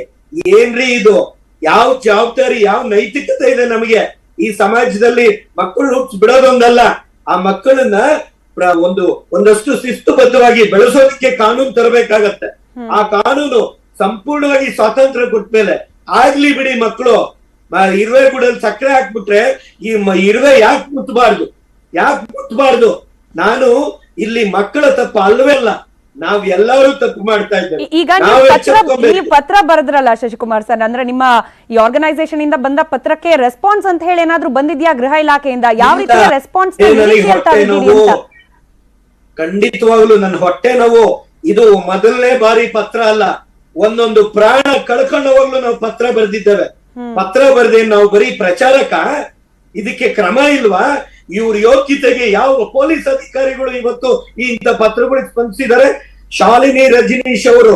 ಏನ್ರಿ ಇದು? ಯಾವ ಜವಾಬ್ದಾರಿ, ಯಾವ ನೈತಿಕತೆ ಇದೆ ನಮಗೆ? ಈ ಸಮಾಜದಲ್ಲಿ ಮಕ್ಕಳು ಹುಟ್ಟಿಸ್ ಬಿಡೋದೊಂದಲ್ಲ, ಆ ಮಕ್ಕಳನ್ನ ಒಂದಷ್ಟು ಶಿಸ್ತುಬದ್ಧವಾಗಿ ಬೆಳೆಸೋದಕ್ಕೆ ಕಾನೂನು ತರಬೇಕಾಗತ್ತೆ. ಆ ಕಾನೂನು ಸಂಪೂರ್ಣವಾಗಿ ಸ್ವಾತಂತ್ರ್ಯ ಕೊಟ್ಮೇಲೆ ಆಗ್ಲಿ ಬಿಡಿ. ಮಕ್ಕಳು ಇರುವೆ ಗುಡಲ್ಲಿ ಸಕ್ಕರೆ ಹಾಕ್ಬಿಟ್ರೆ ಈ ಇರುವೆ ಯಾಕೆ ಮುಟ್ಬಾರ್ದು? ನಾನು ಇಲ್ಲಿ ಮಕ್ಕಳ ತಪ್ಪು ಅಲ್ವೇ ಅಲ್ಲ, ನಾವ್ ಎಲ್ಲರೂ ತಪ್ಪು ಮಾಡ್ತಾ ಇದ್ದೇವೆ. ಈಗ ನೀವು ಪತ್ರ ಬರೆದ್ರಲ್ಲ ಶಶಿಕುಮಾರ್ ಸರ್, ಅಂದ್ರೆ ನಿಮ್ಮ ಈ ಆರ್ಗನೈಸೇಷನ್ ಇಂದ ಬಂದ ಪತ್ರಕ್ಕೆ ರೆಸ್ಪಾನ್ಸ್ ಅಂತ ಹೇಳಿ ಏನಾದ್ರು ಬಂದಿದ್ಯಾ ಗೃಹ ಇಲಾಖೆಯಿಂದ? ಯಾವ ರೀತಿಯ ರೆಸ್ಪಾನ್ಸ್? ಖಂಡಿತವಾಗ್ಲು ನನ್ನ ಹೊಟ್ಟೆ ನೋವು. ಇದು ಮೊದಲನೇ ಬಾರಿ ಪತ್ರ ಅಲ್ಲ, ಒಂದೊಂದು ಪ್ರಾಣ ಕಳ್ಕೊಂಡವಾಗ್ಲೂ ನಾವು ಪತ್ರ ಬರೆದಿದ್ದೇವೆ. ಪತ್ರ ಬರೆದೇ ನಾವು ಬರೀ ಪ್ರಚಾರಕ? ಇದಕ್ಕೆ ಕ್ರಮ ಇಲ್ವಾ? ಇವ್ರ ಯೋಗ್ಯತೆಗೆ ಯಾವ ಪೊಲೀಸ್ ಅಧಿಕಾರಿಗಳು ಇವತ್ತು ಇಂಥ ಪತ್ರಗಳಿಗೆ ಸ್ಪಂದಿಸಿದ್ದಾರೆ? ಶಾಲಿನಿ ರಜನೀಶ್ ಅವರು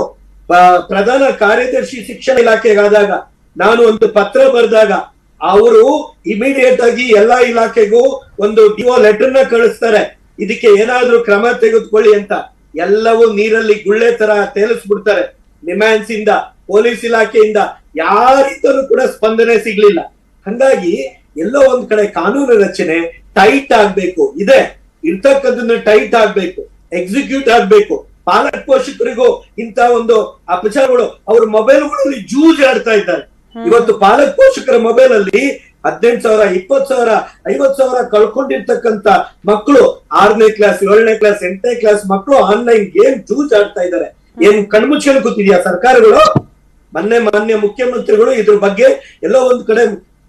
ಪ್ರಧಾನ ಕಾರ್ಯದರ್ಶಿ ಶಿಕ್ಷಣ ಇಲಾಖೆಗಾದಾಗ ನಾನು ಒಂದು ಪತ್ರ ಬರೆದಾಗ ಅವರು ಇಮಿಡಿಯೇಟ್ ಆಗಿ ಎಲ್ಲಾ ಇಲಾಖೆಗೂ ಒಂದು ಡಿಒ ಲೆಟರ್ ನ ಕಳಿಸ್ತಾರೆ, ಇದಕ್ಕೆ ಏನಾದ್ರೂ ಕ್ರಮ ತೆಗೆದುಕೊಳ್ಳಿ ಅಂತ. ಎಲ್ಲವೂ ನೀರಲ್ಲಿ ಗುಳ್ಳೆ ತರ ತೇಲಿಸ್ಬಿಡ್ತಾರೆ. ನಿಮ್ಯಾನ್ಸ್ ಇಂದ, ಪೊಲೀಸ್ ಇಲಾಖೆಯಿಂದ ಯಾರಿಂದಲೂ ಕೂಡ ಸ್ಪಂದನೆ ಸಿಗ್ಲಿಲ್ಲ. ಹಂಗಾಗಿ ಎಲ್ಲೋ ಒಂದ್ ಕಡೆ ಕಾನೂನು ರಚನೆ ಟೈಟ್ ಆಗ್ಬೇಕು, ಇದೆ ಇರ್ತಕ್ಕಂಥದ್ದನ್ನ ಟೈಟ್ ಆಗ್ಬೇಕು, ಎಕ್ಸಿಕ್ಯೂಟ್ ಆಗ್ಬೇಕು. ಪಾಲಕ ಪೋಷಕರಿಗೂ ಇಂತ ಒಂದು ಅಪಚಾರಗಳು ಅವ್ರ ಮೊಬೈಲ್ಗಳಲ್ಲಿ ಜೂಜ್ ಆಡ್ತಾ ಇದ್ದಾರೆ. ಇವತ್ತು ಪಾಲಕ ಪೋಷಕರ ಮೊಬೈಲ್ ಅಲ್ಲಿ 18,000, 20,000, 50,000 ಕಳ್ಕೊಂಡಿರ್ತಕ್ಕಂಥ ಮಕ್ಕಳು 6ನೇ ಕ್ಲಾಸ್ 7ನೇ ಕ್ಲಾಸ್ 8ನೇ ಕ್ಲಾಸ್ ಮಕ್ಕಳು ಆನ್ಲೈನ್ ಗೇಮ್ ಜೂಜ್ ಆಡ್ತಾ ಇದ್ದಾರೆ. ಏನ್ ಕಣ್ಮುಚ್ಕೊಂಡು ಕೂತಿದ್ಯಾ ಸರ್ಕಾರಗಳು? ಮಾನ್ಯ ಮುಖ್ಯಮಂತ್ರಿಗಳು ಇದ್ರ ಬಗ್ಗೆ ಎಲ್ಲೋ ಒಂದ್ ಕಡೆ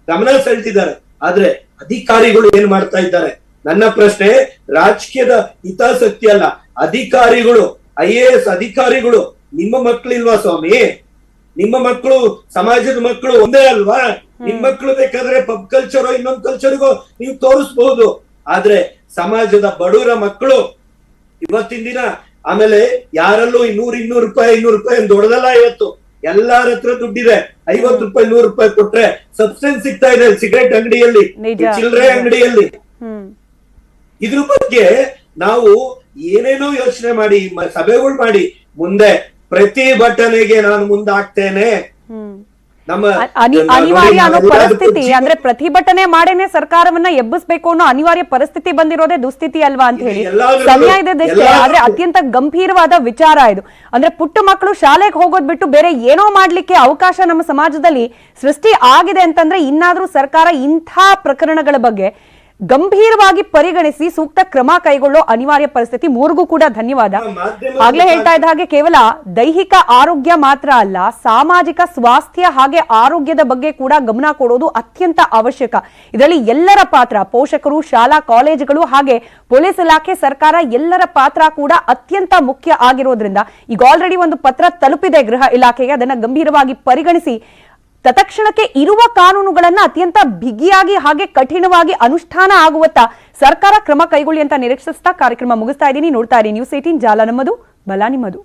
ಗಮನ ಸೆಳೆದಿದ್ದಾರೆ, ಆದ್ರೆ ಅಧಿಕಾರಿಗಳು ಏನ್ ಮಾಡ್ತಾ ಇದ್ದಾರೆ? ನನ್ನ ಪ್ರಶ್ನೆ ರಾಜಕೀಯದ ಹಿತಾಸಕ್ತಿ ಅಲ್ಲ. ಅಧಿಕಾರಿಗಳು, IAS ಅಧಿಕಾರಿಗಳು, ನಿಮ್ಮ ಮಕ್ಕಳಿಲ್ವಾ ಸ್ವಾಮಿ? ನಿಮ್ಮ ಮಕ್ಕಳು ಸಮಾಜದ ಮಕ್ಕಳು ಒಂದೇ ಅಲ್ವಾ? ನಿಮ್ ಮಕ್ಕಳು ಬೇಕಾದ್ರೆ ಪಬ್ ಕಲ್ಚರ್ ಇನ್ನೊಂದು ಕಲ್ಚರ್ಗೋ ನೀವು ತೋರಿಸಬಹುದು, ಆದ್ರೆ ಸಮಾಜದ ಬಡವರ ಮಕ್ಕಳು ಇವತ್ತಿನ ದಿನ ಆಮೇಲೆ ಯಾರಲ್ಲೂ 100 ರೂಪಾಯಿ ದೊಡ್ಡದಲ್ಲ. ಇವತ್ತು ಎಲ್ಲಾರ ಹತ್ರ ದುಡ್ಡಿದೆ. 50 ರೂಪಾಯಿ 100 ರೂಪಾಯಿ ಕೊಟ್ರೆ ಸಬ್ಸ್ಟೆನ್ಸ್ ಸಿಗ್ತಾ ಇದೆ ಸಿಗರೇಟ್ ಅಂಗಡಿಯಲ್ಲಿ, ಚಿಲ್ಲರೆ ಅಂಗಡಿಯಲ್ಲಿ. ಇದ್ರ ಬಗ್ಗೆ ನಾವು ಏನೇನೋ ಯೋಚನೆ ಮಾಡಿ ಸಭೆಗಳು ಮಾಡಿ ಮುಂದೆ ಪ್ರತಿಭಟನೆಗೆ ನಾನು ಮುಂದಾಗ್ತೇನೆ. ಅನಿವಾರ್ಯ ಅನ್ನೋ ಪರಿಸ್ಥಿತಿ, ಅಂದ್ರೆ ಪ್ರತಿಭಟನೆ ಮಾಡೇನೆ ಸರ್ಕಾರವನ್ನ ಎಬ್ಬಿಸ್ಬೇಕು ಅನ್ನೋ ಅನಿವಾರ್ಯ ಪರಿಸ್ಥಿತಿ ಬಂದಿರೋದೇ ದುಸ್ಥಿತಿ ಅಲ್ವಾ ಅಂತ ಹೇಳಿ. ಸಮಯ ಇದೆ, ಆದ್ರೆ ಅತ್ಯಂತ ಗಂಭೀರವಾದ ವಿಚಾರ ಇದು. ಅಂದ್ರೆ ಪುಟ್ಟ ಮಕ್ಕಳು ಶಾಲೆಗೆ ಹೋಗೋದ್ ಬಿಟ್ಟು ಬೇರೆ ಏನೋ ಮಾಡ್ಲಿಕ್ಕೆ ಅವಕಾಶ ನಮ್ಮ ಸಮಾಜದಲ್ಲಿ ಸೃಷ್ಟಿ ಆಗಿದೆ ಅಂತಂದ್ರೆ ಇನ್ನಾದ್ರೂ ಸರ್ಕಾರ ಇಂಥ ಪ್ರಕರಣಗಳ ಬಗ್ಗೆ ಗಂಭೀರವಾಗಿ ಪರಿಗಣಿಸಿ ಸೂಕ್ತ ಕ್ರಮ ಕೈಗೊಳ್ಳೋ ಅನಿವಾರ್ಯ ಪರಿಸ್ಥಿತಿ. ಮೂರ್ಗೂ ಕೂಡ ಧನ್ಯವಾದ. ಆಗ್ಲೇ ಹೇಳ್ತಾ ಇದ್ದ ಹಾಗೆ ಕೇವಲ ದೈಹಿಕ ಆರೋಗ್ಯ ಮಾತ್ರ ಅಲ್ಲ, ಸಾಮಾಜಿಕ ಸ್ವಾಸ್ಥ್ಯ ಹಾಗೆ ಆರೋಗ್ಯದ ಬಗ್ಗೆ ಕೂಡ ಗಮನ ಕೊಡೋದು ಅತ್ಯಂತ ಅವಶ್ಯಕ. ಇದರಲ್ಲಿ ಎಲ್ಲರ ಪಾತ್ರ, ಪೋಷಕರು, ಶಾಲಾ ಕಾಲೇಜುಗಳು ಹಾಗೆ ಪೊಲೀಸ್ ಇಲಾಖೆ, ಸರ್ಕಾರ ಎಲ್ಲರ ಪಾತ್ರ ಕೂಡ ಅತ್ಯಂತ ಮುಖ್ಯ ಆಗಿರೋದ್ರಿಂದ ಈಗ ಆಲ್ರೆಡಿ ಒಂದು ಪತ್ರ ತಲುಪಿದೆ ಗೃಹ ಇಲಾಖೆಗೆ. ಅದನ್ನ ಗಂಭೀರವಾಗಿ ಪರಿಗಣಿಸಿ ತತ್ಕ್ಷಣಕ್ಕೆ ಇರುವ ಕಾನೂನುಗಳನ್ನ ಅತ್ಯಂತ ಬಿಗಿಯಾಗಿ ಹಾಗೆ ಕಠಿಣವಾಗಿ ಅನುಷ್ಠಾನ ಆಗುವತ್ತ ಸರ್ಕಾರ ಕ್ರಮ ಕೈಗೊಳ್ಳಿ ಅಂತ ನಿರೀಕ್ಷಿಸ್ತಾ ಕಾರ್ಯಕ್ರಮ ಮುಗಿಸ್ತಾ ಇದ್ದೀನಿ. ನೋಡ್ತಾ ಇರಿ ನ್ಯೂಸ್ 18, ಜಾಲ ನಮ್ಮದು, ಬಲ ನಿಮ್ಮದು.